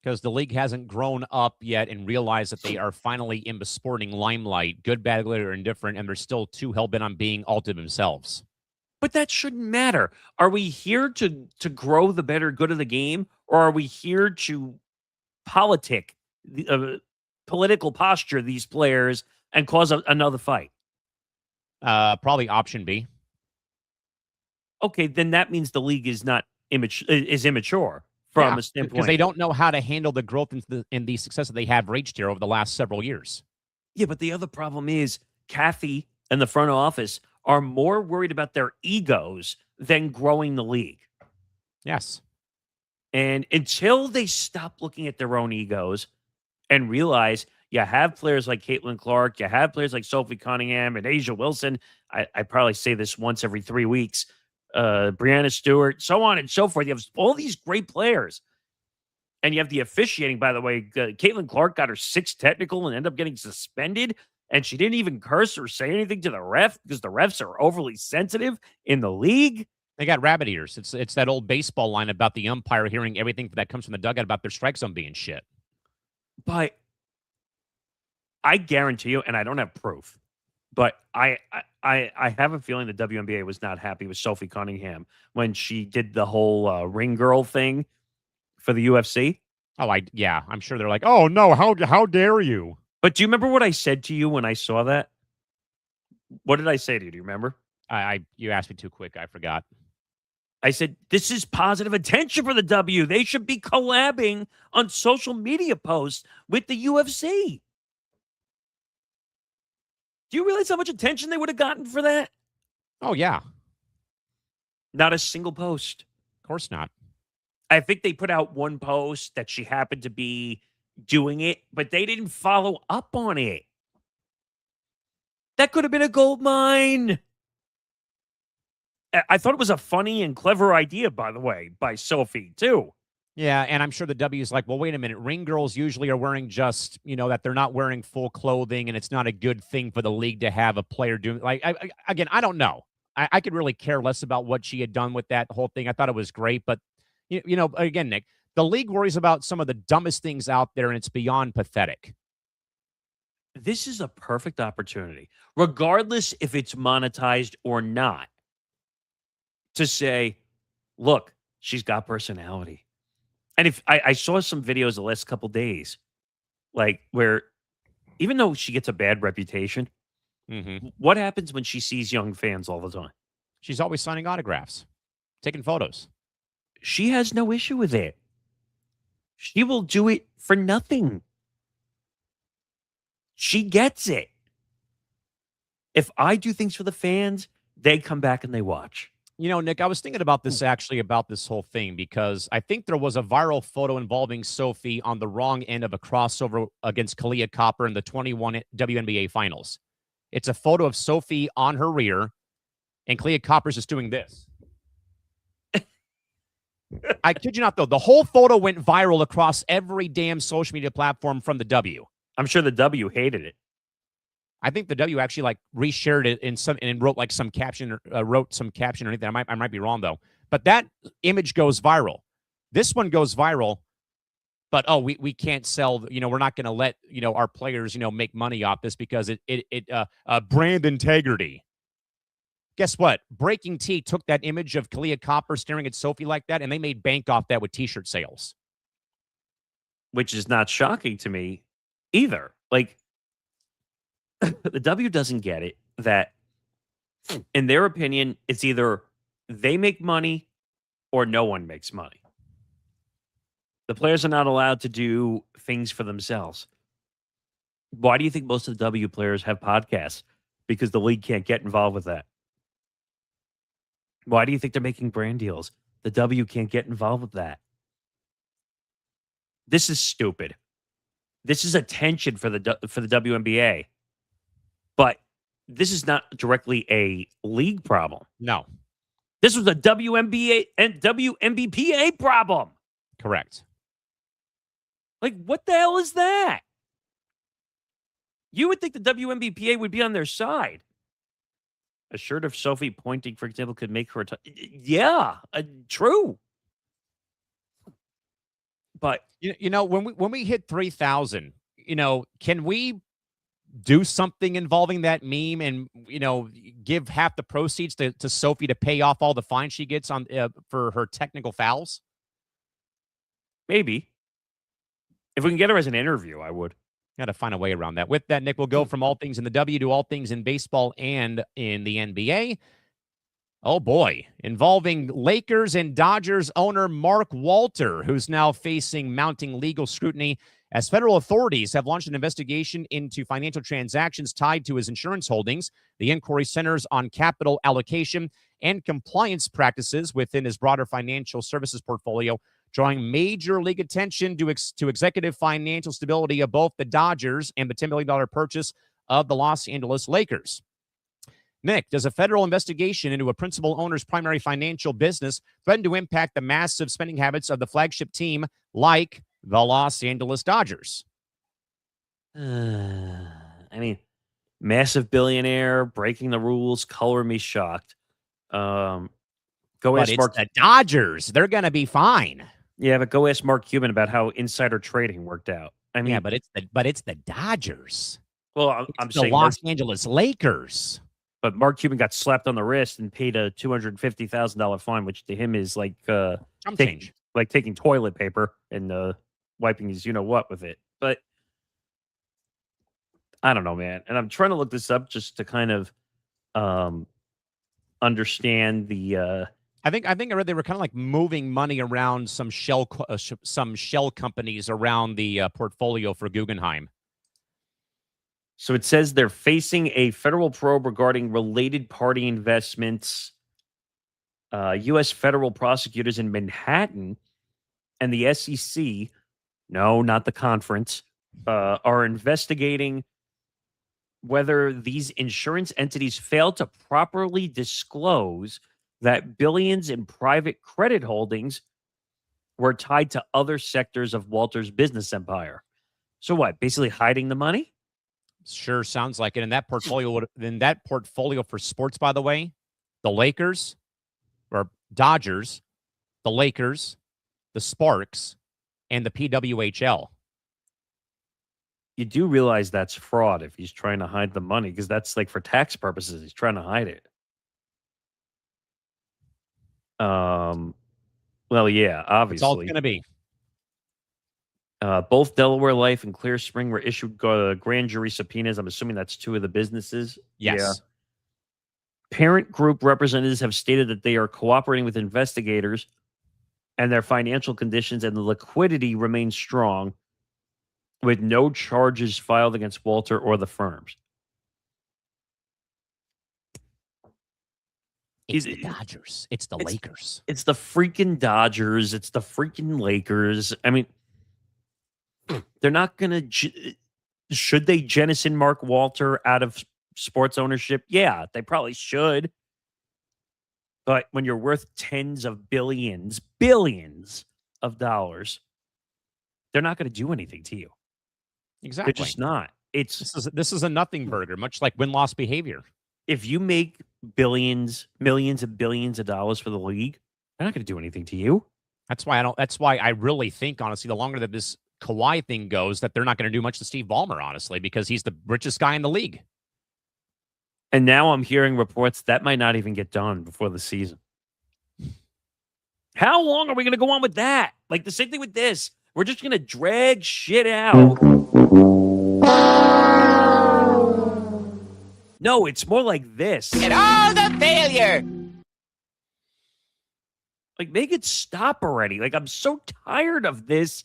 Because the league hasn't grown up yet and realized that they are finally in the sporting limelight, good, bad, or indifferent, and they're still too hell-bent on being all to themselves. But that shouldn't matter. Are we here to grow the better good of the game, or are we here to politic, political posture these players and cause another fight? Probably option B. Okay, then that means the league is not immature from a standpoint, because they don't know how to handle the growth and the success that they have reached here over the last several years. Yeah, but the other problem is Kathy and the front office are more worried about their egos than growing the league. Yes. And until they stop looking at their own egos and realize You have players like Caitlin Clark. You have players like Sophie Cunningham and Asia Wilson. I probably say this once every 3 weeks. Brianna Stewart, so on and so forth. You have all these great players. And you have the officiating, by the way. Caitlin Clark got her 6th technical and ended up getting suspended. And she didn't even curse or say anything to the ref because the refs are overly sensitive in the league. They got rabbit ears. It's that old baseball line about the umpire hearing everything that comes from the dugout about their strike zone being shit. But I guarantee you, and I don't have proof, but I have a feeling the WNBA was not happy with Sophie Cunningham when she did the whole ring girl thing for the UFC. Oh, I'm sure they're like, oh no, how dare you? But do you remember what I said to you when I saw that? What did I say to you? Do you remember? You asked me too quick. I forgot. I said, this is positive attention for the W. They should be collabing on social media posts with the UFC. Do you realize how much attention they would have gotten for that? Oh, yeah. Not a single post. Of course not. I think they put out one post that she happened to be doing it, but they didn't follow up on it. That could have been a gold mine. I thought it was a funny and clever idea, by the way, by Sophie, too. Yeah, and I'm sure the W is like, well, wait a minute. Ring girls usually are wearing just, that they're not wearing full clothing, and it's not a good thing for the league to have a player doing. Like, again, I don't know. I could really care less about what she had done with that whole thing. I thought it was great, but, again, Nick, the league worries about some of the dumbest things out there, and it's beyond pathetic. This is a perfect opportunity, regardless if it's monetized or not, to say, look, she's got personality. And if I saw some videos the last couple days, like where even though she gets a bad reputation, what happens when she sees young fans all the time? She's always signing autographs, taking photos. She has no issue with it. She will do it for nothing. She gets it. If I do things for the fans, they come back and they watch. Nick, I was thinking about this actually, about this whole thing, because I think there was a viral photo involving Sophie on the wrong end of a crossover against Kalia Copper in the 21 WNBA Finals. It's a photo of Sophie on her rear, and Kalia Copper's just doing this. I kid you not, though. The whole photo went viral across every damn social media platform from the W. I'm sure the W hated it. I think the W actually reshared it and wrote some caption or anything. I might be wrong though. But that image goes viral. This one goes viral. But we can't sell. We're not going to let our players make money off this because it brand integrity. Guess what? Breaking T took that image of Kalia Copper staring at Sophie like that, and they made bank off that with T-shirt sales. Which is not shocking to me either. The W doesn't get it that, in their opinion, it's either they make money or no one makes money. The players are not allowed to do things for themselves. Why do you think most of the W players have podcasts? Because the league can't get involved with that. Why do you think they're making brand deals? The W can't get involved with that. This is stupid. This is attention for the WNBA. But this is not directly a league problem. No. This was a WNBA and WNBPA problem. Correct. What the hell is that? You would think the WNBPA would be on their side. A shirt of Sophie pointing, for example, could make her true. But when we hit 3,000, can we do something involving that meme and give half the proceeds to Sophie to pay off all the fines she gets on for her technical fouls? Maybe. If we can get her as an interview, I would. Got to find a way around that. With that, Nick, we'll go from all things in the W to all things in baseball and in the NBA. Oh, boy. Involving Lakers and Dodgers owner Mark Walter, who's now facing mounting legal scrutiny as federal authorities have launched an investigation into financial transactions tied to his insurance holdings. The inquiry centers on capital allocation and compliance practices within his broader financial services portfolio drawing major league attention to executive financial stability of both the Dodgers and the $10 million purchase of the Los Angeles Lakers. Nick, does a federal investigation into a principal owner's primary financial business threaten to impact the massive spending habits of the flagship team like the Los Angeles Dodgers? I mean, massive billionaire, breaking the rules, color me shocked. Go But ask it's Mark. the Dodgers. They're going to be fine. Yeah, but go ask Mark Cuban about how insider trading worked out. I mean, Yeah, but it's the Dodgers. well, It's I'm the saying Los Angeles Lakers. but Mark Cuban got slapped on the wrist and paid a $250,000 fine, which to him is like Change. like taking toilet paper and wiping his what with it. But I don't know, man. And I'm trying to look this up just to kind of understand the. I think I read they were kind of like moving money around some shell companies around the portfolio for Guggenheim. So it says they're facing a federal probe regarding related party investments. U.S. federal prosecutors in Manhattan and the SEC, no, not the conference, are investigating whether these insurance entities failed to properly disclose that billions in private credit holdings were tied to other sectors of Walter's business empire. So what? Basically hiding the money? Sure sounds like it. And that portfolio for sports, by the way, the Lakers or Dodgers, the Lakers, the Sparks, and the PWHL. You do realize that's fraud if he's trying to hide the money, because that's like for tax purposes. He's trying to hide it. Well, yeah, obviously. It's all going to be. Both Delaware Life and Clear Spring were issued grand jury subpoenas. I'm assuming that's two of the businesses. Yes. Yeah. Parent group representatives have stated that they are cooperating with investigators and their financial conditions and the liquidity remains strong, with no charges filed against Walter or the firms. It's the Dodgers. It's the Lakers. It's the freaking Dodgers. It's the freaking Lakers. I mean, they're not going to... Should they jettison Mark Walter out of sports ownership? Yeah, they probably should. But when you're worth tens of billions of dollars, they're not going to do anything to you. Exactly. They're just not. This is a nothing burger, much like win-loss behavior. If you make millions and billions of dollars for the league, they're not going to do anything to you. That's why I really think, honestly, the longer that this Kawhi thing goes, that they're not going to do much to Steve Ballmer, honestly, because he's the richest guy in the league. And now I'm hearing reports that might not even get done before the season. How long are we going to go on with that? Like the same thing with this. We're just going to drag shit out. No, it's more like this. Get all the failure. Like, make it stop already. Like, I'm so tired of this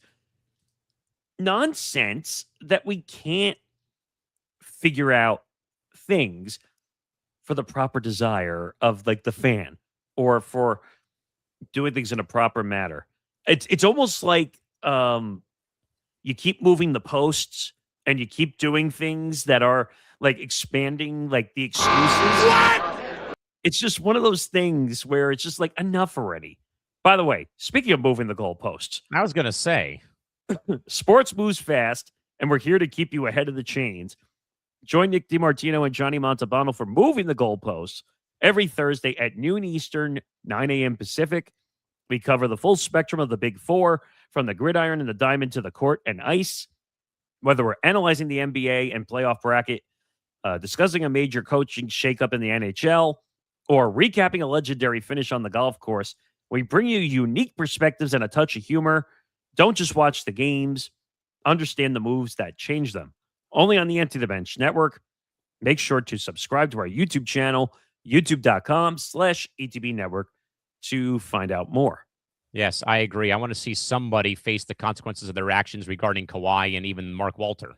nonsense that we can't figure out things for the proper desire of, like, the fan or for doing things in a proper manner. It's almost like you keep moving the posts and you keep doing things that are like expanding like the exclusives. What? It's just one of those things where it's just like enough already. By the way, speaking of moving the goalposts, I was going to say, sports moves fast, and we're here to keep you ahead of the chains. Join Nick DiMartino and Johnny Montalbano for Moving the Goalposts every Thursday at noon Eastern, 9 a.m. Pacific. We cover the full spectrum of the Big Four, from the gridiron and the diamond to the court and ice. Whether we're analyzing the NBA and playoff bracket, discussing a major coaching shakeup in the NHL, or recapping a legendary finish on the golf course, we bring you unique perspectives and a touch of humor. Don't just watch the games. Understand the moves that change them. Only on the Empty the Bench Network. Make sure to subscribe to our YouTube channel, youtube.com/ETB Network, to find out more. yes, I agree. I want to see somebody face the consequences of their actions regarding Kawhi and even Mark Walter.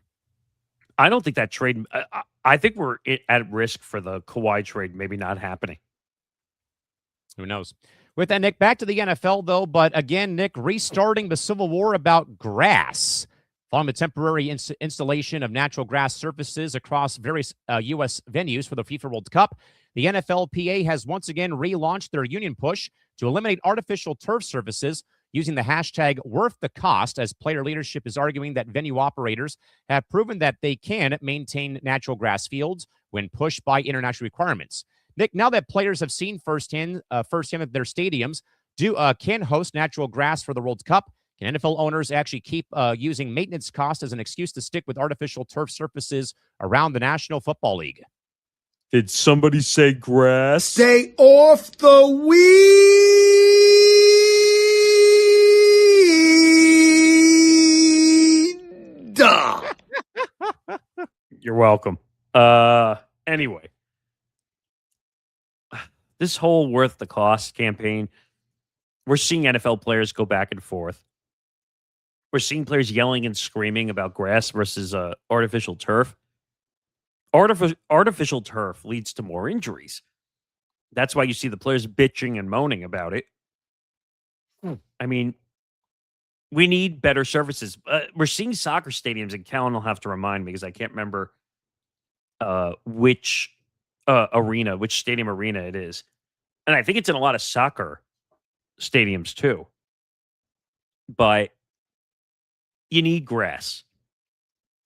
I don't think that trade... I think we're at risk for the Kawhi trade maybe not happening. Who knows? With that, Nick, back to the NFL, though. But again, Nick, restarting the civil war about grass. Following the temporary installation of natural grass surfaces across various U.S. venues for the FIFA World Cup, the NFLPA has once again relaunched their union push to eliminate artificial turf surfaces using the hashtag worth the cost, as player leadership is arguing that venue operators have proven that they can maintain natural grass fields when pushed by international requirements. Nick, now that players have seen firsthand that their stadiums can host natural grass for the World Cup, can NFL owners actually keep using maintenance costs as an excuse to stick with artificial turf surfaces around the National Football League? Did somebody say grass? Stay off the weed. You're welcome. Anyway, this whole worth the cost campaign, we're seeing NFL players go back and forth. We're seeing players yelling and screaming about grass versus artificial turf. Artificial turf leads to more injuries. That's why you see the players bitching and moaning about it. I mean, we need better surfaces. We're seeing soccer stadiums, and Callan will have to remind me because I can't remember which stadium arena it is. And I think it's in a lot of soccer stadiums too. But you need grass.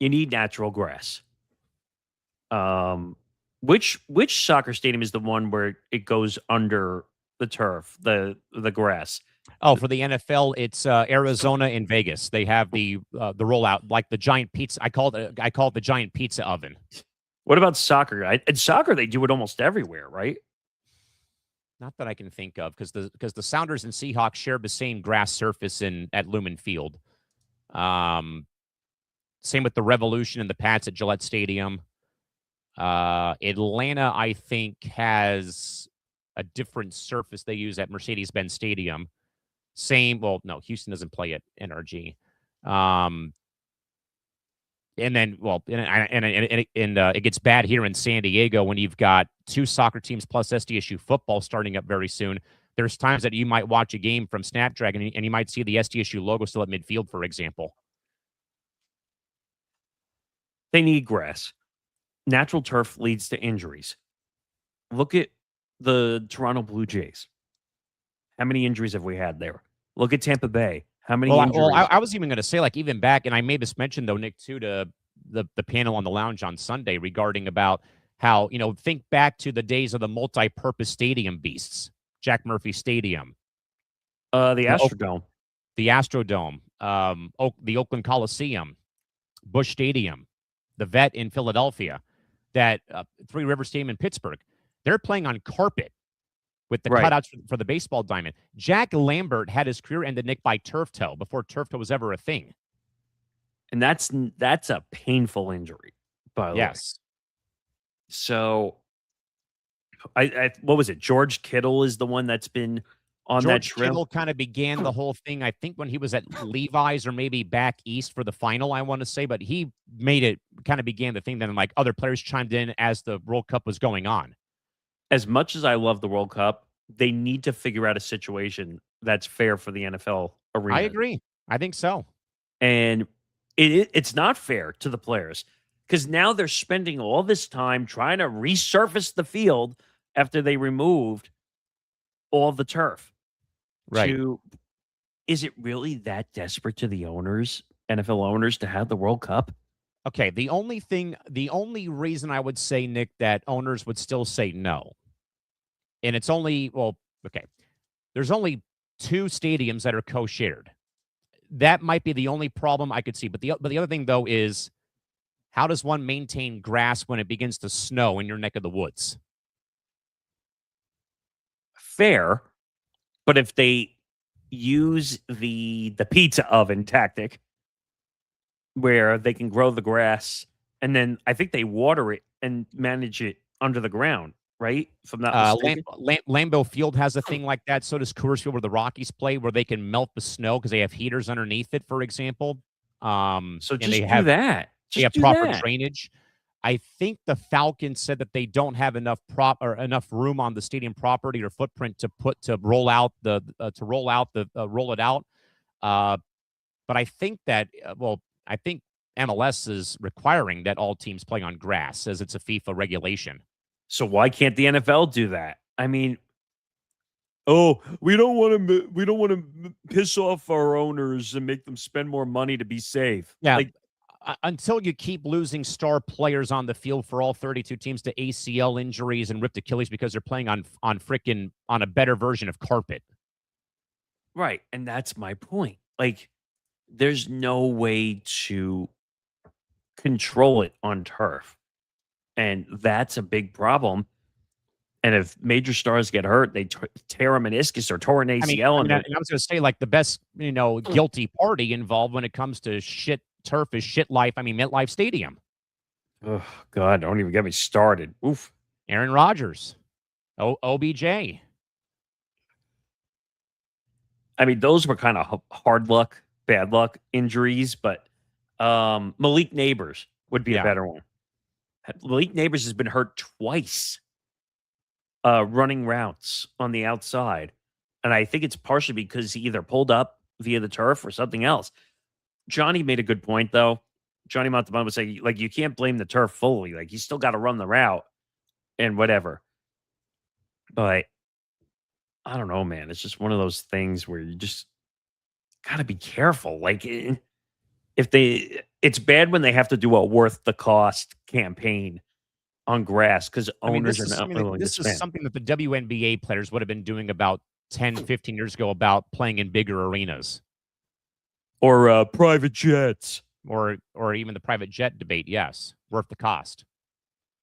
You need natural grass. Which soccer stadium is the one where it goes under the turf, the grass? Oh, for the NFL, it's Arizona and Vegas. They have the rollout, like the giant pizza. I call it the giant pizza oven. What about soccer? In soccer, they do it almost everywhere, right? Not that I can think of, because the Sounders and Seahawks share the same grass surface at Lumen Field. Same with the Revolution and the Pats at Gillette Stadium. Atlanta, I think, has a different surface they use at Mercedes-Benz Stadium. Houston doesn't play at NRG. And then, it gets bad here in San Diego when you've got two soccer teams plus SDSU football starting up very soon. There's times that you might watch a game from Snapdragon and you might see the SDSU logo still at midfield, for example. They need grass. Natural turf leads to injuries. Look at the Toronto Blue Jays. How many injuries have we had there? Look at Tampa Bay. How many injuries? I was even going to say, like, even back, and I made this mention, though, Nick, too, to the panel on the lounge on Sunday regarding about how, think back to the days of the multi-purpose stadium beasts. Jack Murphy Stadium. The Astrodome. The Astrodome. The Oakland Coliseum. Busch Stadium. The Vet in Philadelphia. That Three River Stadium in Pittsburgh. They're playing on carpet with the cutouts for the baseball diamond. Jack Lambert had his career ended, Nick, by turf toe before turf toe was ever a thing. And that's a painful injury, by the way. Yes. So, what was it? George Kittle is the one that's been on that George trip. Kittle kind of began the whole thing, I think, when he was at Levi's or maybe back east for the final, I want to say. But he kind of began the thing. Then, like, other players chimed in as the World Cup was going on. As much as I love the World Cup, they need to figure out a situation that's fair for the NFL arena. I agree. I think so. And it's not fair to the players because now they're spending all this time trying to resurface the field after they removed all the turf. Right. Is it really that desperate to the owners, NFL owners, to have the World Cup? Okay, the only reason I would say, Nick, that owners would still say no, and it's only, there's only two stadiums that are co-shared. That might be the only problem I could see. But the other thing, though, is how does one maintain grass when it begins to snow in your neck of the woods? Fair, but if they use the pizza oven tactic, where they can grow the grass, and then I think they water it and manage it under the ground, right? From that, Lambeau Field has a thing like that. So does Coors Field, where the Rockies play, where they can melt the snow because they have heaters underneath it, for example. So just they do have that. They have proper drainage. I think the Falcons said that they don't have enough enough room on the stadium property or footprint to roll it out. But I think that I think MLS is requiring that all teams play on grass, as it's a FIFA regulation. So why can't the NFL do that? I mean, oh, we don't want to piss off our owners and make them spend more money to be safe. Yeah. Like, until you keep losing star players on the field for all 32 teams to ACL injuries and ripped Achilles because they're playing on a better version of carpet. right. And that's my point. Like, there's no way to control it on turf. And that's a big problem. And if major stars get hurt, they tear a meniscus or tore an ACL. And I was going to say, like, the best, guilty party involved when it comes to shit turf is shit life. I mean, MetLife Stadium. Oh, God, don't even get me started. Oof. Aaron Rodgers. OBJ. I mean, those were kind of hard luck, bad luck injuries, but Malik Neighbors would be a better one. Malik Neighbors has been hurt twice running routes on the outside. And I think it's partially because he either pulled up via the turf or something else. Johnny made a good point, though. Johnny Montalban would say, like, you can't blame the turf fully. Like, you still got to run the route and whatever. But I don't know, man. It's just one of those things where you just got to be careful. Like, it's bad when they have to do a worth the cost campaign on grass because owners are not willing to spend. This is something that the WNBA players would have been doing about 10, 15 years ago about playing in bigger arenas. Or private jets. Or even the private jet debate, yes. Worth the cost.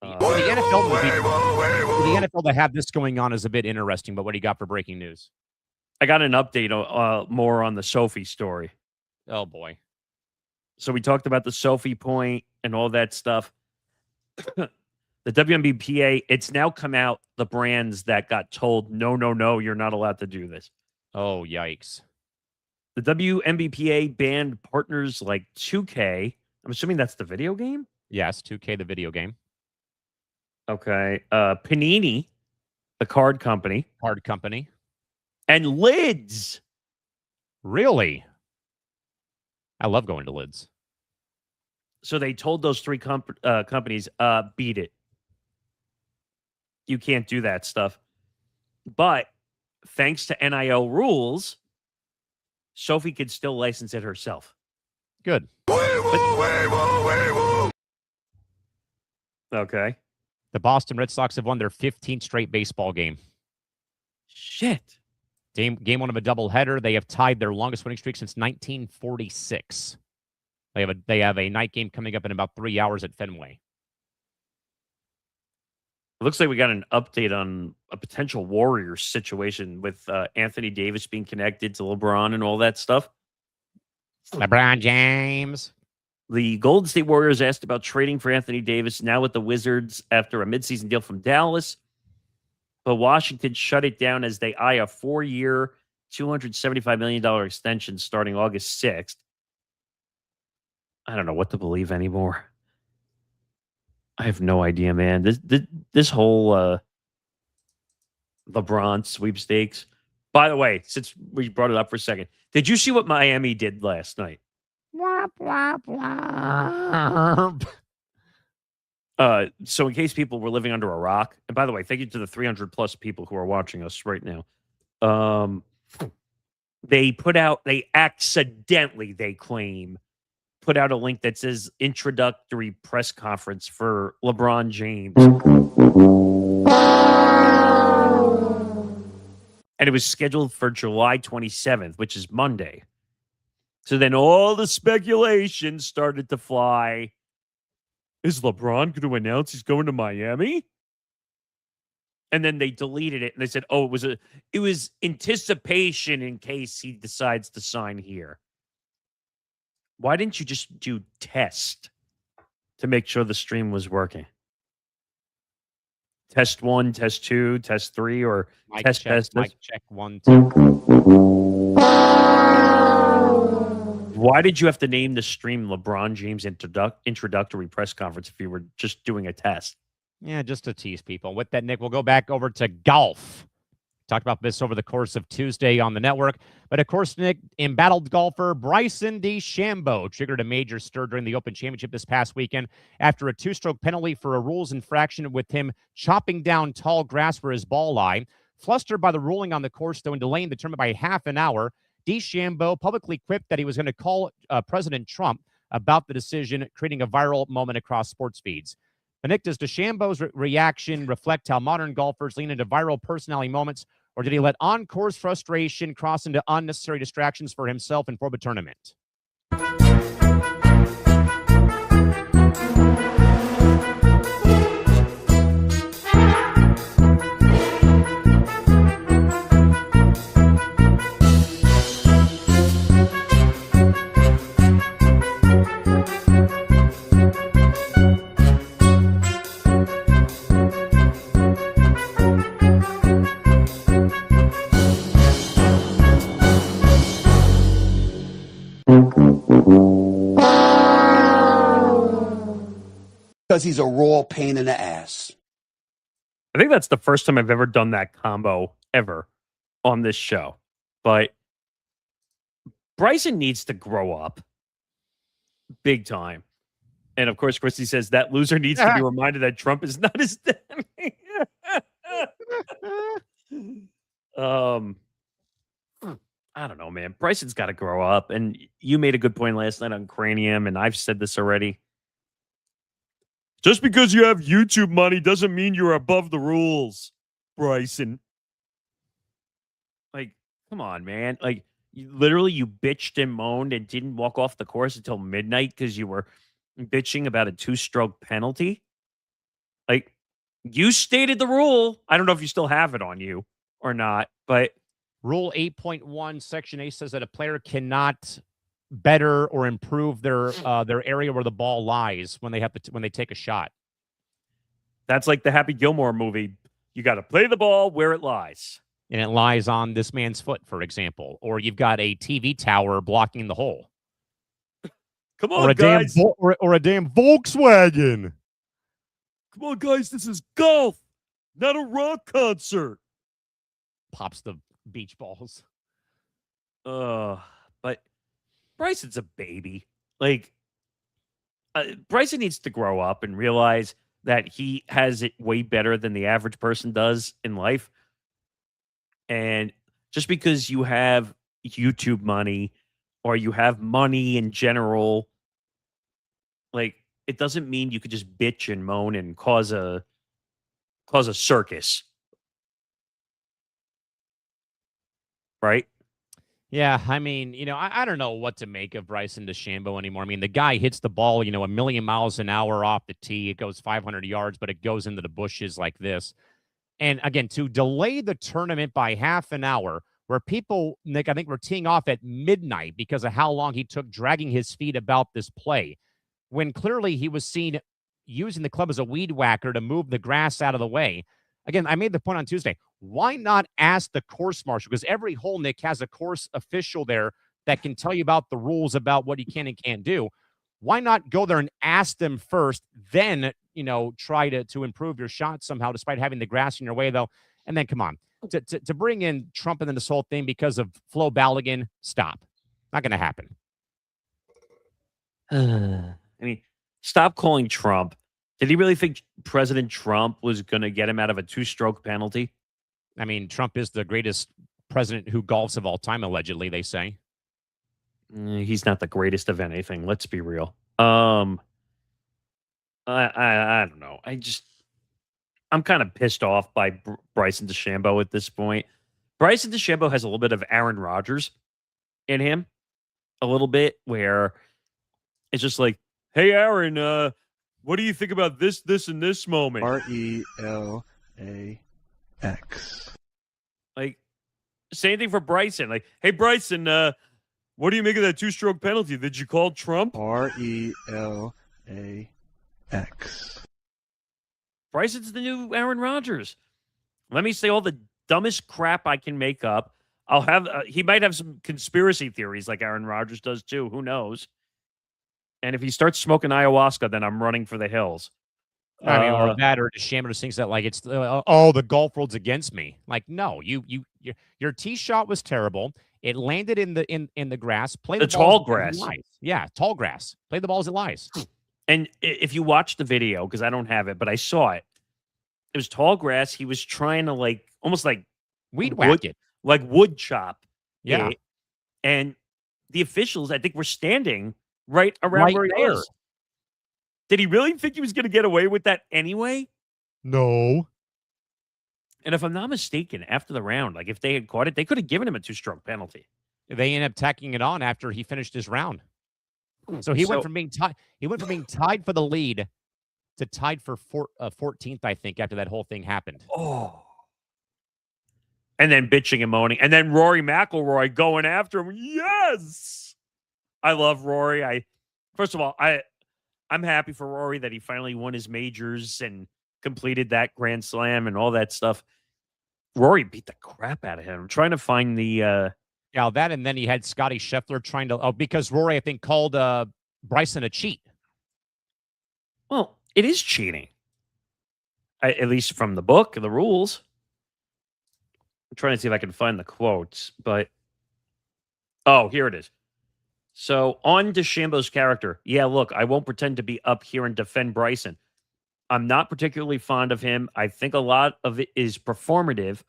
The NFL to have this going on is a bit interesting, but what do you got for breaking news? I got an update more on the Sophie story. Oh, boy. So we talked about the Sophie point and all that stuff. The WNBPA, it's now come out, the brands that got told, no, you're not allowed to do this. Oh, yikes. The WNBPA banned partners like 2K. I'm assuming that's the video game? Yes, 2K, the video game. Okay. Panini, the card company. Card company. And Lids. Really? I love going to Lids. So they told those three companies, beat it. You can't do that stuff. But thanks to NIL rules, Sophie could still license it herself. Good. Okay. The Boston Red Sox have won their 15th straight baseball game. Shit. Game one of a doubleheader. They have tied their longest winning streak since 1946. They have a night game coming up in about 3 hours at Fenway. It looks like we got an update on a potential Warriors situation with Anthony Davis being connected to LeBron and all that stuff. LeBron James. The Golden State Warriors asked about trading for Anthony Davis now with the Wizards after a midseason deal from Dallas. But Washington shut it down as they eye a 4-year, $275 million extension starting August 6th. I don't know what to believe anymore. I have no idea, man. This whole LeBron sweepstakes. By the way, since we brought it up for a second, did you see what Miami did last night? So in case people were living under a rock, and by the way, thank you to the 300 plus people who are watching us right now. They accidentally, they claim, put out a link that says introductory press conference for LeBron James. And it was scheduled for July 27th, which is Monday. So then all the speculation started to fly. Is LeBron going to announce he's going to Miami? And then they deleted it and they said, "Oh, it was anticipation in case he decides to sign here." Why didn't you just do test to make sure the stream was working? Test 1, test 2, test 3, or Mic test check, test. mic check 1, 2. Why did you have to name the stream LeBron James introductory press conference if you were just doing a test? Yeah, just to tease people. With that, Nick, we'll go back over to golf. Talked about this over the course of Tuesday on the network. But of course, Nick, embattled golfer Bryson DeChambeau triggered a major stir during the Open Championship this past weekend after a two-stroke penalty for a rules infraction with him chopping down tall grass for his ball lie. Flustered by the ruling on the course, though, and delaying the tournament by half an hour, DeChambeau publicly quipped that he was going to call President Trump about the decision, creating a viral moment across sports feeds. But Nick, does DeChambeau's reaction reflect how modern golfers lean into viral personality moments, or did he let on-course frustration cross into unnecessary distractions for himself and for the tournament? Because he's a raw pain in the ass. I think that's the first time I've ever done that combo ever on this show. But Bryson needs to grow up big time. And of course, Christy says that loser needs to be reminded that Trump is not his enemy. I don't know, man. Bryson's got to grow up. And you made a good point last night on Cranium, and I've said this already. Just because you have YouTube money doesn't mean you're above the rules, Bryson. Like, come on, man. Like, you bitched and moaned and didn't walk off the course until midnight because you were bitching about a two-stroke penalty. Like, you stated the rule. I don't know if you still have it on you or not, but Rule 8.1, Section A says that a player cannot better or improve their area where the ball lies when they take a shot. That's like the Happy Gilmore movie. You got to play the ball where it lies. And it lies on this man's foot, for example. Or you've got a TV tower blocking the hole. Come on, guys. Or a damn Volkswagen. Come on, guys. This is golf, not a rock concert. Pops the beach balls. But Bryson's a baby. Like, Bryson needs to grow up and realize that he has it way better than the average person does in life. And just because you have YouTube money or you have money in general, like, it doesn't mean you could just bitch and moan and cause a circus. Right? Yeah, I mean, I don't know what to make of Bryson DeChambeau anymore. I mean, the guy hits the ball, a million miles an hour off the tee. It goes 500 yards, but it goes into the bushes like this. And again, to delay the tournament by half an hour, where people, Nick, I think were teeing off at midnight because of how long he took dragging his feet about this play, when clearly he was seen using the club as a weed whacker to move the grass out of the way. Again, I made the point on Tuesday. Why not ask the course marshal? Because every hole, Nick, has a course official there that can tell you about the rules about what you can and can't do. Why not go there and ask them first, then, try to improve your shot somehow, despite having the grass in your way, though? And then, come on, to bring in Trump into this whole thing because of Flo Balogun, stop. Not going to happen. I mean, stop calling Trump. Did he really think President Trump was going to get him out of a two-stroke penalty? I mean, Trump is the greatest president who golfs of all time, allegedly, they say. He's not the greatest of anything. Let's be real. I don't know. I'm kind of pissed off by Bryson DeChambeau at this point. Bryson DeChambeau has a little bit of Aaron Rodgers in him, a little bit, where it's just like, hey, Aaron, what do you think about this, and this moment? RELAX. Like, same thing for Bryson. Like, hey, Bryson, what do you make of that two-stroke penalty? Did you call Trump? RELAX. Bryson's the new Aaron Rodgers. Let me say all the dumbest crap I can make up I'll have he might have some conspiracy theories like Aaron Rodgers does too. Who knows? And if he starts smoking ayahuasca, then I'm running for the hills. I mean, or that, or DeChambeau just thinks that like it's the golf world's against me. Like, no, your tee shot was terrible. It landed in the grass. Play the tall ball grass. as it lies. Yeah, tall grass. Play the ball as it lies. And if you watch the video, because I don't have it, but I saw it, it was tall grass. He was trying to almost like Weed whack it, like wood chop. Yeah, and the officials, I think, were standing right around where he was. Did he really think he was going to get away with that anyway? No. And if I'm not mistaken, after the round, like if they had caught it, they could have given him a 2-stroke penalty. They ended up tacking it on after he finished his round. So he went from being tied. He went from being tied for the lead to tied for 14th, I think, after that whole thing happened. Oh. And then bitching and moaning. And then Rory McIlroy going after him. Yes. I love Rory. First of all, I'm happy for Rory that he finally won his majors and completed that Grand Slam and all that stuff. Rory beat the crap out of him. I'm trying to find the that, and then he had Scotty Scheffler trying to because Rory, I think, called Bryson a cheat. Well, it is cheating. At least from the book, the rules. I'm trying to see if I can find the quotes, but here it is. So on DeChambeau's character, yeah, look, I won't pretend to be up here and defend Bryson. I'm not particularly fond of him. I think a lot of it is performative.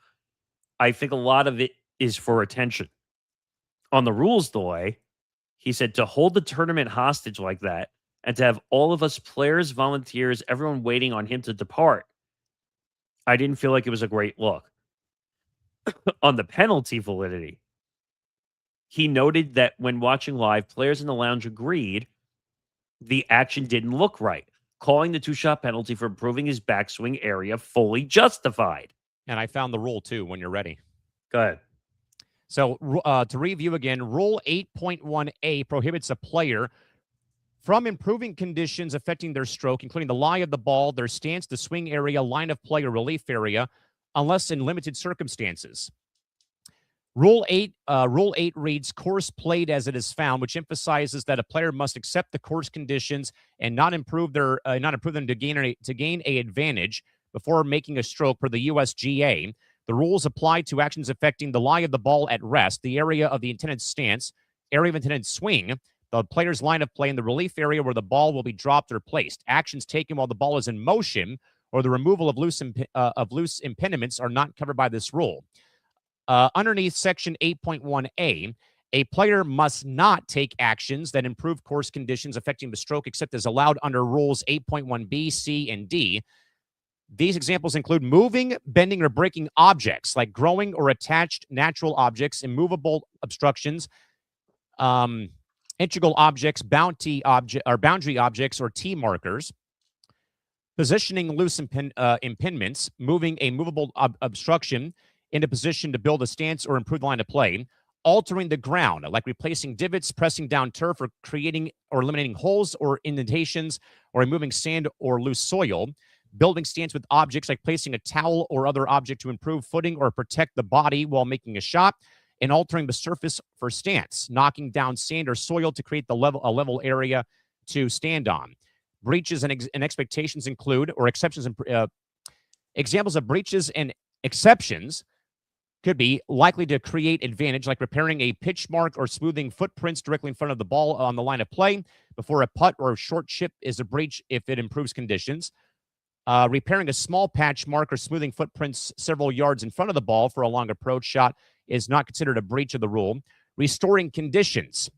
I think a lot of it is for attention. On the rules delay, he said to hold the tournament hostage like that and to have all of us players, volunteers, everyone waiting on him to depart, I didn't feel like it was a great look. On the penalty validity, he noted that when watching live, players in the lounge agreed the action didn't look right, calling the 2-shot penalty for improving his backswing area fully justified. And I found the rule, too, when you're ready. Go ahead. So to review again, Rule 8.1a prohibits a player from improving conditions affecting their stroke, including the lie of the ball, their stance, the swing area, line of play, or relief area, unless in limited circumstances. Rule 8 reads, course played as it is found, which emphasizes that a player must accept the course conditions and not improve them to gain a advantage before making a stroke per the USGA. The rules apply to actions affecting the lie of the ball at rest, the area of the intended stance, area of intended swing, the player's line of play, and the relief area where the ball will be dropped or placed. Actions taken while the ball is in motion or the removal of loose impediments are not covered by this rule. Underneath Section 8.1a, a player must not take actions that improve course conditions affecting the stroke except as allowed under Rules 8.1b, c, and d. These examples include moving, bending, or breaking objects like growing or attached natural objects, immovable obstructions, integral objects, boundary objects, or T markers, positioning loose impediments, moving a movable obstruction into position to build a stance or improve the line of play, altering the ground, like replacing divots, pressing down turf, or creating or eliminating holes or indentations, or removing sand or loose soil, building stance with objects like placing a towel or other object to improve footing or protect the body while making a shot, and altering the surface for stance, knocking down sand or soil to create a level area to stand on. Breaches and expectations include, or exceptions, examples of breaches and exceptions could be likely to create advantage, like repairing a pitch mark or smoothing footprints directly in front of the ball on the line of play before a putt or a short chip is a breach if it improves conditions. Repairing a small patch mark or smoothing footprints several yards in front of the ball for a long approach shot is not considered a breach of the rule. Restoring conditions.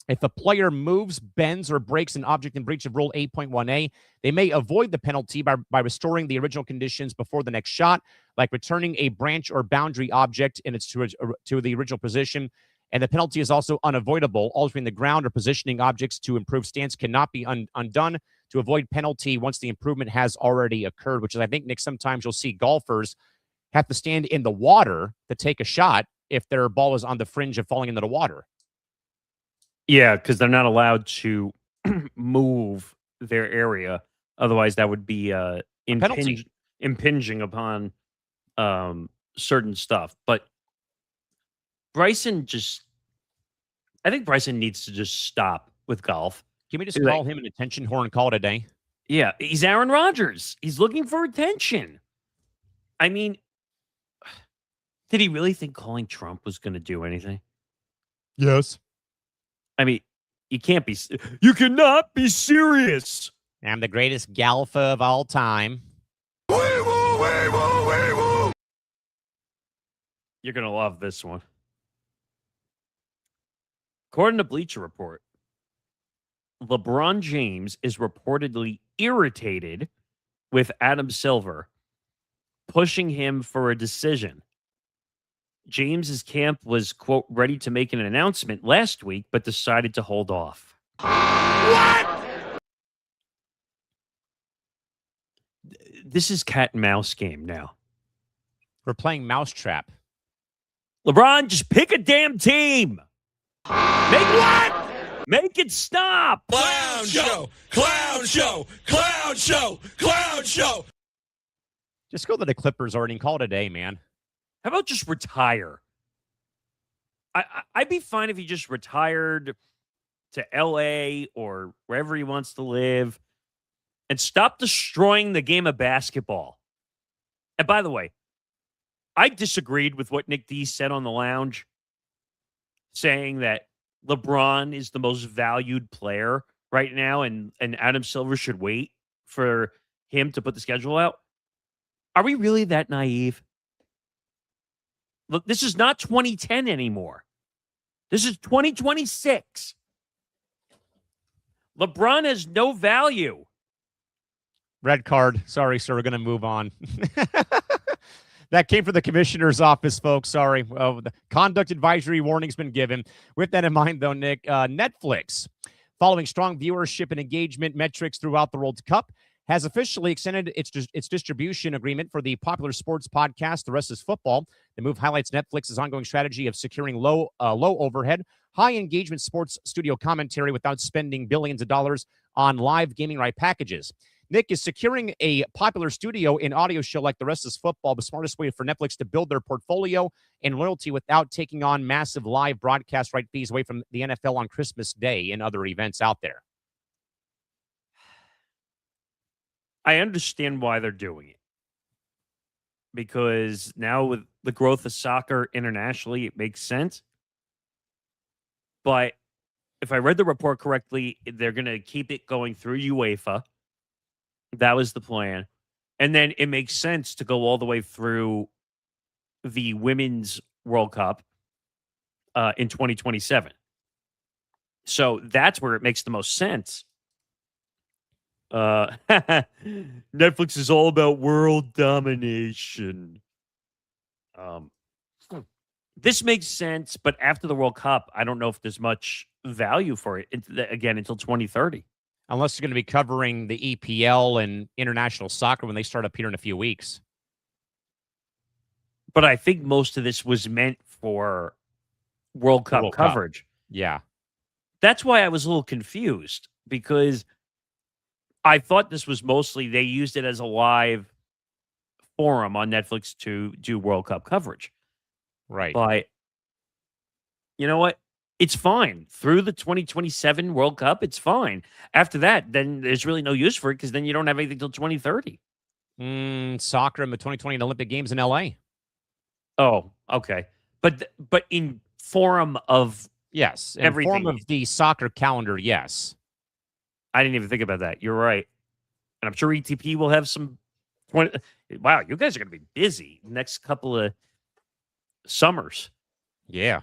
If a player moves, bends, or breaks an object in breach of Rule 8.1a, they may avoid the penalty by restoring the original conditions before the next shot, like returning a branch or boundary object in its to the original position. And the penalty is also unavoidable. Altering the ground or positioning objects to improve stance cannot be undone to avoid penalty once the improvement has already occurred, which is, I think, Nick, sometimes you'll see golfers have to stand in the water to take a shot if their ball is on the fringe of falling into the water. Yeah, because they're not allowed to move their area. Otherwise, that would be impinging upon certain stuff. But I think Bryson needs to just stop with golf. Can we just call him an attention whore and call it a day? Yeah, he's Aaron Rodgers. He's looking for attention. I mean, did he really think calling Trump was going to do anything? Yes. I mean, you cannot be serious. I'm the greatest galfa of all time. You're going to love this one. According to Bleacher Report, LeBron James is reportedly irritated with Adam Silver, pushing him for a decision. James's camp was, quote, ready to make an announcement last week, but decided to hold off. What? This is cat and mouse game now. We're playing mousetrap. LeBron, just pick a damn team. Make it stop. Clown show, clown show, clown show, clown show. Just go to the Clippers already and call it a day, man. How about just retire? I'd be fine if he just retired to LA or wherever he wants to live and stop destroying the game of basketball. And by the way, I disagreed with what Nick D said on the lounge, saying that LeBron is the most valued player right now and Adam Silver should wait for him to put the schedule out. Are we really that naive? Look, this is not 2010 anymore. This is 2026. LeBron has no value. Red card. Sorry, sir. We're going to move on. That came from the commissioner's office, folks. Sorry. The conduct advisory warning's been given. With that in mind, though, Nick, Netflix, following strong viewership and engagement metrics throughout the World Cup, has officially extended its distribution agreement for the popular sports podcast, The Rest is Football. The move highlights Netflix's ongoing strategy of securing low overhead, high engagement sports studio commentary without spending billions of dollars on live gaming right packages. Nick, is securing a popular studio in audio show like The Rest is Football the smartest way for Netflix to build their portfolio and loyalty without taking on massive live broadcast right fees away from the NFL on Christmas Day and other events out there? I understand why they're doing it. Because now with the growth of soccer internationally, it makes sense. But if I read the report correctly, they're going to keep it going through UEFA. That was the plan. And then it makes sense to go all the way through the Women's World Cup in 2027. So that's where it makes the most sense. Netflix is all about world domination. This makes sense, but after the World Cup, I don't know if there's much value for it, again, until 2030. Unless you're going to be covering the EPL and international soccer when they start up here in a few weeks. But I think most of this was meant for World Cup coverage. Yeah. That's why I was a little confused, because I thought this was mostly they used it as a live forum on Netflix to do World Cup coverage. Right. But you know what? It's fine. Through the 2027 World Cup, it's fine. After that, then there's really no use for it because then you don't have anything till 2030. Soccer in the 2020 Olympic Games in LA. Oh, okay. But in form of everything. In form of the soccer calendar, yes. I didn't even think about that. You're right. And I'm sure ETP will have some 20. Wow, you guys are going to be busy next couple of summers. Yeah.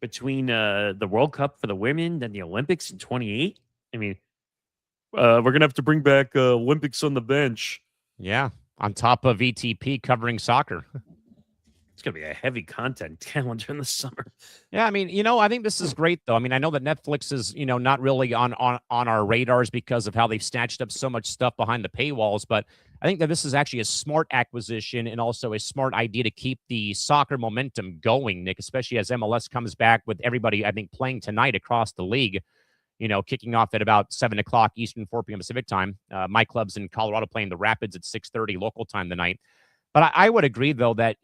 Between the World Cup for the women, then the Olympics in 28. I mean, we're going to have to bring back Olympics on the bench. Yeah, on top of ETP covering soccer. It's going to be a heavy content calendar in the summer. Yeah, I mean, I think this is great, though. I mean, I know that Netflix is, not really on our radars because of how they've snatched up so much stuff behind the paywalls, but I think that this is actually a smart acquisition and also a smart idea to keep the soccer momentum going, Nick, especially as MLS comes back with everybody, I think, playing tonight across the league, kicking off at about 7 o'clock Eastern, 4 p.m. Pacific time. My club's in Colorado playing the Rapids at 6:30 local time tonight. But I would agree, though, that,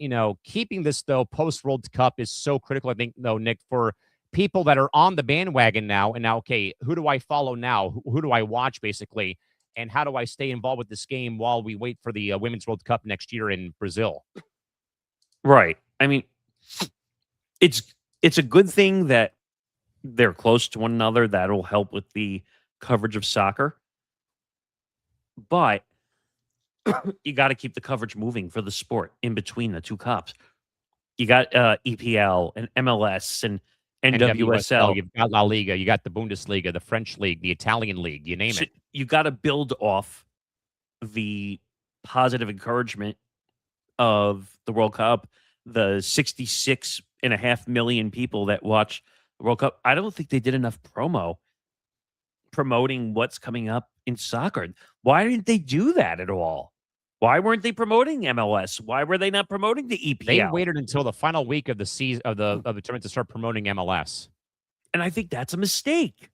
keeping this, though, post-World Cup is so critical, I think, though, Nick, for people that are on the bandwagon now. And now, okay, who do I follow now? Who do I watch, basically? And how do I stay involved with this game while we wait for the Women's World Cup next year in Brazil? Right. I mean, it's a good thing that they're close to one another. That'll help with the coverage of soccer. But you got to keep the coverage moving for the sport in between the two cups. You got EPL and MLS and NWSL. You've got La Liga. You got the Bundesliga, the French league, the Italian league. You name it. You got to build off the positive encouragement of the World Cup, the 66.5 million people that watch the World Cup. I don't think they did enough promoting what's coming up in soccer. Why didn't they do that at all? Why weren't they promoting MLS? Why were they not promoting the EPL? They waited until the final week of the season of the tournament to start promoting MLS. And I think that's a mistake.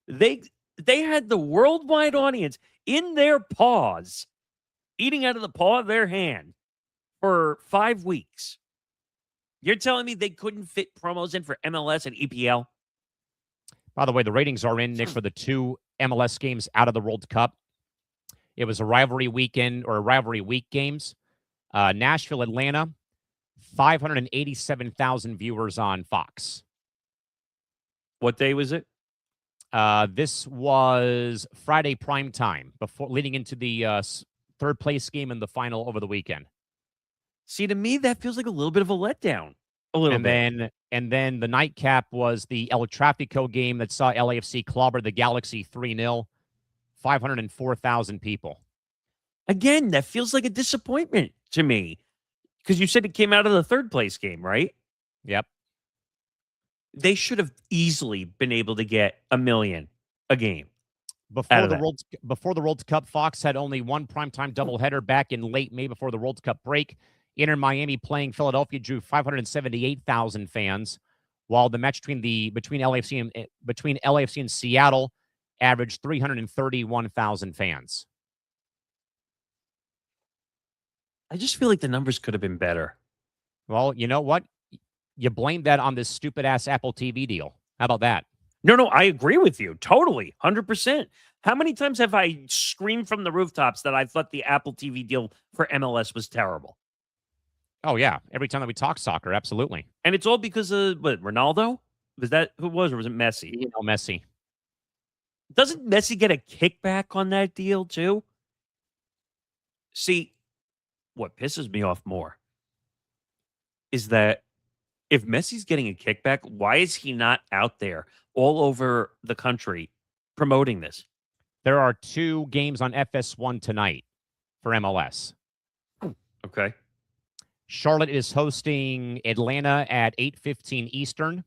They had the worldwide audience in their paws, eating out of the paw of their hand for 5 weeks. You're telling me they couldn't fit promos in for MLS and EPL? By the way, the ratings are in, Nick, for the 2 MLS games out of the World Cup. It was a rivalry weekend or rivalry week games. Nashville, Atlanta, 587,000 viewers on Fox. What day was it? This was Friday prime time, leading into the third place game in the final over the weekend. See, to me, that feels like a little bit of a letdown. A little bit. And then the nightcap was the El Tráfico game that saw LAFC clobber the Galaxy 3-0. 504,000 people. Again, that feels like a disappointment to me because you said it came out of the third place game, right? Yep. They should have easily been able to get 1 million a game. Before the World Cup, Fox had only one primetime doubleheader back in late May before the World Cup break. Inter Miami playing Philadelphia drew 578,000 fans, while the match between LAFC and Seattle averaged 331,000 fans. I just feel like the numbers could have been better. Well, you know what? You blame that on this stupid-ass Apple TV deal. How about that? No, I agree with you. Totally. 100%. How many times have I screamed from the rooftops that I thought the Apple TV deal for MLS was terrible? Oh, yeah. Every time that we talk soccer, absolutely. And it's all because of, Ronaldo? Was that who it was, or was it Messi? Messi. Doesn't Messi get a kickback on that deal too? See, what pisses me off more is that if Messi's getting a kickback, why is he not out there all over the country promoting this? There are 2 games on FS1 tonight for MLS. Okay. Charlotte is hosting Atlanta at 8:15 Eastern.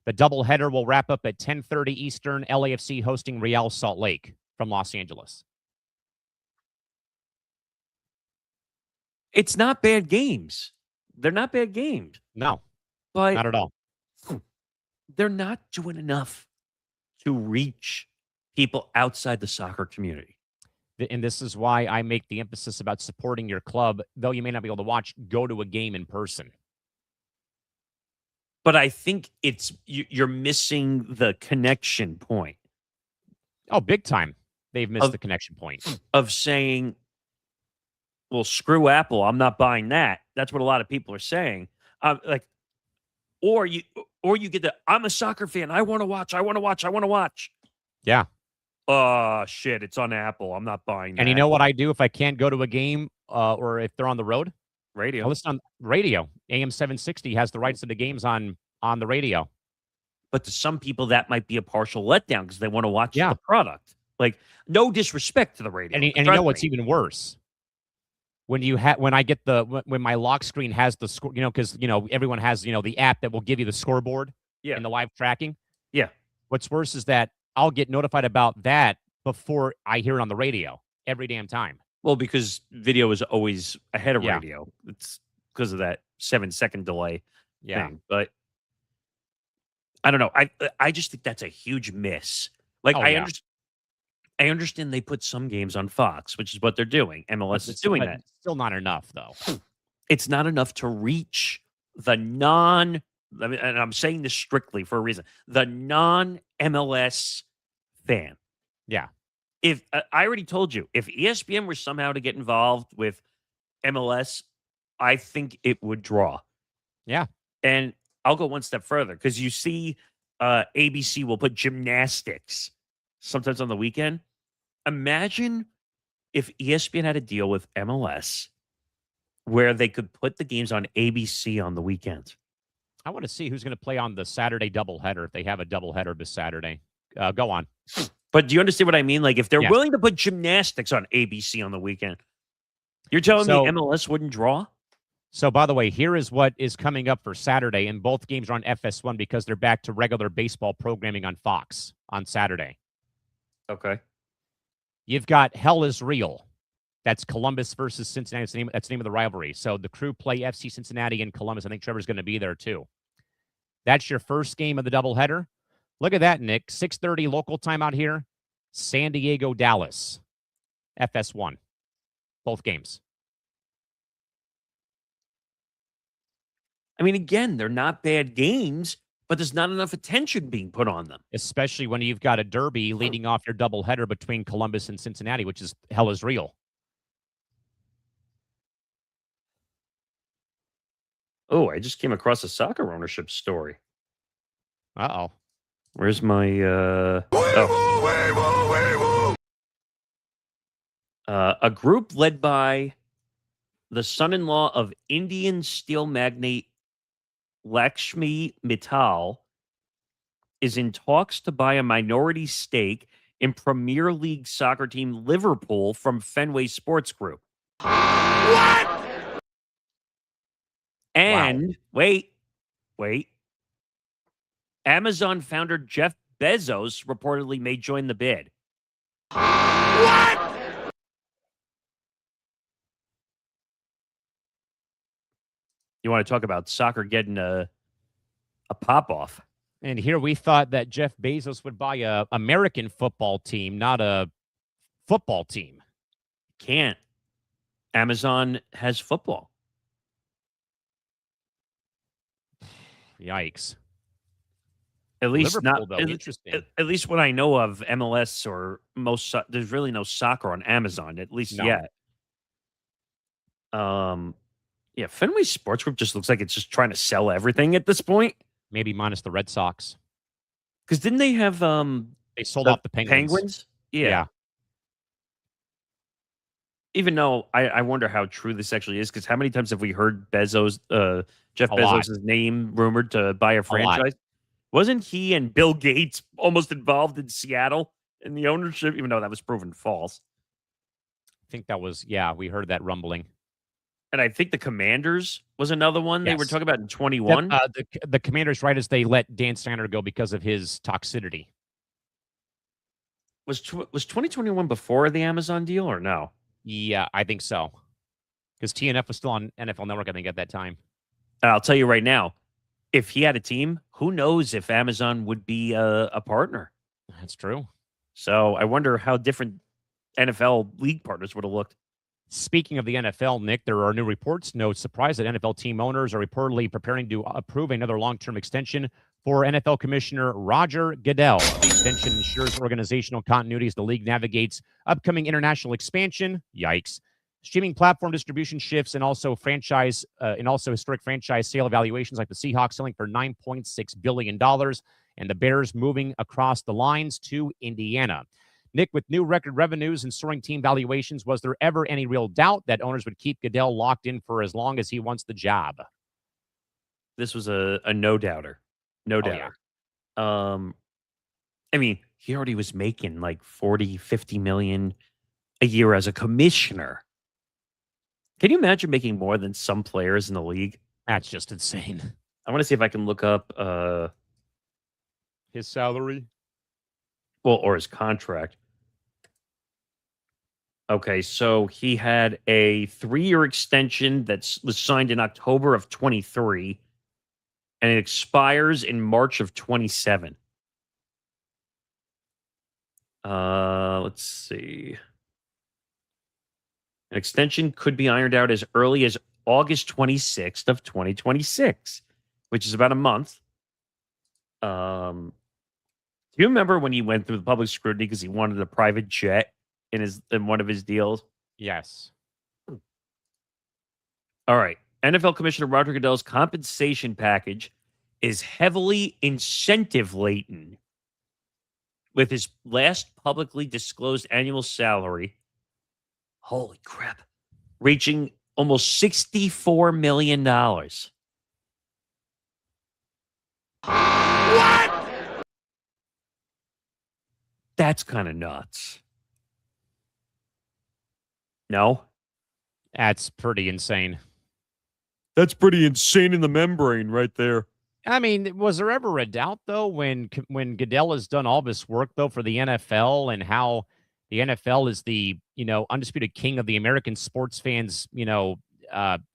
The doubleheader will wrap up at 10:30 Eastern. LAFC hosting Real Salt Lake from Los Angeles. It's not bad games. They're not bad games. No, but not at all. They're not doing enough to reach people outside the soccer community. And this is why I make the emphasis about supporting your club. Though you may not be able to watch, go to a game in person. But I think you're missing the connection point. Oh, big time. They've missed the connection point. Of saying, well, screw Apple. I'm not buying that. That's what a lot of people are saying. Or you get the, I'm a soccer fan. I want to watch. Yeah. Oh, shit. It's on Apple. I'm not buying that. And you know what I do if I can't go to a game or if they're on the road? Radio. I listen on radio. AM 760 has the rights to the games on the radio. But to some people, that might be a partial letdown because they want to watch the product. Like, no disrespect to the radio. And you know what's even worse? When I get when my lock screen has the score, because everyone has the app that will give you the scoreboard and the live tracking. Yeah. What's worse is that I'll get notified about that before I hear it on the radio every damn time. Well, because video is always ahead of radio. It's because of that 7-second delay thing. But I don't know. I just think that's a huge miss. Like, I understand they put some games on Fox, which is what they're doing. MLS is doing that. Still not enough, though. It's not enough to reach the and I'm saying this strictly for a reason, the non-MLS fan. Yeah. If I already told you, if ESPN were somehow to get involved with MLS, I think it would draw. Yeah. And I'll go one step further because you see ABC will put gymnastics sometimes on the weekend. Imagine if ESPN had a deal with MLS where they could put the games on ABC on the weekends. I want to see who's going to play on the Saturday doubleheader if they have a doubleheader this Saturday. Go on. But do you understand what I mean? Like, if they're Yes. willing to put gymnastics on ABC on the weekend, you're telling me MLS wouldn't draw? So, by the way, here is what is coming up for Saturday, and both games are on FS1 because they're back to regular baseball programming on Fox on Saturday. Okay. You've got Hell is Real. That's Columbus versus Cincinnati. That's the name of the rivalry. So the Crew play FC Cincinnati and Columbus. I think Trevor's going to be there, too. That's your first game of the doubleheader. Look at that, Nick. 6:30 local time out here. San Diego, Dallas. FS1. Both games. I mean, again, they're not bad games, but there's not enough attention being put on them. Especially when you've got a derby leading off your doubleheader between Columbus and Cincinnati, which is Hell is Real. Oh, I just came across a soccer ownership story. Uh-oh. Where's my a group led by the son-in-law of Indian steel magnate Lakshmi Mittal is in talks to buy a minority stake in Premier League soccer team Liverpool from Fenway Sports Group. What? And wait. Amazon founder Jeff Bezos reportedly may join the bid. What? You want to talk about soccer getting a pop-off? And here we thought that Jeff Bezos would buy a American football team, not a football team. Can't. Amazon has football. Yikes. At least Liverpool, not. though. Interesting. At least what I know of MLS or there's really no soccer on Amazon, at least yet. Yeah, Fenway Sports Group just looks like it's just trying to sell everything at this point. Maybe minus the Red Sox. Because didn't they have They sold off the Penguins. Yeah. Even though I wonder how true this actually is, because how many times have we heard Jeff Bezos' name rumored to buy a franchise? Wasn't he and Bill Gates almost involved in Seattle in the ownership, even though that was proven false? I think that was, we heard that rumbling. And I think the Commanders was another one they were talking about in 21. The Commanders, right as they let Dan Snyder go because of his toxicity. Was 2021 before the Amazon deal or no? Yeah, I think so. Because TNF was still on NFL Network, I think, at that time. I'll tell you right now, if he had a team, who knows if Amazon would be a partner. That's true. So I wonder how different NFL league partners would have looked. Speaking of the NFL, Nick, there are new reports. No surprise that NFL team owners are reportedly preparing to approve another long-term extension for NFL Commissioner Roger Goodell. The extension ensures organizational continuity as the league navigates upcoming international expansion. Yikes. Streaming platform distribution shifts and also historic franchise sale evaluations like the Seahawks selling for $9.6 billion and the Bears moving across the lines to Indiana. Nick, with new record revenues and soaring team valuations, was there ever any real doubt that owners would keep Goodell locked in for as long as he wants the job? This was a no-doubter. No-doubter. Yeah. I mean, he already was making like 40, 50 million a year as a commissioner. Can you imagine making more than some players in the league? That's just insane. I want to see if I can look up his salary. Well, or his contract. Okay, so he had a 3-year extension that was signed in October of 23, and it expires in March of 27. Let's see. An extension could be ironed out as early as August 26th of 2026, which is about a month. Do you remember when he went through the public scrutiny because he wanted a private jet in one of his deals? Yes. All right. NFL Commissioner Roger Goodell's compensation package is heavily incentive laden, with his last publicly disclosed annual salary, holy crap, reaching almost $64 million. What? That's kind of nuts. No? That's pretty insane. That's pretty insane in the membrane right there. I mean, was there ever a doubt, though, when Goodell has done all this work, though, for the NFL and how the NFL is the, undisputed king of the American sports fans,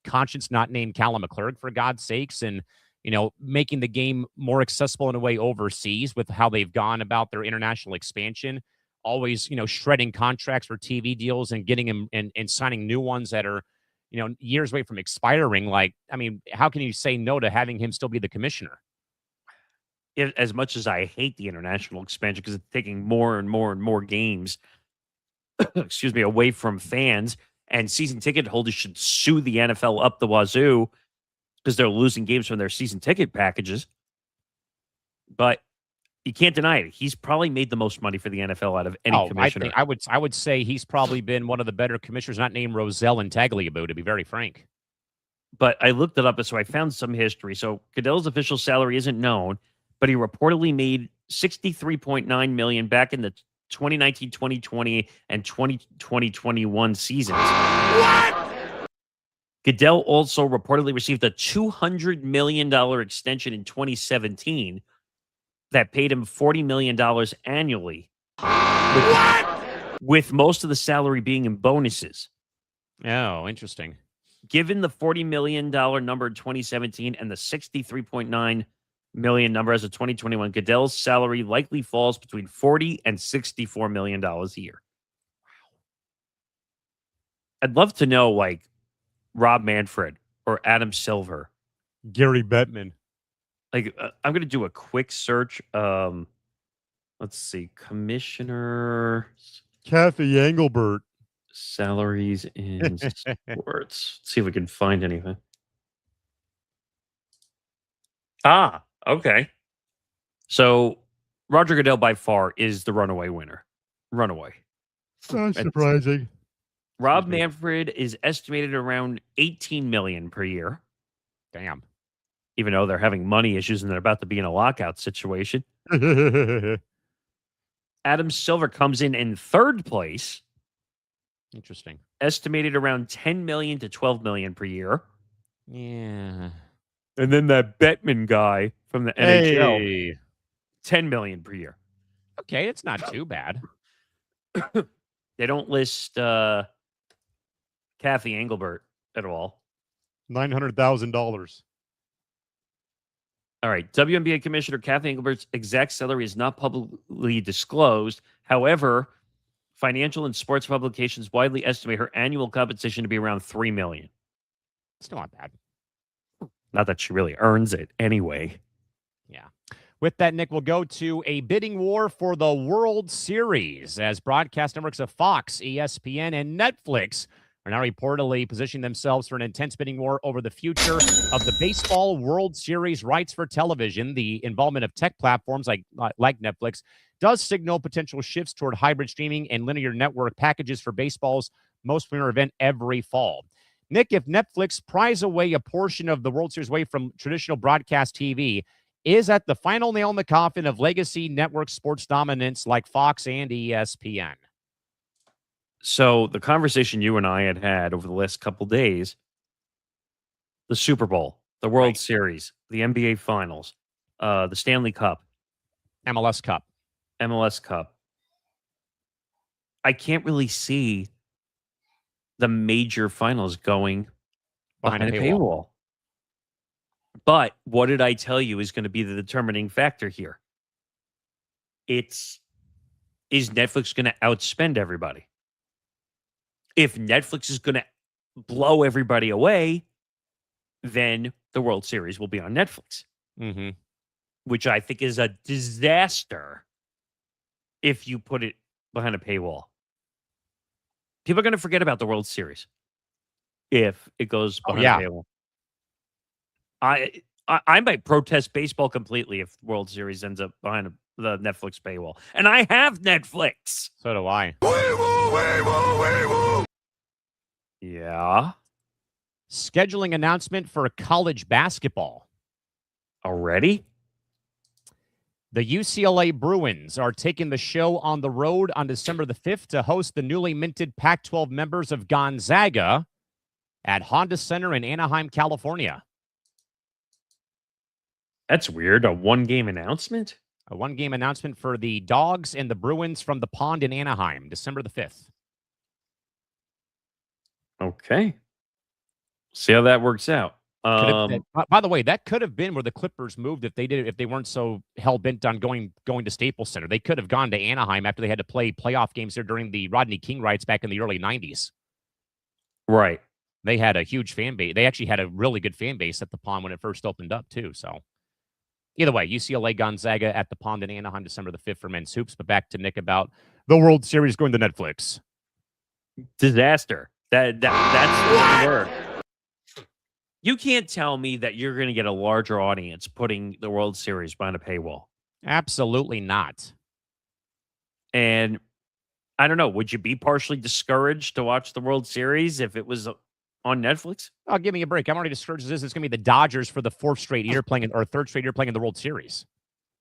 conscience not named Callan McClurg, for God's sakes, and, making the game more accessible in a way overseas with how they've gone about their international expansion, always, shredding contracts for TV deals and getting them and signing new ones that are, years away from expiring. Like, I mean, how can you say no to having him still be the commissioner? As much as I hate the international expansion because it's taking more and more and more games, excuse me, away from fans, and season ticket holders should sue the NFL up the wazoo because they're losing games from their season ticket packages. But you can't deny it. He's probably made the most money for the NFL out of any commissioner. I would say he's probably been one of the better commissioners, not named Roselle and Tagliabue, to be very frank. But I looked it up, so I found some history. So Goodell's official salary isn't known, but he reportedly made $63.9 million back in the 2019, 2020, and 2021 seasons. What? Goodell also reportedly received a $200 million extension in 2017 that paid him $40 million annually. With most of the salary being in bonuses. Oh, interesting. Given the $40 million number in 2017 and the $63.9 million number as of 2021, Goodell's salary likely falls between $40 and $64 million a year. I'd love to know, like, Rob Manfred or Adam Silver. Gary Bettman. Like, I'm going to do a quick search. Let's see. Commissioner Kathy Engelbert. Salaries in sports. Let's see if we can find anything. Okay. So Roger Goodell by far is the runaway winner. Runaway. Sounds surprising. Rob Manfred is estimated around $18 million per year. Damn. Even though they're having money issues and they're about to be in a lockout situation. Adam Silver comes in third place. Interesting. Estimated around $10 million to $12 million per year. Yeah. And then that Bettman guy from the NHL, $10 million per year. Okay, it's not too bad. They don't list Kathy Engelbert at all. $900,000. All right. WNBA Commissioner Kathy Engelbert's exact salary is not publicly disclosed. However, financial and sports publications widely estimate her annual compensation to be around $3 million. Still not bad. Not that she really earns it anyway. Yeah. With that, Nick, we'll go to a bidding war for the World Series as broadcast networks of Fox, ESPN, and Netflix are now reportedly positioning themselves for an intense bidding war over the future of the Baseball World Series rights for television. The involvement of tech platforms like Netflix does signal potential shifts toward hybrid streaming and linear network packages for baseball's most premier event every fall. Nick, if Netflix pries away a portion of the World Series away from traditional broadcast TV, is that the final nail in the coffin of legacy network sports dominance like Fox and ESPN? So the conversation you and I had over the last couple days, the Super Bowl, the World Series, the NBA Finals, the Stanley Cup, MLS Cup. I can't really see the major finals going behind a paywall. But what did I tell you is going to be the determining factor here? It's is Netflix going to outspend everybody? If Netflix is going to blow everybody away, then the World Series will be on Netflix, Mm-hmm. which I think is a disaster if you put it behind a paywall. People are going to forget about the World Series if it goes behind a paywall. I might protest baseball completely if World Series ends up behind the Netflix paywall. And I have Netflix. So do I. Yeah. Scheduling announcement for college basketball. Already? The UCLA Bruins are taking the show on the road on December the 5th to host the newly minted Pac-12 members of Gonzaga at Honda Center in Anaheim, California. That's weird. A one-game announcement? A one-game announcement for the Dogs and the Bruins from the Pond in Anaheim, December the 5th. Okay. See how that works out. By the way, that could have been where the Clippers moved if they weren't so hell-bent on going to Staples Center. They could have gone to Anaheim after they had to play playoff games there during the Rodney King riots back in the early 90s. Right. They had a huge fan base. They actually had a really good fan base at the Pond when it first opened up, too. So either way, UCLA Gonzaga at the Pond in Anaheim, December the 5th for men's hoops. But back to Nick about the World Series going to Netflix. Disaster. That's the word. You can't tell me that you're going to get a larger audience putting the World Series behind a paywall. Absolutely not. And I don't know, would you be partially discouraged to watch the World Series if it was on Netflix? Oh, give me a break. I'm already discouraged as this. It's going to be the Dodgers for the third straight year playing in the World Series.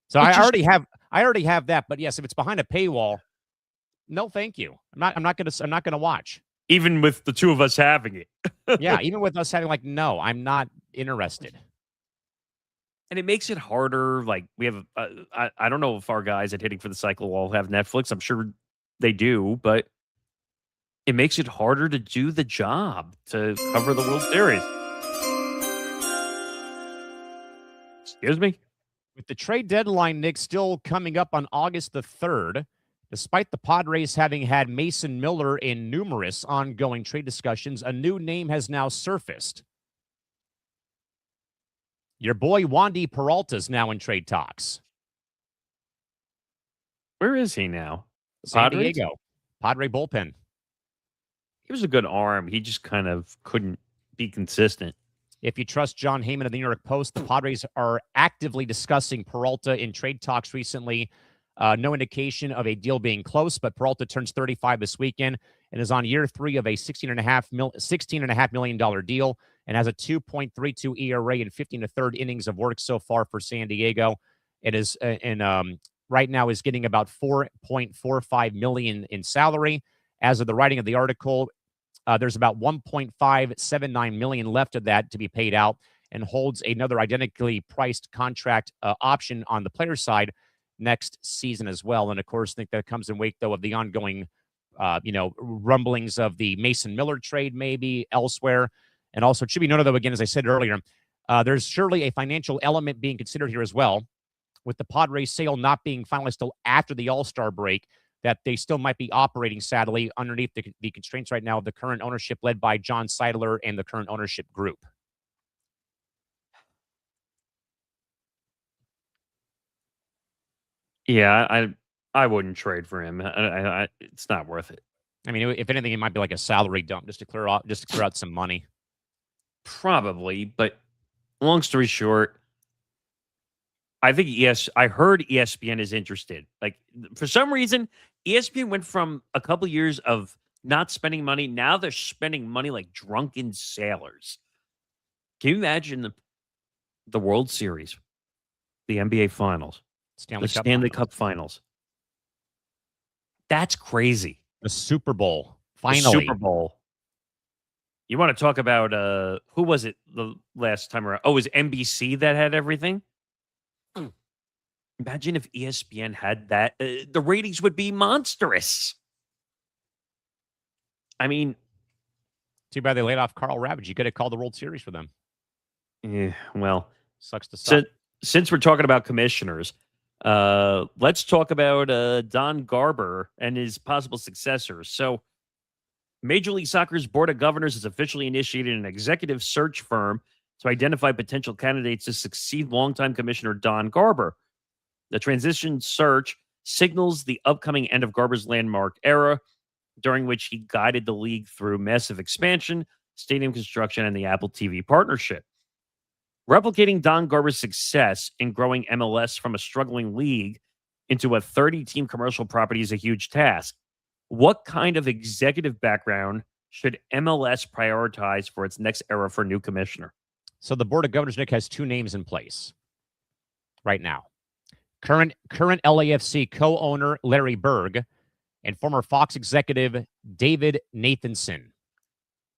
So I already have that. But yes, if it's behind a paywall, no, thank you. I'm not going to watch. Even with the two of us having it. Yeah, even with us having no, I'm not interested. And it makes it harder. Like we have, I don't know if our guys at Hitting for the Cycle all have Netflix. I'm sure they do, but it makes it harder to do the job to cover the World Series. Excuse me? With the trade deadline, Nick, still coming up on August the 3rd, despite the Padres having had Mason Miller in numerous ongoing trade discussions, a new name has now surfaced. Your boy Wandy Peralta is now in trade talks. Where is he now? San Diego. Padre bullpen. He was a good arm. He just kind of couldn't be consistent. If you trust John Heyman of the New York Post, the Padres are actively discussing Peralta in trade talks recently. No indication of a deal being close, but Peralta turns 35 this weekend and is on year 3 of a $16.5 million deal and has a 2.32 ERA and 15 1/3 innings of work so far for San Diego. It is right now is getting about $4.45 million in salary. As of the writing of the article, there's about $1.579 million left of that to be paid out and holds another identically priced contract option on the player side next season as well. And of course, I think that comes in wake, though, of the ongoing, rumblings of the Mason Miller trade, maybe elsewhere. And also, it should be noted, though, again, as I said earlier, there's surely a financial element being considered here as well, with the Padres sale not being finalized till after the All-Star break, that they still might be operating, sadly, underneath the constraints right now of the current ownership led by John Seidler and the current ownership group. Yeah, I wouldn't trade for him. It's not worth it. I mean, if anything, it might be like a salary dump just to clear out some money. Probably, but long story short, I think I heard ESPN is interested. Like for some reason, ESPN went from a couple years of not spending money. Now they're spending money like drunken sailors. Can you imagine the World Series, the NBA Finals, Stanley Cup Finals? That's crazy. The Super Bowl, finally. The Super Bowl. You want to talk about who was it the last time around? Oh, it was NBC that had everything? Imagine if ESPN had that. The ratings would be monstrous. I mean, too bad they laid off Carl Ravage. You could have called the World Series for them. Yeah, well, sucks to suck. Since we're talking about commissioners, Let's talk about Don Garber and his possible successors. So, Major League Soccer's Board of Governors has officially initiated an executive search firm to identify potential candidates to succeed longtime Commissioner Don Garber. The transition search signals the upcoming end of Garber's landmark era, during which he guided the league through massive expansion, stadium construction, and the Apple TV partnership. Replicating Don Garber's success in growing MLS from a struggling league into a 30-team commercial property is a huge task. What kind of executive background should MLS prioritize for its next era for new commissioner? So the Board of Governors, Nick, has two names in place right now. Current LAFC co-owner Larry Berg and former Fox executive David Nathanson.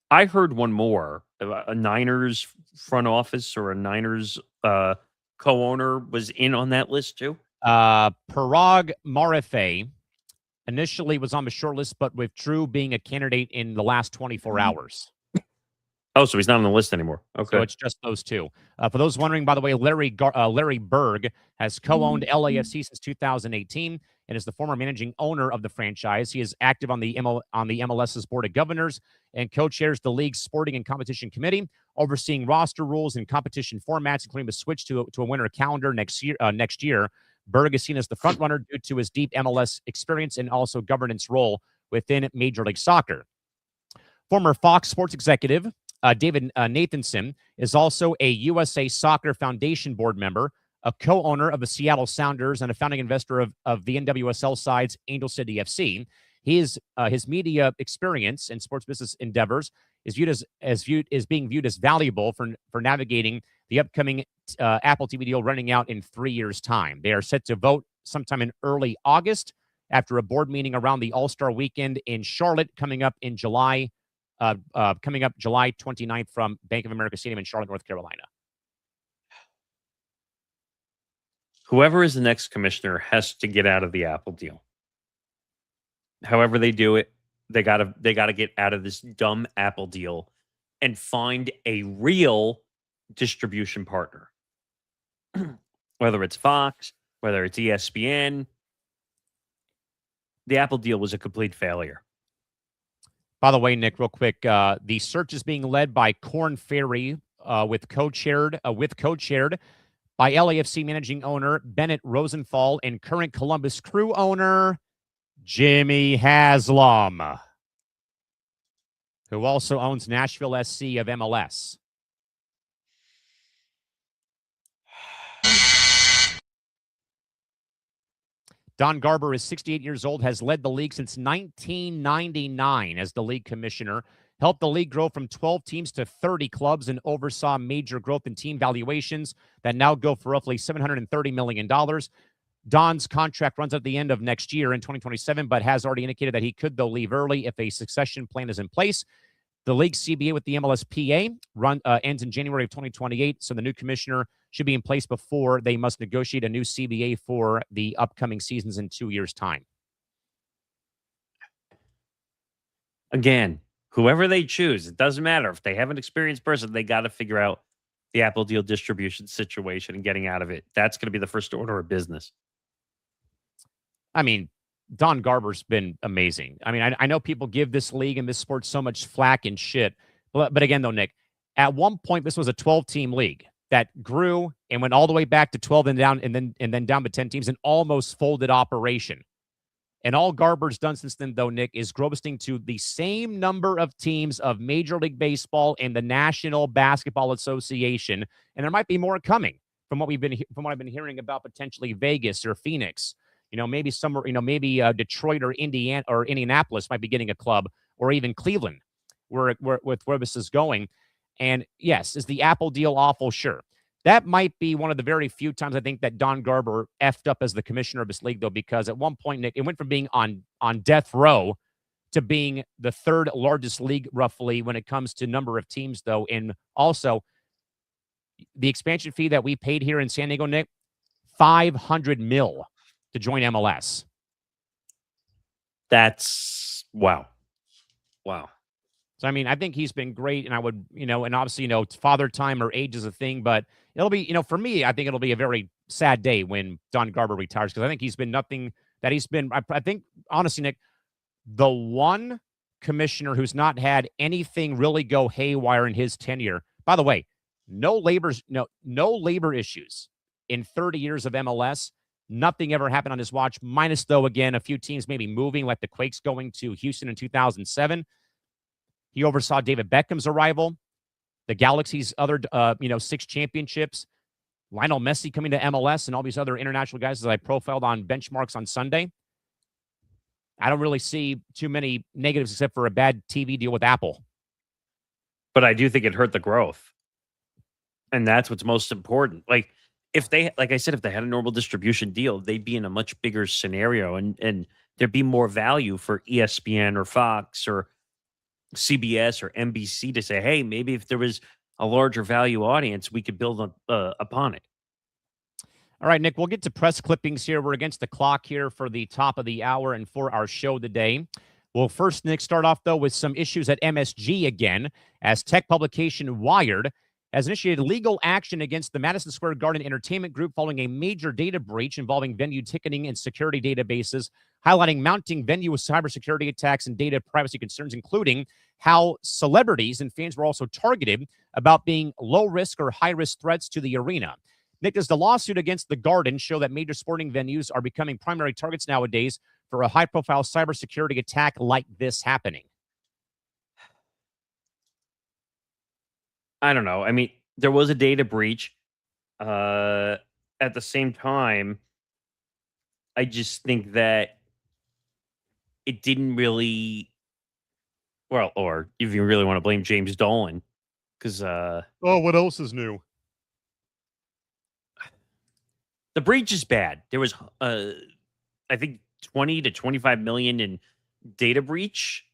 I heard one more. A Niners front office or a Niners co-owner was in on that list too. Parag Marife initially was on the short list, but withdrew being a candidate in the last 24 hours. Oh, so he's not on the list anymore. Okay. So it's just those two. For those wondering, by the way, Larry Berg has co-owned LAFC since 2018 and is the former managing owner of the franchise. He is active on the MLS's Board of Governors and co-chairs the league's Sporting and Competition Committee, overseeing roster rules and competition formats, including the switch to a winter calendar next year. Berg is seen as the front runner due to his deep MLS experience and also governance role within Major League Soccer. Former Fox Sports executive David Nathanson is also a USA Soccer Foundation board member, a co-owner of the Seattle Sounders, and a founding investor of the NWSL side's Angel City FC. His media experience and sports business endeavors is being viewed as valuable for navigating the upcoming Apple TV deal running out in 3 years' time. They are set to vote sometime in early August after a board meeting around the All-Star Weekend in Charlotte coming up July 29th from Bank of America Stadium in Charlotte, North Carolina. Whoever is the next commissioner has to get out of the Apple deal. However they do it, they gotta get out of this dumb Apple deal and find a real distribution partner. Whether it's Fox, whether it's ESPN, the Apple deal was a complete failure. By the way, Nick, real quick, the search is being led by Korn Ferry, with co-chaired by LAFC managing owner Bennett Rosenthal and current Columbus Crew owner Jimmy Haslam, who also owns Nashville SC of MLS. Don Garber is 68 years old, has led the league since 1999 as the league commissioner, helped the league grow from 12 teams to 30 clubs, and oversaw major growth in team valuations that now go for roughly $730 million. Don's contract runs at the end of next year in 2027, but has already indicated that he could, though, leave early if a succession plan is in place. The league's CBA with the MLSPA ends in January of 2028, so the new commissioner should be in place before they must negotiate a new CBA for the upcoming seasons in 2 years' time. Again, whoever they choose, it doesn't matter. If they have an experienced person, they got to figure out the Apple deal distribution situation and getting out of it. That's going to be the first order of business. I mean, Don Garber's been amazing. I mean, I know people give this league and this sport so much flack and shit. But again, though, Nick, at one point, this was a 12-team league that grew and went all the way back to 12 and down, and then down to 10 teams, and almost folded operation. And all Garber's done since then, though, Nick, is grow this thing to the same number of teams of Major League Baseball and the National Basketball Association. And there might be more coming from what I've been hearing about potentially Vegas or Phoenix. Maybe somewhere, maybe Detroit or Indiana or Indianapolis might be getting a club, or even Cleveland, where this is going. And yes, is the Apple deal awful? Sure. That might be one of the very few times I think that Don Garber effed up as the commissioner of this league, though, because at one point, Nick, it went from being on death row to being the third largest league, roughly, when it comes to number of teams, though. And also, the expansion fee that we paid here in San Diego, Nick, $500 million to join MLS. That's wow. So, I mean, I think he's been great, and I would, and obviously, father time or age is a thing, but it'll be, for me, I think it'll be a very sad day when Don Garber retires, because I think he's been nothing that he's been. I think, honestly, Nick, the one commissioner who's not had anything really go haywire in his tenure. By the way, no labor issues in 30 years of MLS. Nothing ever happened on his watch, minus, though, again, a few teams maybe moving, like the Quakes going to Houston in 2007. He oversaw David Beckham's arrival, the Galaxy's other, 6 championships, Lionel Messi coming to MLS, and all these other international guys that I profiled on Benchmarks on Sunday. I don't really see too many negatives except for a bad TV deal with Apple. But I do think it hurt the growth. And that's what's most important. Like I said, if they had a normal distribution deal, they'd be in a much bigger scenario, and there'd be more value for ESPN or Fox or CBS or NBC to say, hey, maybe if there was a larger value audience, we could build upon it. All right, Nick, we'll get to press clippings here. We're against the clock here for the top of the hour and for our show today. We'll first, Nick, start off, though, with some issues at MSG again, as tech publication Wired has initiated legal action against the Madison Square Garden Entertainment Group following a major data breach involving venue ticketing and security databases, highlighting mounting venue cybersecurity attacks and data privacy concerns, including how celebrities and fans were also targeted about being low-risk or high-risk threats to the arena. Nick, does the lawsuit against the Garden show that major sporting venues are becoming primary targets nowadays for a high-profile cybersecurity attack like this happening? I don't know. I mean, there was a data breach. At the same time, I just think that it didn't really, well, or if you really want to blame James Dolan, because what else is new? The breach is bad. There was, I think, 20 to 25 million in data breach,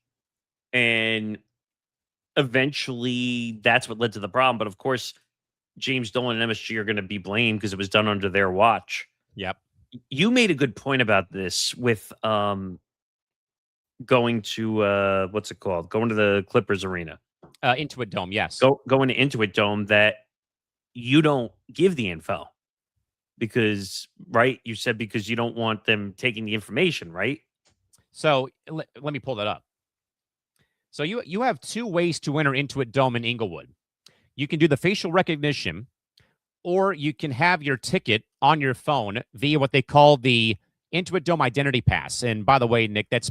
and eventually that's what led to the problem. But of course, James Dolan and MSG are going to be blamed because it was done under their watch. Yep. You made a good point about this with going to what's it called? Going to the Clippers arena. Intuit Dome, yes. Going to Intuit Dome, that you don't give the info because, right? You said because you don't want them taking the information, right? So let me pull that up. So you have 2 ways to enter Intuit Dome in Inglewood. You can do the facial recognition, or you can have your ticket on your phone via what they call the Intuit Dome Identity Pass. And by the way, Nick, that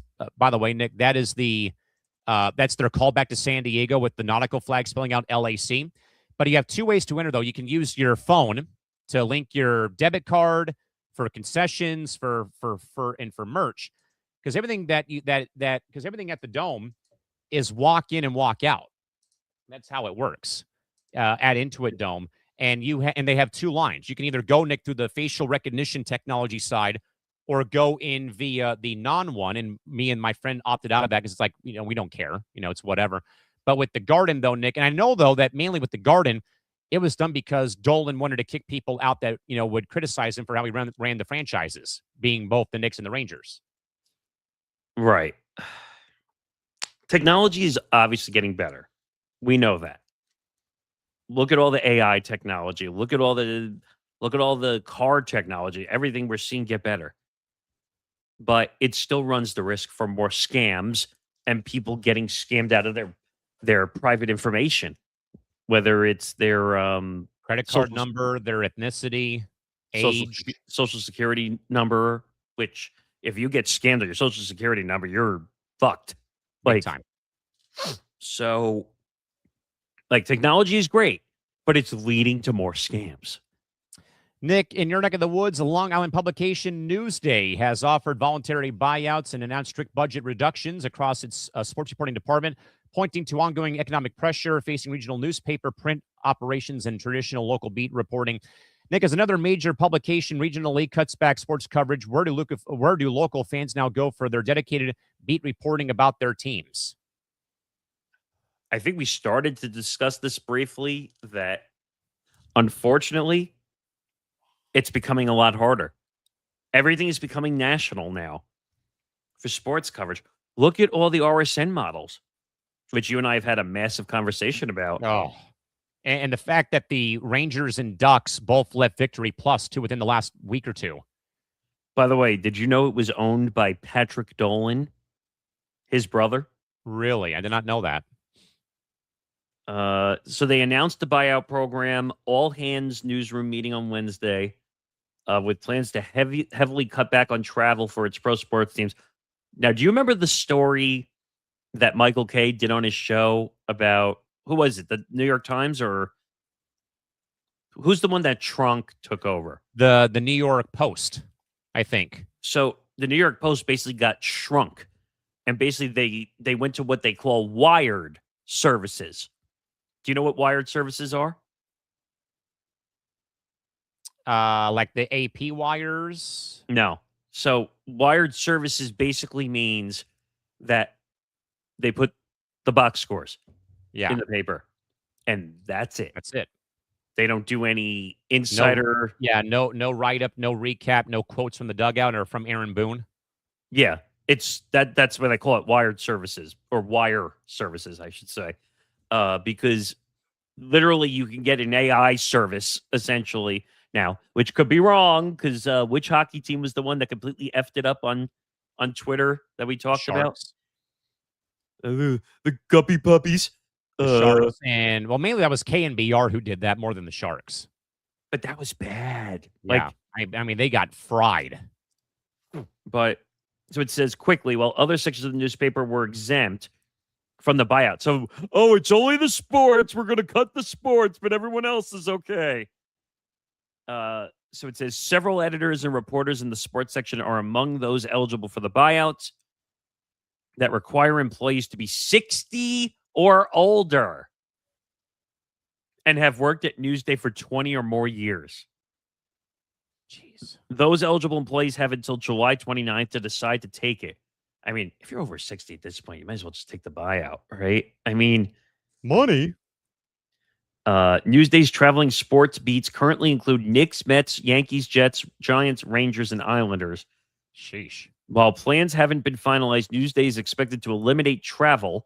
is that's their callback to San Diego with the nautical flag spelling out LAC. But you have 2 ways to enter, though. You can use your phone to link your debit card for concessions, for merch, because everything because everything at the Dome is walk in and walk out. That's how it works at Intuit Dome. And and they have 2 lines. You can either go, Nick, through the facial recognition technology side, or go in via the non-one. And me and my friend opted out of that because it's like, we don't care. It's whatever. But with the Garden, though, Nick, and I know, though, that mainly with the Garden, it was done because Dolan wanted to kick people out that, would criticize him for how he ran the franchises, being both the Knicks and the Rangers. Right. Technology is obviously getting better. We know that. Look at all the AI technology. Look at all the car technology. Everything we're seeing get better. But it still runs the risk for more scams and people getting scammed out of their private information, whether it's their credit card number, their ethnicity, age, social security number, which if you get scammed on your social security number, you're fucked. Big time. So, technology is great, but it's leading to more scams. Nick, in your neck of the woods, a Long Island publication, Newsday, has offered voluntary buyouts and announced strict budget reductions across its sports reporting department, pointing to ongoing economic pressure facing regional newspaper, print operations, and traditional local beat reporting. Nick, as another major publication regionally cuts back sports coverage, where do local fans now go for their dedicated beat reporting about their teams? I think we started to discuss this briefly, that unfortunately, it's becoming a lot harder. Everything is becoming national now for sports coverage. Look at all the RSN models, which you and I have had a massive conversation about. Oh. And the fact that the Rangers and Ducks both left Victory Plus too within the last week or two. By the way, did you know it was owned by Patrick Dolan, his brother? Really? I did not know that. So they announced the buyout program, all hands newsroom meeting on Wednesday, with plans to heavily cut back on travel for its pro sports teams. Now, do you remember the story that Michael Kay did on his show about, who was it, the New York Times, or who's the one that Trunk took over? The New York Post, I think. So the New York Post basically got shrunk, and basically they went to what they call wired services. Do you know what wired services are? Like the AP wires? No. So wired services basically means that they put the box scores in the paper, and that's it. That's it. They don't do any insider. No write-up, no recap, no quotes from the dugout or from Aaron Boone. Yeah, it's that's why they call it wired services, or wire services, I should say. Because literally you can get an AI service essentially now, which could be wrong, because which hockey team was the one that completely effed it up on Twitter that we talked about? The Guppy Puppies. The Sharks, and mainly that was KNBR who did that more than the Sharks. But that was bad. Yeah. I mean, they got fried. But so it says quickly, while other sections of the newspaper were exempt from the buyout. So, it's only the sports. We're going to cut the sports, but everyone else is okay. So it says several editors and reporters in the sports section are among those eligible for the buyouts that require employees to be 60 or older and have worked at Newsday for 20 or more years. Jeez. Those eligible employees have until July 29th to decide to take it. I mean, if you're over 60 at this point, you might as well just take the buyout, right? I mean, money. Newsday's traveling sports beats currently include Knicks, Mets, Yankees, Jets, Giants, Rangers, and Islanders. Sheesh. While plans haven't been finalized, Newsday is expected to eliminate travel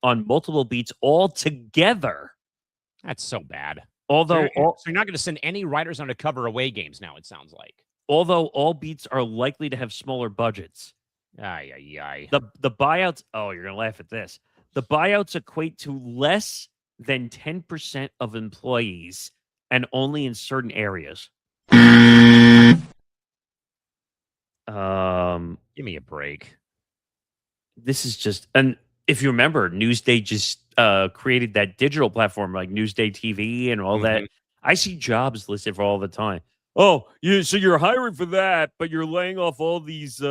on multiple beats altogether. That's so bad. Although, so you're not going to send any writers on to cover away games now, it sounds like. Although all beats are likely to have smaller budgets. The buyouts, you're going to laugh at this. The buyouts equate to less than 10% of employees, and only in certain areas. Give me a break. This is just, and if you remember, Newsday just created that digital platform like Newsday TV and all that. I see jobs listed for all the time. So you're hiring for that, but you're laying off all these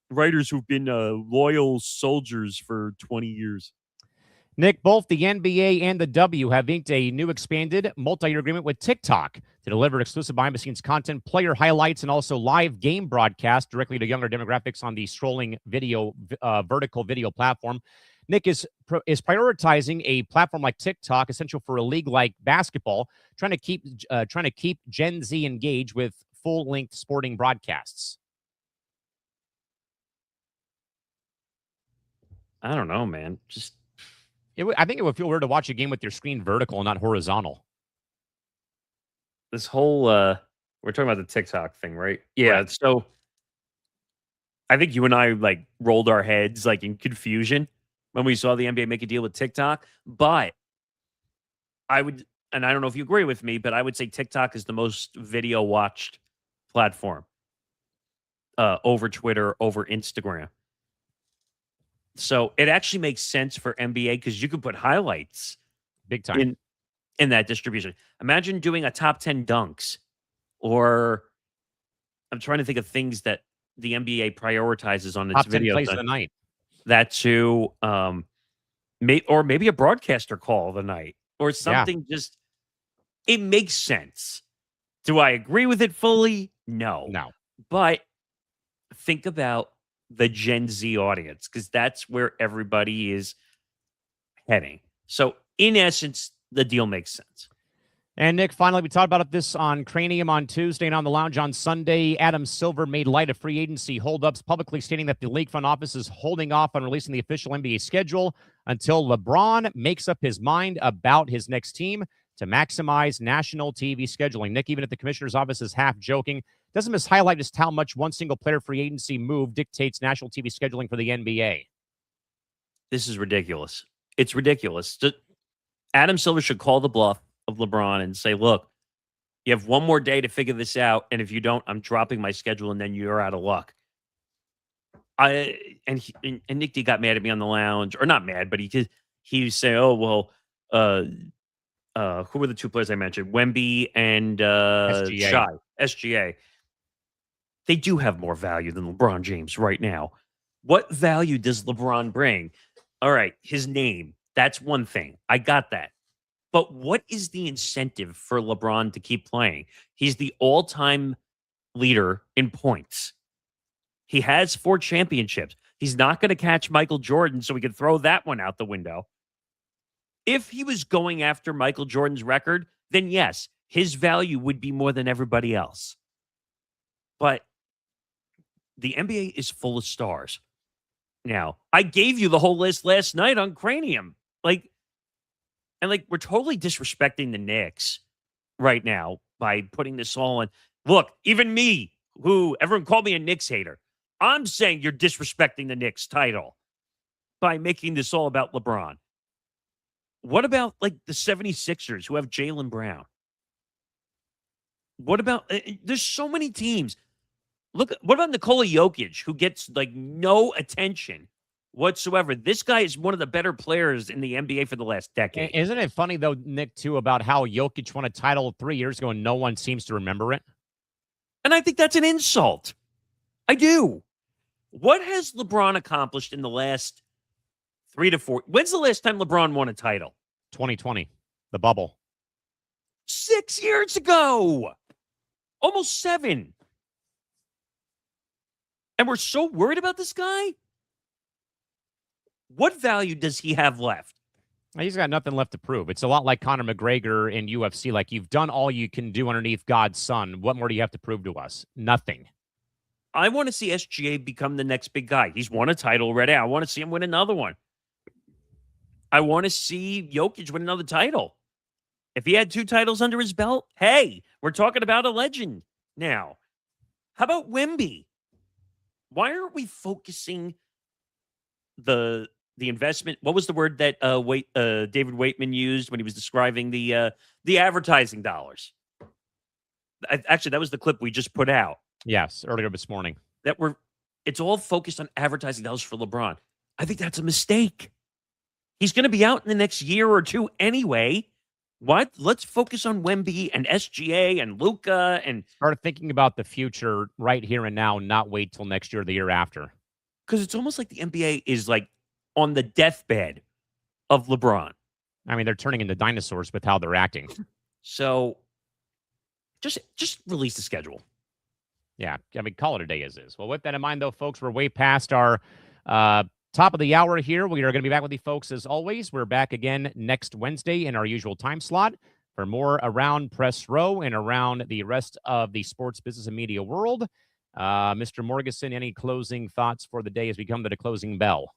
writers who've been loyal soldiers for 20 years. Nick, both the NBA and the W have inked a new expanded multi-year agreement with TikTok to deliver exclusive behind-the-scenes content, player highlights, and also live game broadcast directly to younger demographics on the scrolling video, vertical video platform. Nick is prioritizing a platform like TikTok, essential for a league like basketball, trying to keep Gen Z engaged with full-length sporting broadcasts. I don't know, man. I think it would feel weird to watch a game with your screen vertical and not horizontal. This whole, we're talking about the TikTok thing, right? Yeah. Right. So I think you and I rolled our heads in confusion when we saw the NBA make a deal with TikTok. But I would, and I don't know if you agree with me, but I would say TikTok is the most video watched platform over Twitter, over Instagram. So it actually makes sense for NBA because you could put highlights big time in that distribution. Imagine doing a top 10 dunks, or I'm trying to think of things that the NBA prioritizes on its top 10 videos. plays of the night. That too, or maybe a broadcaster call of the night or something. Just it makes sense. Do I agree with it fully? No. But think about the Gen Z audience, because that's where everybody is heading. So in essence, the deal makes sense. And Nick, finally, we talked about this on Cranium on Tuesday and on the Lounge on Sunday. Adam Silver made light of free agency holdups, publicly stating that the league front office is holding off on releasing the official NBA schedule until LeBron makes up his mind about his next team to maximize national TV scheduling. Nick, even if the commissioner's office is half joking, doesn't this highlight just how much one single player free agency move dictates national TV scheduling for the NBA? This is ridiculous. It's ridiculous. Adam Silver should call the bluff of LeBron and say, look, you have one more day to figure this out, and if you don't, I'm dropping my schedule, and then you're out of luck. And Nick D got mad at me on the lounge, or not mad, but he say, oh, well, who were the two players I mentioned? Wemby and SGA. They do have more value than LeBron James right now. What value does LeBron bring? All right, his name. That's one thing. I got that. But what is the incentive for LeBron to keep playing? He's the all-time leader in points. He has 4 championships. He's not going to catch Michael Jordan, so we can throw that one out the window. If he was going after Michael Jordan's record, then yes, his value would be more than everybody else. But the NBA is full of stars. Now, I gave you the whole list last night on Cranium. We're totally disrespecting the Knicks right now by putting this all on. Look, even me, who everyone called me a Knicks hater, I'm saying you're disrespecting the Knicks title by making this all about LeBron. What about the 76ers who have Jaylen Brown? What about there's so many teams. Look, what about Nikola Jokic, who gets no attention whatsoever? This guy is one of the better players in the NBA for the last decade. Isn't it funny, though, Nick, too, about how Jokic won a title 3 years ago and no one seems to remember it? And I think that's an insult. I do. What has LeBron accomplished in the last 3 to 4? When's the last time LeBron won a title? 2020, the bubble. 6 years ago. Almost 7. And we're so worried about this guy? What value does he have left? He's got nothing left to prove. It's a lot like Conor McGregor in UFC. You've done all you can do underneath God's son. What more do you have to prove to us? Nothing. I want to see SGA become the next big guy. He's won a title already. I want to see him win another one. I want to see Jokic win another title. If he had 2 titles under his belt, hey, we're talking about a legend now. How about Wemby? Why aren't we focusing the investment? What was the word that David Waitman used when he was describing the advertising dollars? Actually, that was the clip we just put out. Yes, earlier this morning. It's all focused on advertising dollars for LeBron. I think that's a mistake. He's going to be out in the next year or 2 anyway. What? Let's focus on Wemby and SGA and Luka and start thinking about the future right here and now, not wait till next year or the year after. Because it's almost like the NBA is on the deathbed of LeBron. I mean, they're turning into dinosaurs with how they're acting. So just release the schedule. Yeah, I mean, call it a day as is. Well, with that in mind, though, folks, we're way past our top of the hour here. We are going to be back with you folks as always. We're back again next Wednesday in our usual time slot for more around Press Row and around the rest of the sports, business, and media world. Mr. Morgasen, any closing thoughts for the day as we come to the closing bell?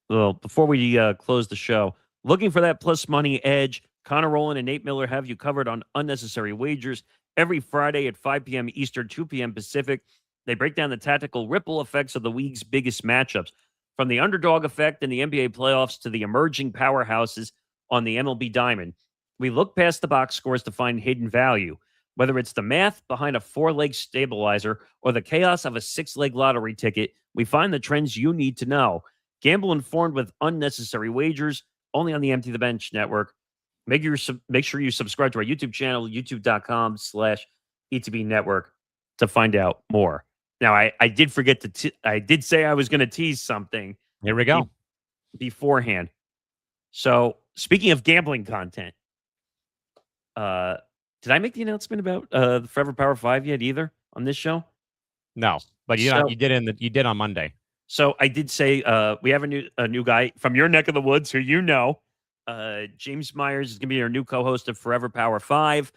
Well, before we close the show, looking for that plus money edge, Connor Rowland and Nate Miller have you covered on unnecessary wagers every Friday at 5 p.m. Eastern, 2 p.m. Pacific. They break down the tactical ripple effects of the league's biggest matchups, from the underdog effect in the NBA playoffs to the emerging powerhouses on the MLB diamond. We look past the box scores to find hidden value, whether it's the math behind a 4-leg stabilizer or the chaos of a 6-leg lottery ticket. We find the trends you need to know. Gamble informed with unnecessary wagers, only on the Empty the Bench network. Make sure you subscribe to our YouTube channel, youtube.com/ETB network, to find out more. Now, I did forget I did say I was going to tease something. Here we go. Beforehand. So, speaking of gambling content, did I make the announcement about the Forever Power 5 yet either on this show? No, but you did on Monday. So I did say we have a new guy from your neck of the woods who you know. James Myers is going to be our new co-host of Forever Power 5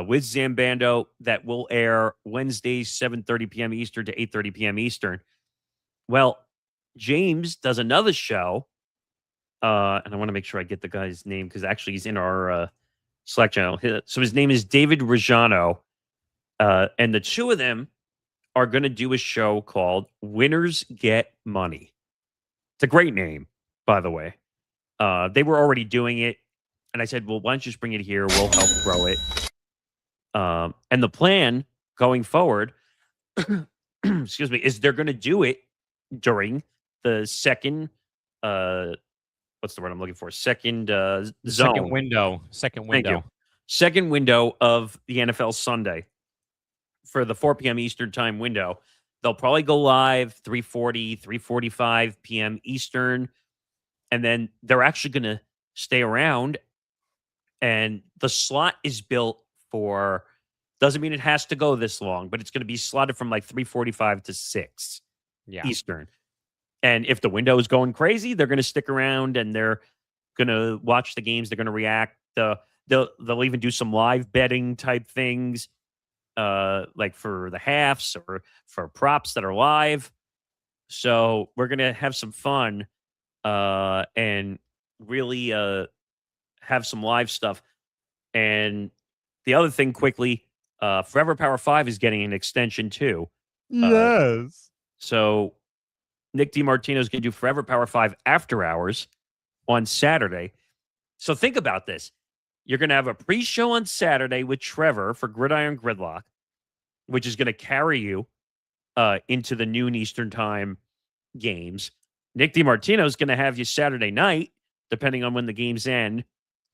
with Zambando. That will air Wednesdays, 7:30 p.m. Eastern to 8:30 p.m. Eastern. Well, James does another show And I want to make sure I get the guy's name because actually he's in our Slack channel. So his name is David Rajano. And the two of them are going to do a show called Winners Get Money. It's a great name, by the way. They were already doing it. And I said, well, why don't you just bring it here? We'll help grow it. And the plan going forward, excuse me, is they're going to do it during the second, what's the word I'm looking for? Second zone. Second window. Thank you. Second window of the NFL Sunday for the 4 p.m. Eastern time window. They'll probably go live 3:40, 3:45 p.m. Eastern. And then they're actually going to stay around. And the slot is built for, doesn't mean it has to go this long, but it's going to be slotted from like 3:45 to 6 Eastern. And if the window is going crazy, they're going to stick around and they're going to watch the games. They're going to react. They'll even do some live betting type things, like for the halves or for props that are live. So we're going to have some fun and really have some live stuff. And the other thing quickly, Forever Power 5 is getting an extension too. Yes. So Nick DiMartino is going to do Forever Power 5 after hours on Saturday. So think about this. You're going to have a pre-show on Saturday with Trevor for Gridiron Gridlock, which is going to carry you into the noon Eastern time games. Nick DiMartino is going to have you Saturday night, depending on when the games end,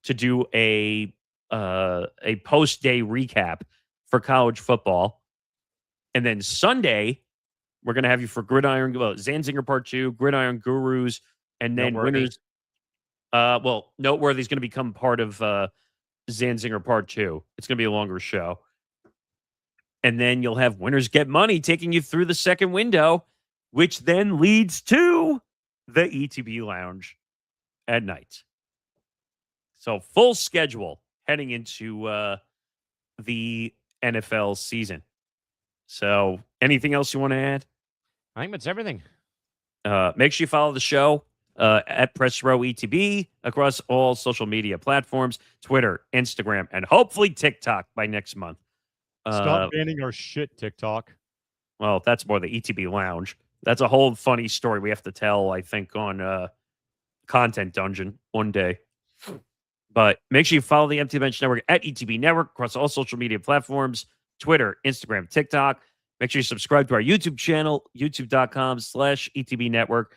to do a post-day recap for college football. And then Sunday, we're going to have you for Gridiron, Zanzinger Part 2, Gridiron Gurus, and then Winners. Noteworthy is going to become part of Zanzinger Part 2. It's going to be a longer show. And then you'll have Winners Get Money taking you through the second window, which then leads to the ETB Lounge at night. So full schedule heading into the NFL season. So anything else you want to add? I think that's everything. Make sure you follow the show at Press Row ETB across all social media platforms, Twitter, Instagram, and hopefully TikTok by next month. Stop banning our shit, TikTok. Well, that's more the ETB Lounge. That's a whole funny story we have to tell, I think, on Content Dungeon one day. But make sure you follow the Empty Bench Network at ETB Network across all social media platforms, Twitter, Instagram, TikTok. Make sure you subscribe to our YouTube channel, youtube.com/ETB Network.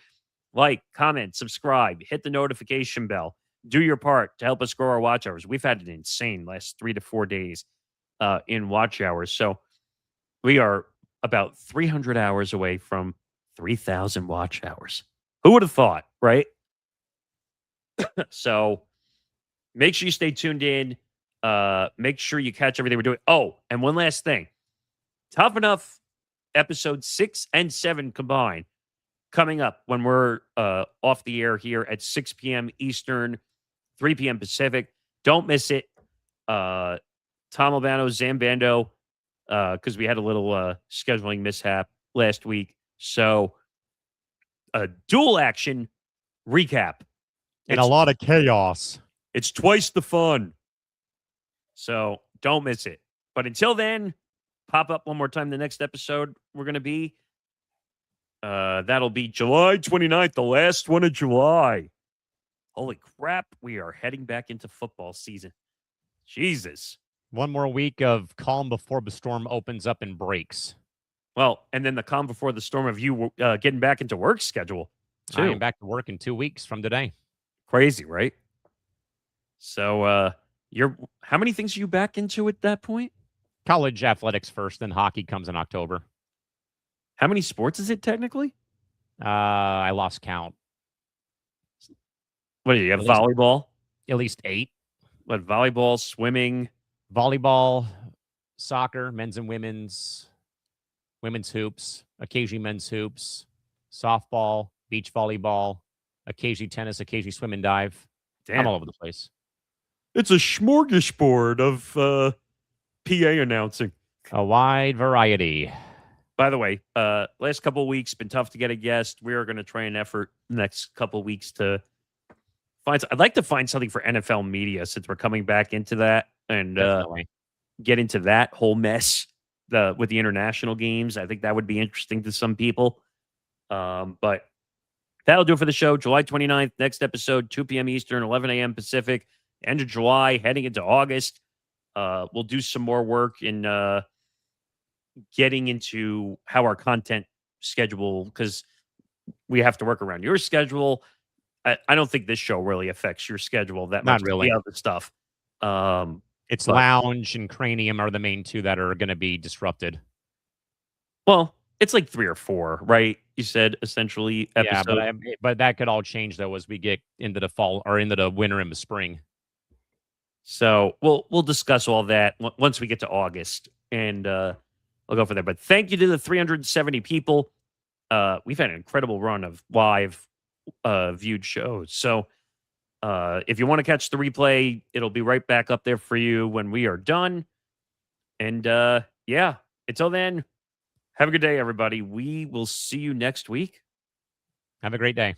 Like, comment, subscribe, hit the notification bell. Do your part to help us grow our watch hours. We've had an insane last 3 to 4 days in watch hours. So we are about 300 hours away from 3,000 watch hours. Who would have thought, right? So make sure you stay tuned in. Make sure you catch everything we're doing. Oh, and one last thing. Tough Enough episodes 6 and 7 combined coming up when we're off the air here at 6 p.m. Eastern, 3 p.m. Pacific. Don't miss it. Tom Albano, Zambando, because we had a little scheduling mishap last week. So a dual action recap. And a lot of chaos. It's twice the fun. So don't miss it. But until then, pop up one more time. The next episode we're going to be, that'll be July 29th, the last one of July. Holy crap. We are heading back into football season. Jesus. One more week of calm before the storm opens up and breaks. Well, and then the calm before the storm of you getting back into work schedule, too. I am back to work in 2 weeks from today. Crazy, right? So, how many things are you back into at that point? College athletics first, then hockey comes in October. How many sports is it technically? I lost count. What do you have? Volleyball? At least 8. What, volleyball, swimming? Volleyball, soccer, men's and women's hoops, occasionally men's hoops, softball, beach volleyball, occasionally tennis, occasionally swim and dive. Damn. I'm all over the place. It's a smorgasbord of PA announcing. A wide variety. By the way, last couple of weeks been tough to get a guest. We are going to try and effort next couple of weeks to I'd like to find something for NFL media since we're coming back into that and Definitely. get into that whole mess with the international games. I think that would be interesting to some people. But that'll do it for the show. July 29th, next episode, 2 p.m. Eastern, 11 a.m. Pacific, end of July, heading into August. We'll do some more work in getting into how our content schedule, because we have to work around your schedule. I don't think this show really affects your schedule that much. Not really. The other stuff. It's but- Lounge and Cranium are the main two that are going to be disrupted. Well, it's like 3 or 4, right? You said essentially episode. Yeah, but that could all change though as we get into the fall or into the winter and the spring. So we'll discuss all that once we get to August, and I'll go for that. But thank you to the 370 people. We've had an incredible run of live viewed shows. So if you want to catch the replay, it'll be right back up there for you when we are done. And yeah, until then, have a good day, everybody. We will see you next week. Have a great day.